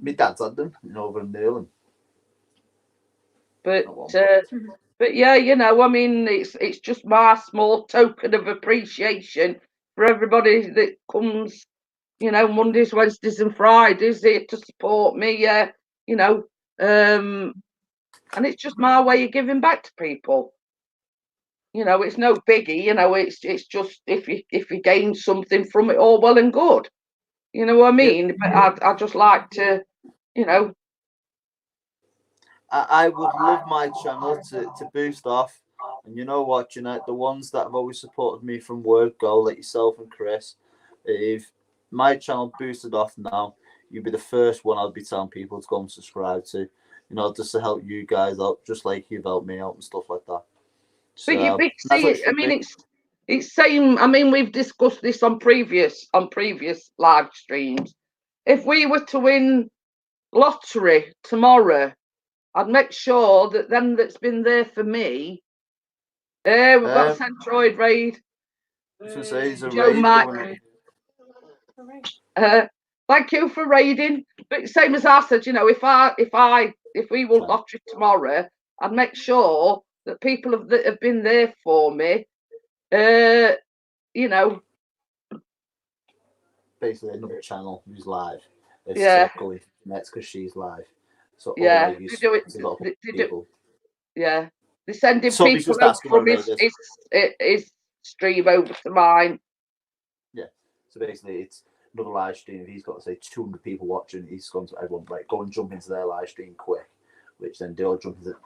My dad's had them over in Newland. But yeah, I mean, it's just my small token of appreciation for everybody that comes, Mondays, Wednesdays, and Fridays here to support me. And it's just my way of giving back to people. It's no biggie. It's just if you gain something from it, all well and good. You know what I mean? But I just like to, I would love my channel to boost off. And you know what, Jeanette, the ones that have always supported me from word go, like yourself and Chris, if my channel boosted off now, you'd be the first one I'd be telling people to go and subscribe to, just to help you guys out, just like you've helped me out and stuff like that. So, but see, I mean, it's same. I mean, we've discussed this on previous live streams. If we were to win lottery tomorrow, I'd make sure that them that's been there for me. We've got Centroid Raid. I was gonna say there's a Joe raid Mike. Thank you for raiding. But same as I said, if we won lottery tomorrow, I'd make sure that people that have been there for me. You know, Basically another channel who's live. It's Yeah. Circle Next because she's live. So Yeah, all you a lot of people. yeah. They're sending Somebody's people just out asking from where it is. his stream over to mine. Yeah. So basically, it's another live stream. If he's got, say, 200 people watching, he's gone to everyone, like, go and jump into their live stream quick, which then they'll jump into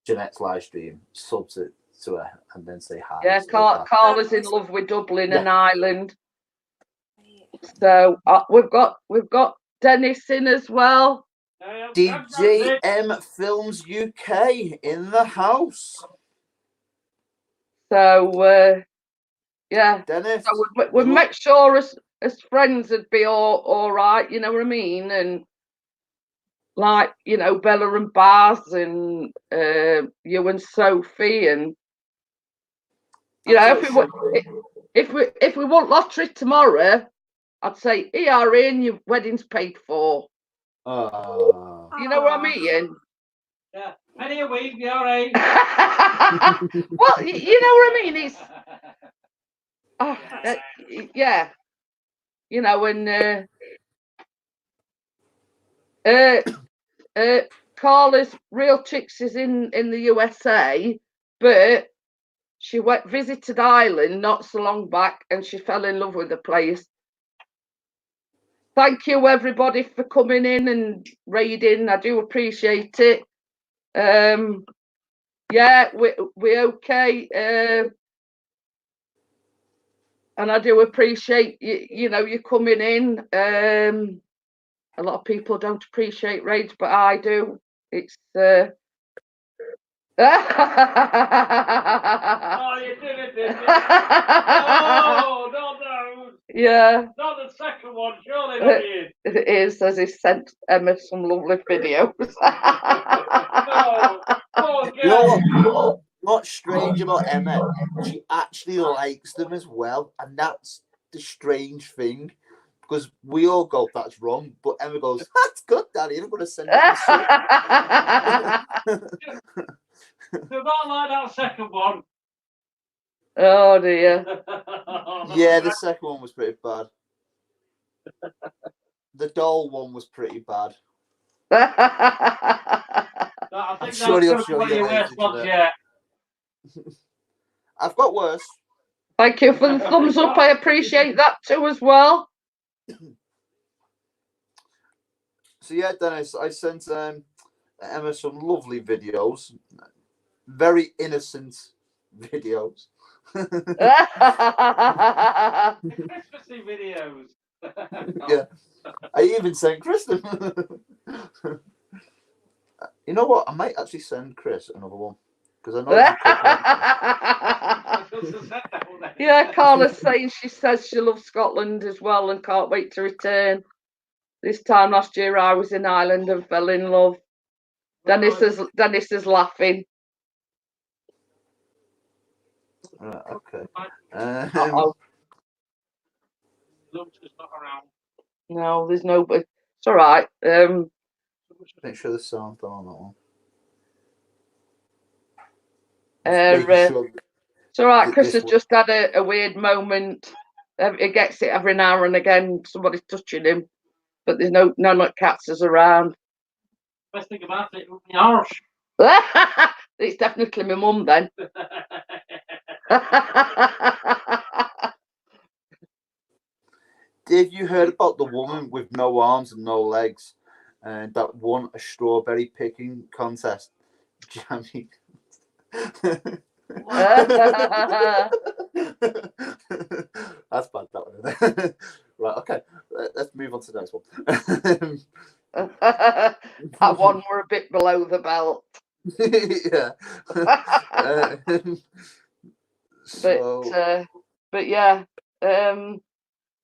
Jeanette's live stream, sub to her, and then say hi. Yeah, So Carla's in love with Dublin and Ireland. So we've got Dennis in as well. DJ M Films UK in the house. So yeah, Dennis, so we make sure as friends would be all right, you know what I mean? And like, you know, Bella and Baz and you and Sophie, and you know, if we want lottery tomorrow, I'd say ERA and your wedding's paid for. You know what I mean? Yeah, penny a week, you're all right. Well, you know what I mean? It's yeah, you know, and Carla's Real Chicks is in the USA, but she visited Ireland not so long back, and she fell in love with the place. Thank you everybody for coming in and raiding. I do appreciate it. Yeah, we're okay. And I do appreciate you know, you coming in. A lot of people don't appreciate raids, but I do. It's Oh, you did it, didn't you? Oh, no. Yeah. Not the second one, surely not you. It is, as he sent Emma some lovely videos. No. Oh, you know what? What's strange about Emma? She actually likes them as well, and that's the strange thing. Because we all go, that's wrong, but Emma goes, that's good, Daddy. I'm going to send it. They're not like that second one. Oh dear. Yeah, the second one was pretty bad. The doll one was pretty bad. I think that's going to be one of your worst ones yet. I've got worse. Thank you for the thumbs up. I appreciate that too as well. So yeah, Dennis, I sent Emma some lovely videos, very innocent videos. Christmassy videos. Yeah, I even sent Chris them. You know what? I might actually send Chris another one because I know. Yeah, Carla's saying she says she loves Scotland as well and can't wait to return. This time last year, I was in Ireland and fell in love. Dennis is laughing. Okay. Luke's not around. No, there's nobody. It's all right. Make sure the sound's on that one. It's all right. Chris has just had a weird moment. He gets it every now and again. Somebody's touching him, but there's no cats around. Best thing about it would be harsh. It's definitely my mum then. Did you heard about the woman with no arms and no legs, and that won a strawberry picking contest? Jamie. That's bad, that one. Right, okay. Let's move on to the next one. That one were a bit below the belt. Yeah. But yeah,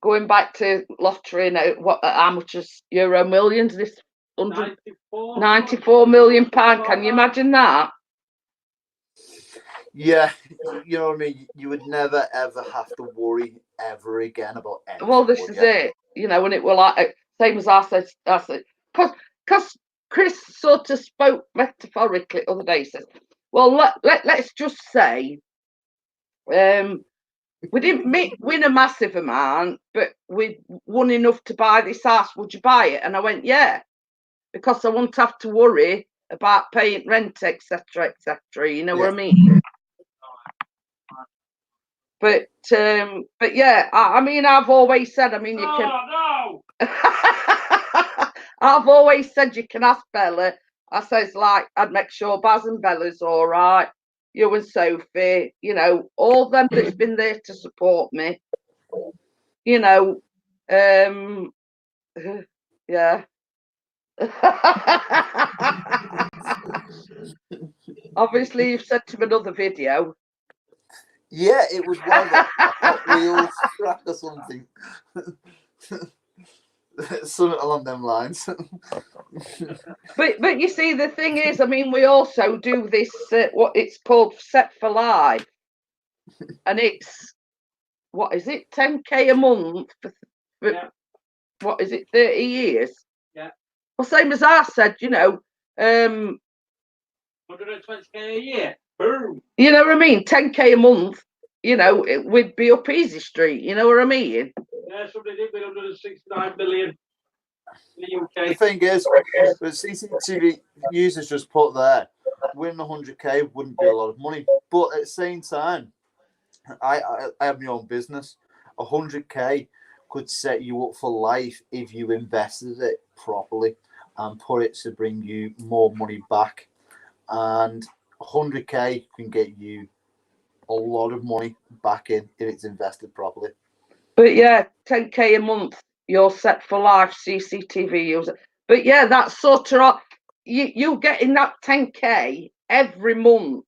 going back to lottery now, how much is Euro Millions? This 94 million pound. Can you imagine that? Yeah, you know what I mean. You would never ever have to worry ever again about anything. Well, this is it, you know, and it will like same as I said, because Chris sort of spoke metaphorically the other day. He says, well, let's just say we didn't win a massive amount, but we won enough to buy this house. Would you buy it? And I went, yeah, because I won't have to worry about paying rent, etc., etc. You know what I mean? But yeah, I mean, I've always said, I mean, you can. No. I've always said you can ask Bella. I says, like, I'd make sure Baz and Bella's all right. You and Sophie, you know, all them that's been there to support me. You know, yeah. Obviously, you've sent him another video. Yeah, it was one of the Hot Wheels track or something. Something along them lines. But you see, the thing is, I mean, we also do this what it's called Set for Life, and it's what is it, 10k a month for Yeah. what is it, 30 years? Yeah. Well, same as I said, you know, 120k a year. Boom. you know what I mean, 10k a month. You know, we'd be up Easy Street. You know what I mean? Yeah, somebody did with 169 million in the UK. The thing is, the CCTV users just put there, winning 100k wouldn't be a lot of money, but at the same time, I have my own business. 100k could set you up for life if you invested it properly and put it to bring you more money back. And 100k can get you a lot of money back in if it's invested properly. But yeah, 10k a month, you're set for life, CCTV user. But yeah, that's sort of you getting that 10k every month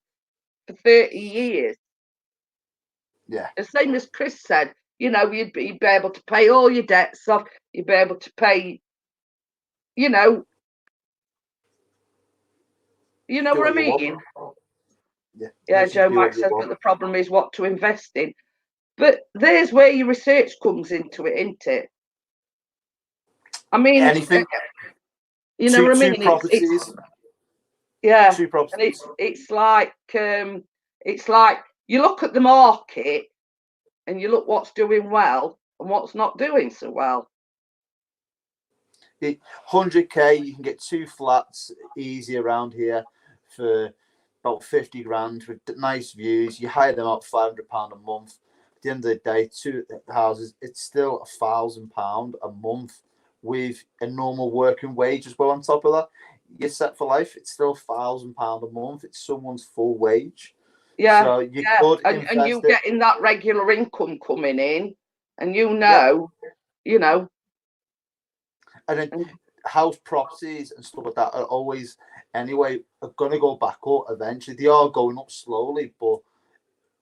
for 30 years. Yeah. The same as Chris said, you know, you'd be able to pay all your debts off, you'd be able to pay, you know what I mean? Yeah, Joe Mike says, but the problem is what to invest in. But there's where your research comes into it, isn't it? I mean, anything. You know what I mean? Two properties. Yeah. Two properties. And it's like you look at the market and you look what's doing well and what's not doing so well. 100k, you can get 2 flats easy around here for about 50 grand with nice views. You hire them out £500 a month. At the end of the day, 2 houses, it's still £1,000 a month with a normal working wage as well. On top of that, you're set for life. It's still £1,000 a month. It's someone's full wage. Yeah, so you could and you getting that regular income coming in, and you know. And then house properties and stuff like that are always, anyway, are going to go back up eventually. They are going up slowly, but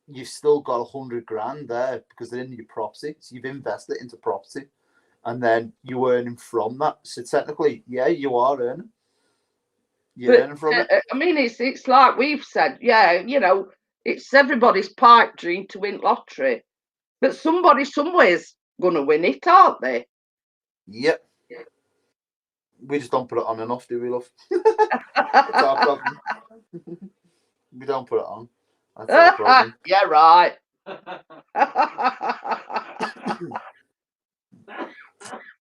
you've still got 100 grand there because they're in your property. So you've invested into property, and then you're earning from that. So technically, yeah, you are earning. You're earning from it. I mean, it's like we've said, yeah, you know, it's everybody's pipe dream to win lottery, but somebody somewhere's going to win it, aren't they? Yep. We just don't put it on enough, do we, love? That's our problem. We don't put it on. That's our problem. Yeah, right.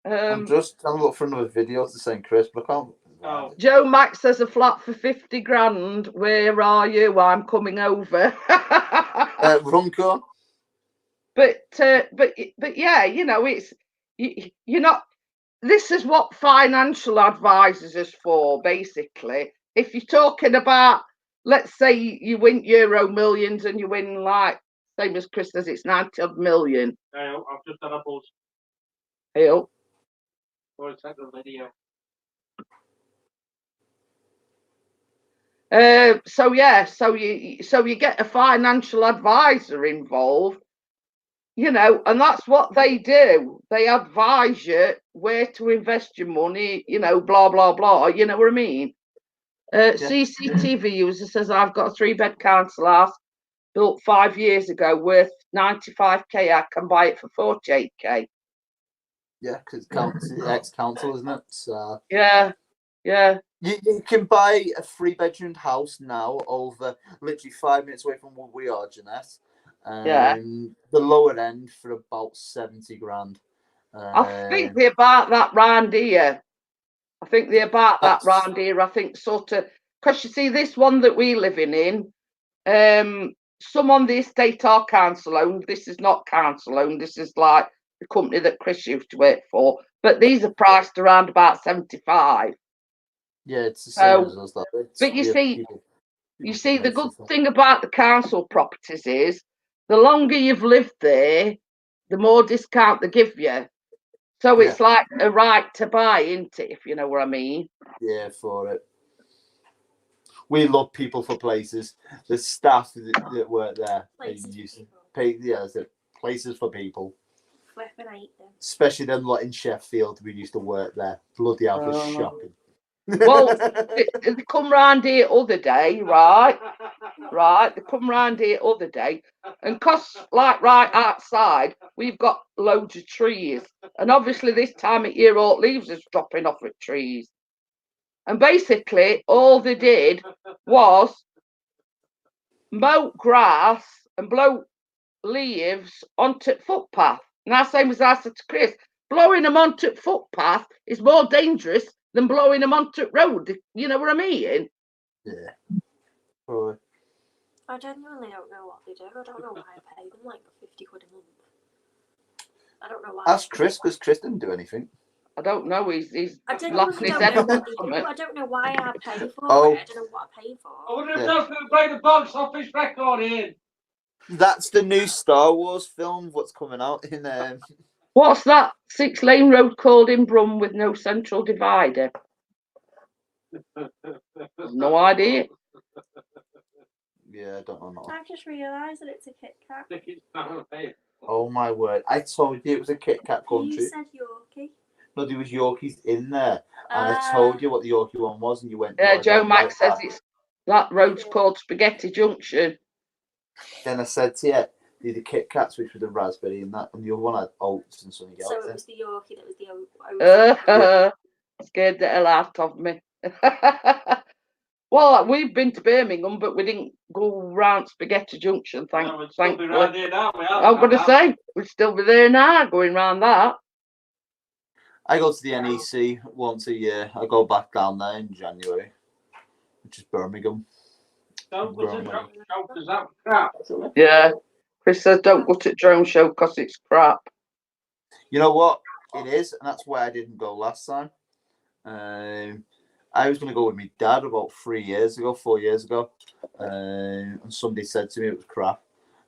I'm just trying to look for another video to St. Chris, but I can't. Oh. Joe Max says a flat for 50 grand. Where are you? I'm coming over. Runcorn. But yeah, you know, it's you're not. This is what financial advisors is for, basically. If you're talking about, let's say you win Euro Millions and you win, like, same as Chris says, it's 90 odd million. I've just done a buzz. Hill. Or a second video. So you get a financial advisor involved, you know, and that's what they do. They advise you where to invest your money, you know, blah blah blah. You know what I mean? CCTV user says, I've got a 3-bed council house built 5 years ago worth 95k. I can buy it for 48k. Yeah, because it's ex-council, isn't it? So yeah. You can buy a 3-bedroom house now over literally 5 minutes away from where we are, Jeanette. Yeah. The lower end for about 70 grand. I think they're about that round here. I think they're about that That's- round here. I think sort of, because you see this one that we're living in, some on the estate are council owned. This is not council owned. This is like the company that Chris used to work for. But these are priced around about 75. Yeah, it's the same So, as us. That. but you see, people the pay good for- thing about the council properties is the longer you've lived there, the more discount they give you. So it's like a right to buy, isn't it? If you know what I mean. Yeah, for it. We love people for places. The staff that work there, Places used for to people. pay. Yeah, that's it. Places for people. Flipping hate them. Especially them lot in Sheffield. We used to work there. Bloody hell for shopping. Well, they come round here other day, right? Right, they come round here other day, and cause like right outside, we've got loads of trees, and obviously this time of year, all leaves is dropping off at trees, and basically all they did was mow grass and blow leaves onto footpath. Now, same as I said to Chris, blowing them onto footpath is more dangerous than blowing them onto road. You know what I mean? Yeah. Oh, I genuinely don't know what they do. I don't know why I pay them like 50 quid a month. I don't know why. ask Chris, because Chris didn't do anything. I don't know. He's I genuinely laughing his don't head know off. what they do. I don't know why I pay for Oh. it. I don't know what I pay for. I wonder if that's going to play the box office record in. That's the new Star Wars film. What's coming out in? What's that 6-lane road called in Brum with no central divider? No idea. Yeah, I don't know. No. I've just realised that it's a Kit Kat. Oh my word! I told you it was a Kit Kat You country. said Yorkie. No, there was Yorkies in there, and I told you what the Yorkie one was, and you went. Yeah, No, I Joe don't Mack like says that. it's that road's called Spaghetti Junction. Then I said to you, the Kit Kats, which were the raspberry and that, and the other one had oats and something else. So it was the Yorkie that was the oat. Scared the hell out of me. Well, we've been to Birmingham, but we didn't go round Spaghetti Junction. Thankfully. I'm going to say we'd still be there now, going round that. I go to the NEC once a year. I go back down there in January, which is Birmingham. Yeah. Chris says don't go to the drone show because it's crap. You know what? It is, and that's why I didn't go last time. I was going to go with my dad about 4 years ago, and somebody said to me it was crap.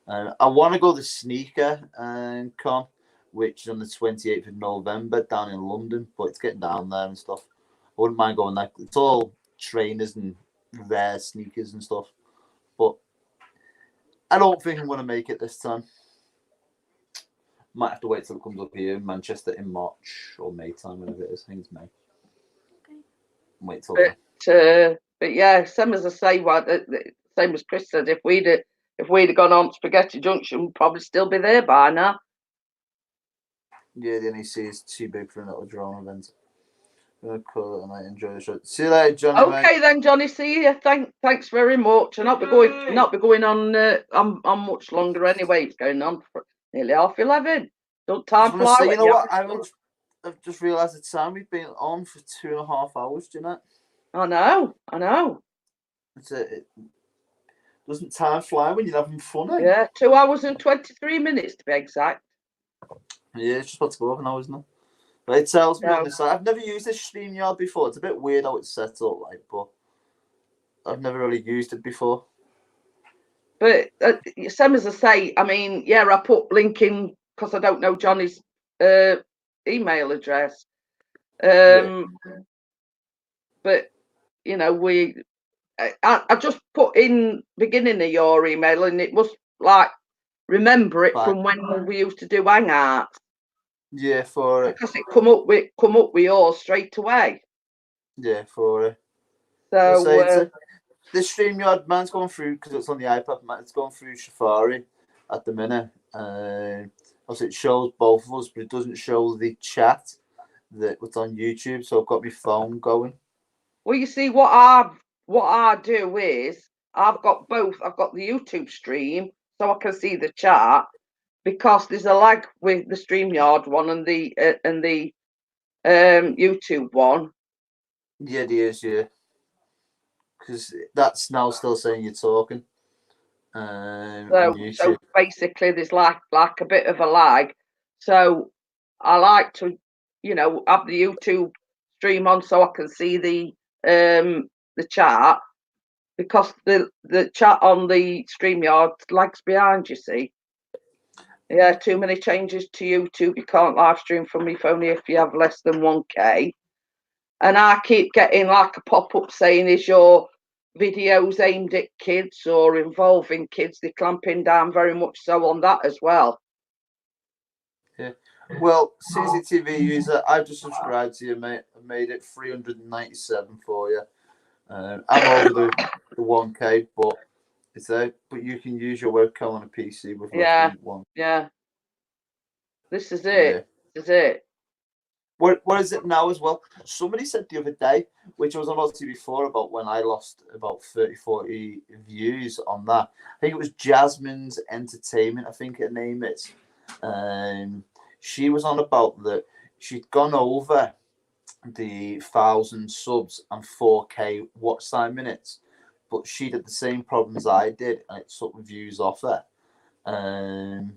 I want to go to the Sneaker Con, which is on the 28th of November down in London, but it's getting down there and stuff. I wouldn't mind going there. It's all trainers and rare sneakers and stuff, but I don't think I'm going to make it this time. Might have to wait till it comes up here in Manchester in March or May time, whenever it is. I think it's May. Okay. Wait till then. But yeah, same as I say, same as Chris said, if we'd have gone on Spaghetti Junction, we'd probably still be there by now. Yeah, the NEC is too big for a little drone event. I'm gonna call it and I enjoy the show. See you later, Johnny. Okay mate. then, Johnny. See you. Thanks very much. And not be going on much longer anyway. It's going on for nearly 11:30. Don't time I was fly? gonna say, you know what? haven't I've just realised the time we've been on for 2.5 hours. Do you know? I know. Doesn't time fly when you're having fun? Eh? Yeah, 2 hours and 23 minutes to be exact. Yeah, it's just about to go over now, isn't it? But it tells me No. on the side. I've never used this StreamYard before. It's a bit weird how it's set up, like, but I've never really used it before. But same as I say, I mean, yeah, I put link in because I don't know Johnny's email address. But you know, I just put in beginning of your email, and it must like remember it from when we used to do Hangouts. Yeah, for it. Because it come up with yours straight away. Yeah, for it. So the StreamYard man's going through because it's on the iPad. Man, it's going through Safari at the minute. Also, it shows both of us, but it doesn't show the chat that was on YouTube. So I've got my phone going. Well, you see, what I do is I've got both. I've got the YouTube stream so I can see the chat because there's a lag with the StreamYard one and the YouTube one. Yeah, it is. Yeah, because that's now still saying you're talking. So basically, there's like a bit of a lag. So I like to, have the YouTube stream on so I can see the chat because the chat on the StreamYard lags behind. You see, yeah, too many changes to YouTube. You can't live stream from your phone if you have less than 1K. And I keep getting like a pop-up saying, is your videos aimed at kids or involving kids? They're clamping down very much so on that as well. Yeah. Well, CCTV user, I've just subscribed to you, mate. I made it 397 for you. I'm over the 1K, but it's there. But you can use your webcam on a PC with less than one. Yeah. This is it. Yeah. This is it. What is it now as well? Somebody said the other day, which I was on about to before, about when I lost about 30, 40 views on that. I think it was Jasmine's Entertainment, I think her name is. She was on about that she'd gone over the 1,000 subs and 4K watch time minutes, but she had the same problems I did, and it took views off her. And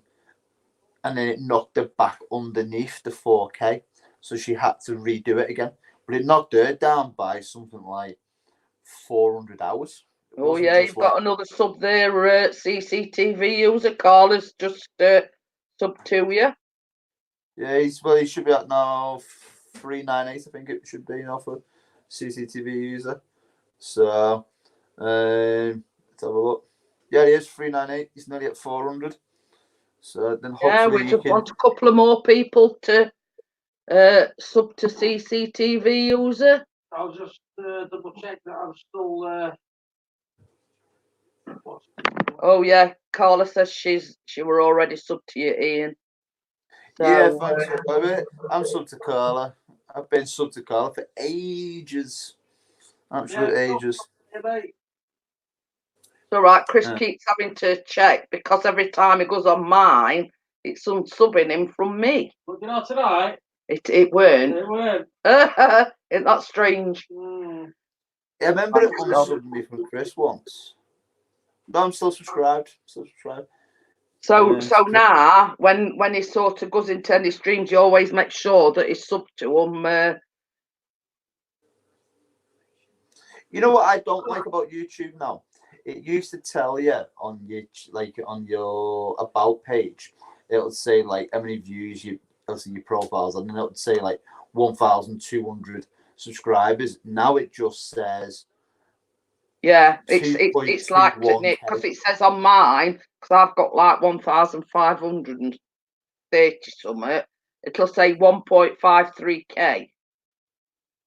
then it knocked her back underneath the 4K. So she had to redo it again. But it knocked her down by something like 400 hours. Oh, yeah, you've got another sub there, CCTV user. Carla's just sub to you. Yeah, he should be at now 398, I think it should be now for CCTV user. So, let's have a look. Yeah, he is 398. He's nearly at 400. So then hopefully we just want a couple of more people to sub to CCTV user. I'll just double check that I'm still. Oh yeah, Carla says she were already sub to you, Ian. So, yeah, thanks for it. I'm sub to Carla. I've been sub to Carla for ages. Absolute ages. It's all right. Chris keeps having to check because every time he goes on mine, it's unsubbing him from me. But you know tonight. It weren't. It weren't. Isn't that strange? Mm. Yeah, I remember it unsubbed me from Chris once. But I'm still subscribed. So now, when he sort of goes into any streams, he always makes sure that he's sub to him. You know what I don't like about YouTube now? It used to tell you on your about page, it'll say like how many views your profiles, and then it would say like 1,200 subscribers. Now it just says. Yeah, it's like it because it says on mine, because I've got like 1,530 something. It'll say 1.53K.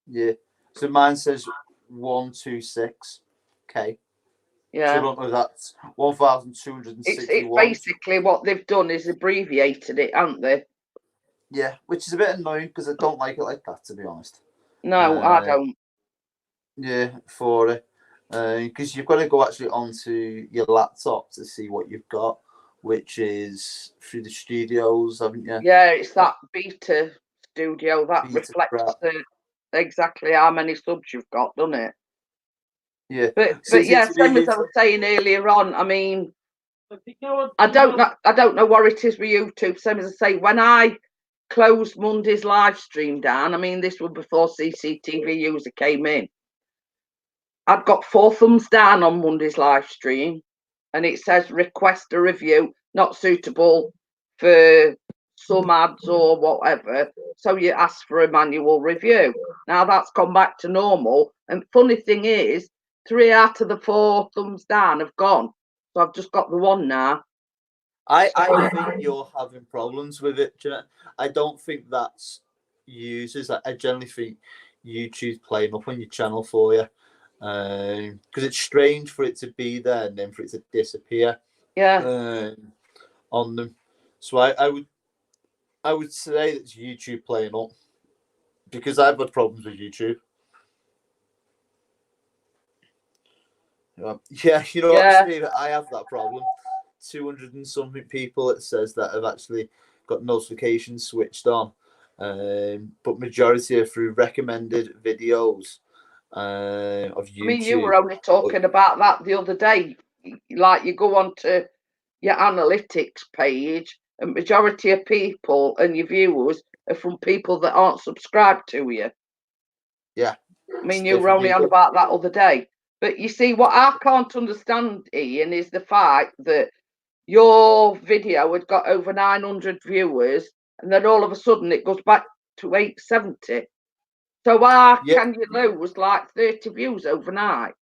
Yeah, so mine says 126K. Yeah, so I don't know if that's 1,261. It's basically what they've done is abbreviated it, haven't they? Yeah, which is a bit annoying because I don't like it like that, to be honest. No, I don't. Yeah, for it. Because you've got to go actually onto your laptop to see what you've got, which is through the studios, haven't you? Yeah, it's that beta studio that reflects exactly how many subs you've got, doesn't it? Yeah. But yeah, same as I was saying earlier on, I mean, I don't know what it is with YouTube. Same as I say, when I closed Monday's live stream down, I mean, this was before CCTV user came in. I've got 4 thumbs down on Monday's live stream, and it says request a review, not suitable for some ads or whatever. So you ask for a manual review. Now that's gone back to normal. And funny thing is, 3 out of the 4 thumbs down have gone. So I've just got the 1 now. I think you're having problems with it, Jeanette. I don't think that's users. I generally think YouTube's playing up on your channel for you. Because it's strange for it to be there and then for it to disappear. Yeah. On them. So I would say that's YouTube playing up, because I've had problems with YouTube. Yeah, you know what, Yeah. Steve? I have that problem. 200 and something people, it says, that have actually got notifications switched on. But majority are through recommended videos of YouTube. I mean, you were only talking about that the other day. Like, you go on to your analytics page, and majority of people and your viewers are from people that aren't subscribed to you. Yeah. I mean, you were only on about that other day. But you see, what I can't understand, Ian, is the fact that your video had got over 900 viewers, and then all of a sudden it goes back to 870. So why can you lose like 30 views overnight?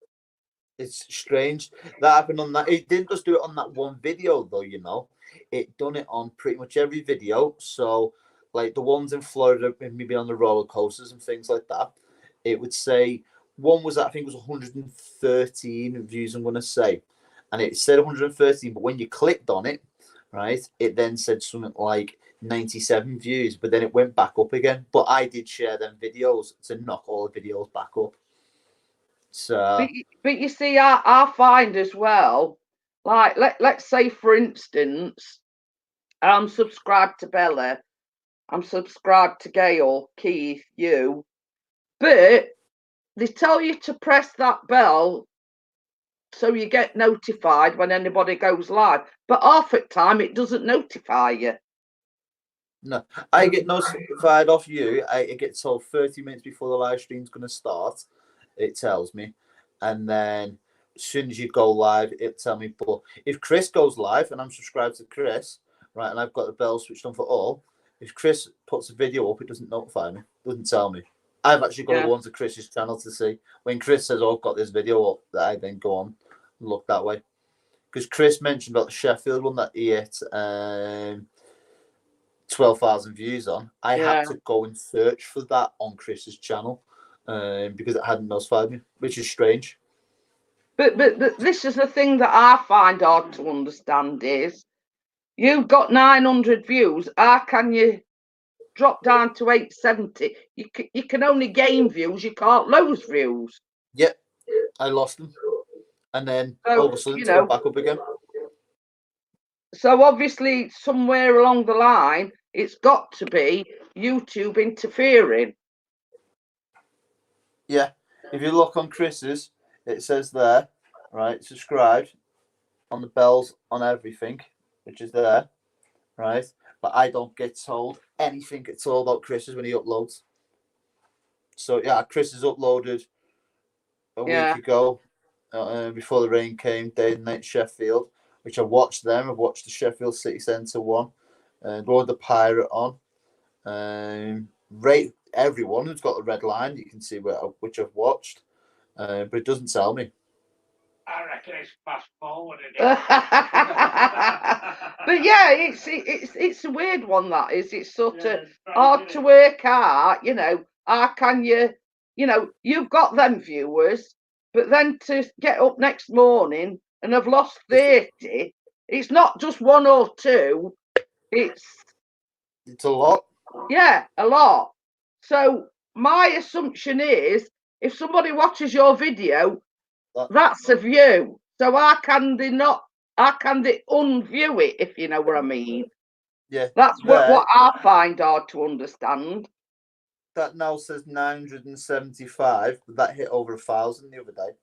It's strange. That happened on that. It didn't just do it on that one video, though, you know. It done it on pretty much every video. So, like the ones in Florida, maybe on the roller coasters and things like that, it would say one was, I think, it was 113 views, I'm going to say. And it said 113, but when you clicked on it, right, it then said something like 97 views, but then it went back up again. But I did share them videos to knock all the videos back up. So, but you see, I find as well, like, let's say, for instance, I'm subscribed to Bella, I'm subscribed to Gail, Keith, you, but they tell you to press that bell so you get notified when anybody goes live, but half the time it doesn't notify you. No, I get notified off you. I get told 30 minutes before the live stream's going to start. It tells me. And then as soon as you go live, it tell me. But if Chris goes live and I'm subscribed to Chris, right, and I've got the bell switched on for all, if Chris puts a video up, it doesn't notify me. It doesn't tell me. I've actually got to go onto Chris's channel to see. When Chris says, oh, I've got this video up, that I then go on and look that way. Because Chris mentioned about the Sheffield one that he hit 12,000 views on. I had to go and search for that on Chris's channel because it hadn't notified me, which is strange. But this is the thing that I find hard to understand is you've got 900 views. How can you drop down to 870? You can only gain views. You can't lose views. Yep, I lost them, and then all of a sudden it's back up again. So obviously, somewhere along the line, it's got to be YouTube interfering. Yeah, if you look on Chris's, it says there, right, subscribed on the bells on everything, which is there, right? But I don't get told anything at all about Chris's when he uploads. So yeah, Chris has uploaded a week ago, before the rain came, Day and Night Sheffield, which I watched them. I've watched the Sheffield City Centre one, and Lord the Pirate on. Rate everyone who's got the red line. You can see which I've watched, but it doesn't tell me. I reckon it's fast forwarded. But yeah, it's a weird one, that is. It's sort of hard to work out. You know, how can you? You know, you've got them viewers, but then to get up next morning and have lost 30, it's not just one or two. It's a lot. Yeah, a lot. So my assumption is, if somebody watches your video, that's a view. So how can they unview it, if you know what I mean? Yeah. That's what I find hard to understand. That now says 975, but that hit over 1,000 the other day.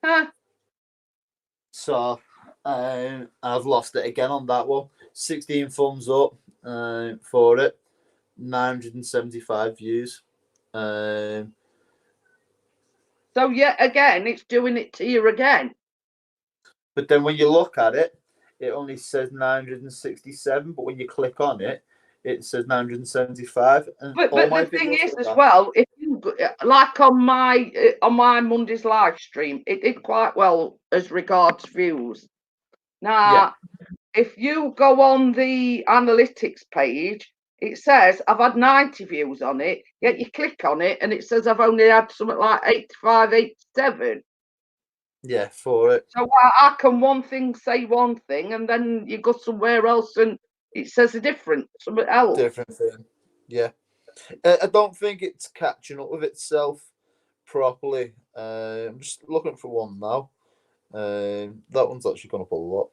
Huh. So I've lost it again on that one. 16 thumbs up for it. 975 views. So yeah, again, it's doing it to you again. But then when you look at it, it only says 967. But when you click on it, it says 975. And but the thing is, as well, if you like on my Monday's live stream, it did quite well as regards views. Now, if you go on the analytics page, it says I've had 90 views on it. Yet you click on it and it says I've only had something like 85, 87. Yeah, for it. So how can one thing say one thing and then you go somewhere else and it says a different, something else? Different thing. Yeah. I don't think it's catching up with itself properly. I'm just looking for one now. That one's actually gone up a lot.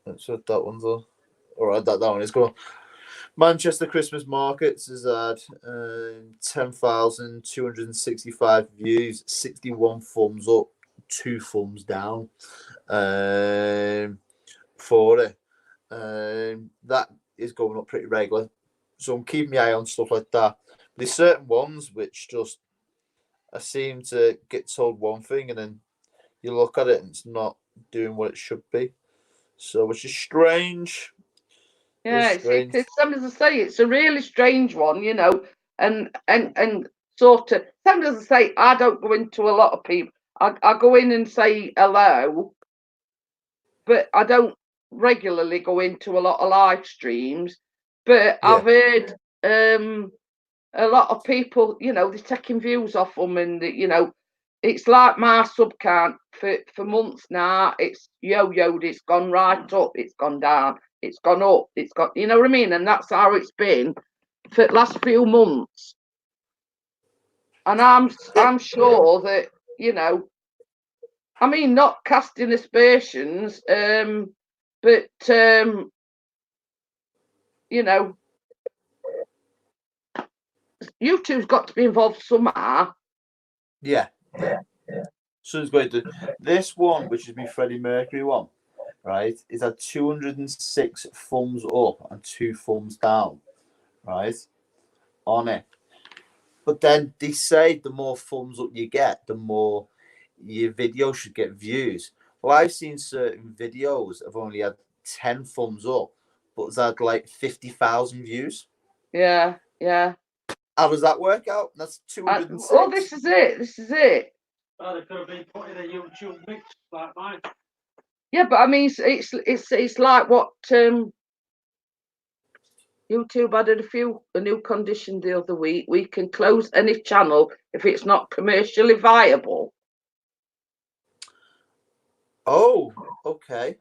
Let's check that one's on. All right, that one is going. Manchester Christmas Markets has had 10,265 views, 61 thumbs up, 2 thumbs down for it. That is going up pretty regular. So I'm keeping my eye on stuff like that. There's certain ones which just I seem to get told one thing and then you look at it and it's not doing what it should be. So which is strange. Yeah, it's something to say. It's a really strange one, you know, and sort of something to say. I don't go into a lot of people. I go in and say hello, but I don't regularly go into a lot of live streams. But Yeah. I've heard a lot of people, you know, they're taking views off them, and you know, it's like my sub count for months now. It's yo-yoed. It's gone right up. It's gone down. It's gone up. It's got, you know what I mean? And that's how it's been for the last few months. And I'm sure that, you know, I mean, not casting aspersions, but you know, YouTube's got to be involved somehow. Yeah. So it's going to this one, which is my Freddie Mercury one, right? Is at 206 thumbs up and 2 thumbs down, right? On it. But then they say the more thumbs up you get, the more your video should get views. Well, I've seen certain videos have only had 10 thumbs up, but it's had like 50,000 views. Yeah. How does that work out? That's 206. Oh, this is it. Well, they could have been put in a YouTube mix like mine. Yeah, but I mean, it's like what YouTube added a new condition the other week. We can close any channel if it's not commercially viable. Oh, okay.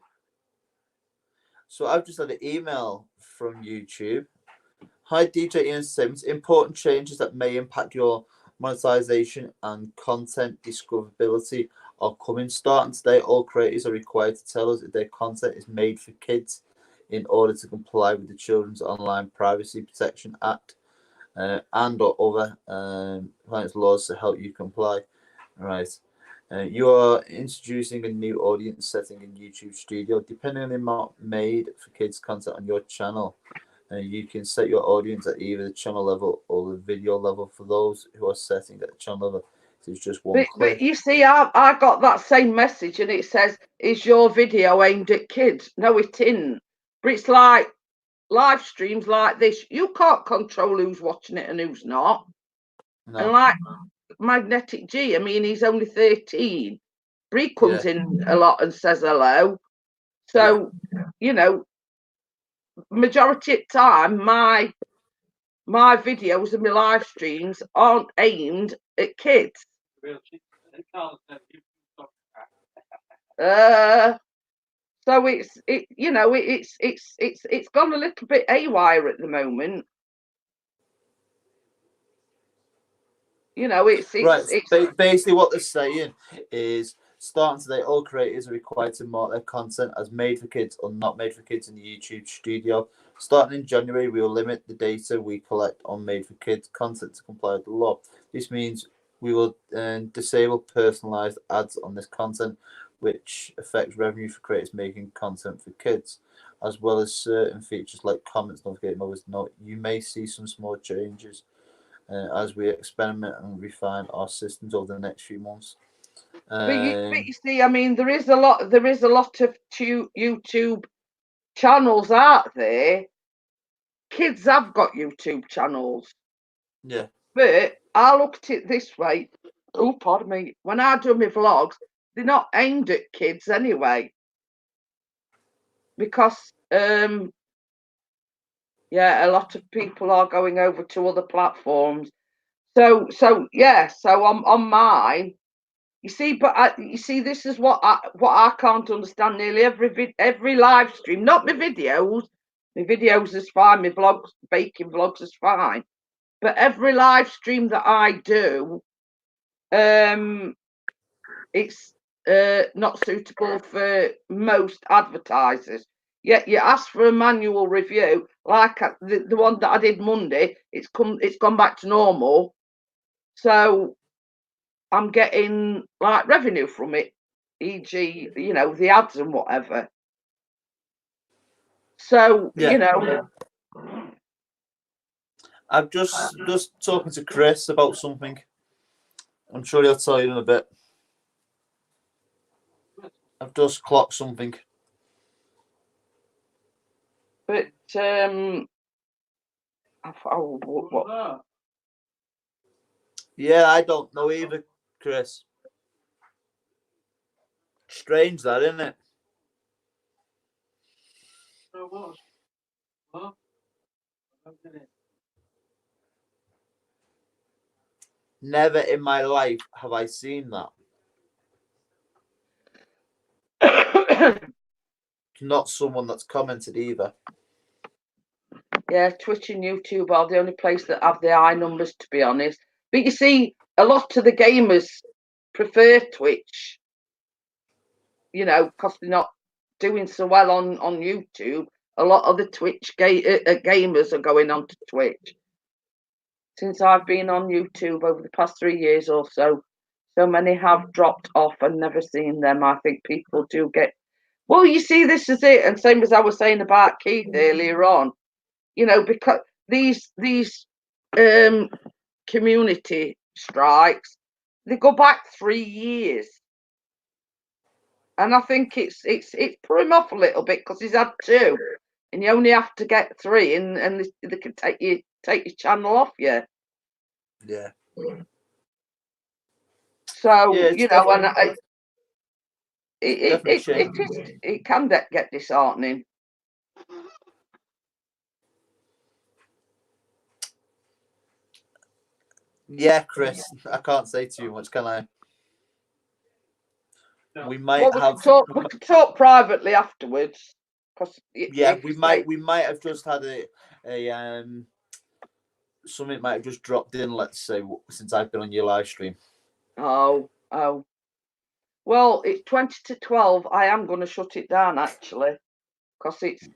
So I've just had an email from YouTube. Hi, DJ Ian Sims. Important changes that may impact your monetization and content discoverability are coming. Starting today, all creators are required to tell us if their content is made for kids in order to comply with the Children's Online Privacy Protection Act and or other clients' laws to help you comply. Right. You are introducing a new audience setting in YouTube Studio. Depending on the amount made for kids content on your channel, you can set your audience at either the channel level or the video level. For those who are setting at the channel level, it's just one click. But you see, I got that same message and it says, is your video aimed at kids? No, it isn't. But it's like live streams like this. You can't control who's watching it and who's not. No. And like Magnetic G, I mean, he's only 13. But he comes in a lot and says hello. So, you know, majority of the time, my videos and my live streams aren't aimed at kids. So it's gone a little bit haywire at the moment. You know, it's basically what they're saying is starting today, all creators are required to mark their content as made for kids or not made for kids in the YouTube Studio. Starting in January, we will limit the data we collect on made for kids content to comply with the law. This means we will disable personalized ads on this content, which affects revenue for creators making content for kids, as well as certain features like comments, notification, always note. You may see some small changes as we experiment and refine our systems over the next few months. But you see, I mean, there is a lot of YouTube channels out there. Kids have got YouTube channels. Yeah. But I look at it this way. Oh, pardon me. When I do my vlogs, they're not aimed at kids anyway. Because a lot of people are going over to other platforms. So on mine, you see, but this is what I can't understand. Nearly every live stream, not my videos. My videos is fine. My vlogs, baking vlogs is fine. But every live stream that I do, it's not suitable for most advertisers. Yet you ask for a manual review, like the one that I did Monday. It's gone back to normal, so I'm getting like revenue from it, e.g., the ads and whatever. So Yeah. I'm just talking to Chris about something. I'm sure he'll tell you in a bit. I've just clocked something. But What? Yeah, I don't know either, Chris. Strange that, isn't it? Huh? Never in my life have I seen that. Not someone that's commented either. Yeah, Twitch and YouTube are the only place that have the high numbers, to be honest. But you see, a lot of the gamers prefer Twitch, because they're not doing so well on YouTube. A lot of the Twitch gamers are going on to Twitch. Since I've been on YouTube over the past 3 years or so, so many have dropped off and never seen them. I think people do get... Well, you see, this is it. And same as I was saying about Keith earlier on, because these community strikes, they go back 3 years. And I think it's put him off a little bit because he's had 2, and you only have to get 3, and they can take your channel off you. Yeah. So yeah, it can get disheartening. Yeah, Chris, I can't say too much, can I? We might we could talk privately afterwards. We might have just had a something might have just dropped in. Let's say since I've been on your live stream. Oh. Well, it's 20 to 12. I am going to shut it down actually, because it's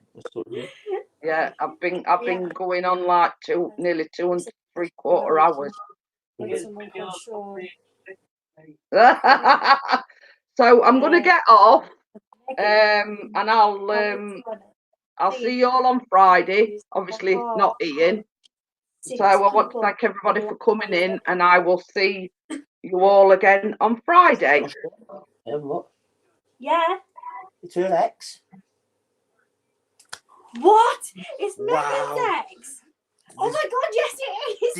yeah. I've been going on like nearly 2 3/4 hours. So I'm going to get off, and I'll see you all on Friday. Obviously not Ian. So I want to thank everybody for coming in, and I will see you all again on Friday. Have a look. Yeah. It's her ex. What? It's Wow. Megan's ex? Oh my god, yes it is!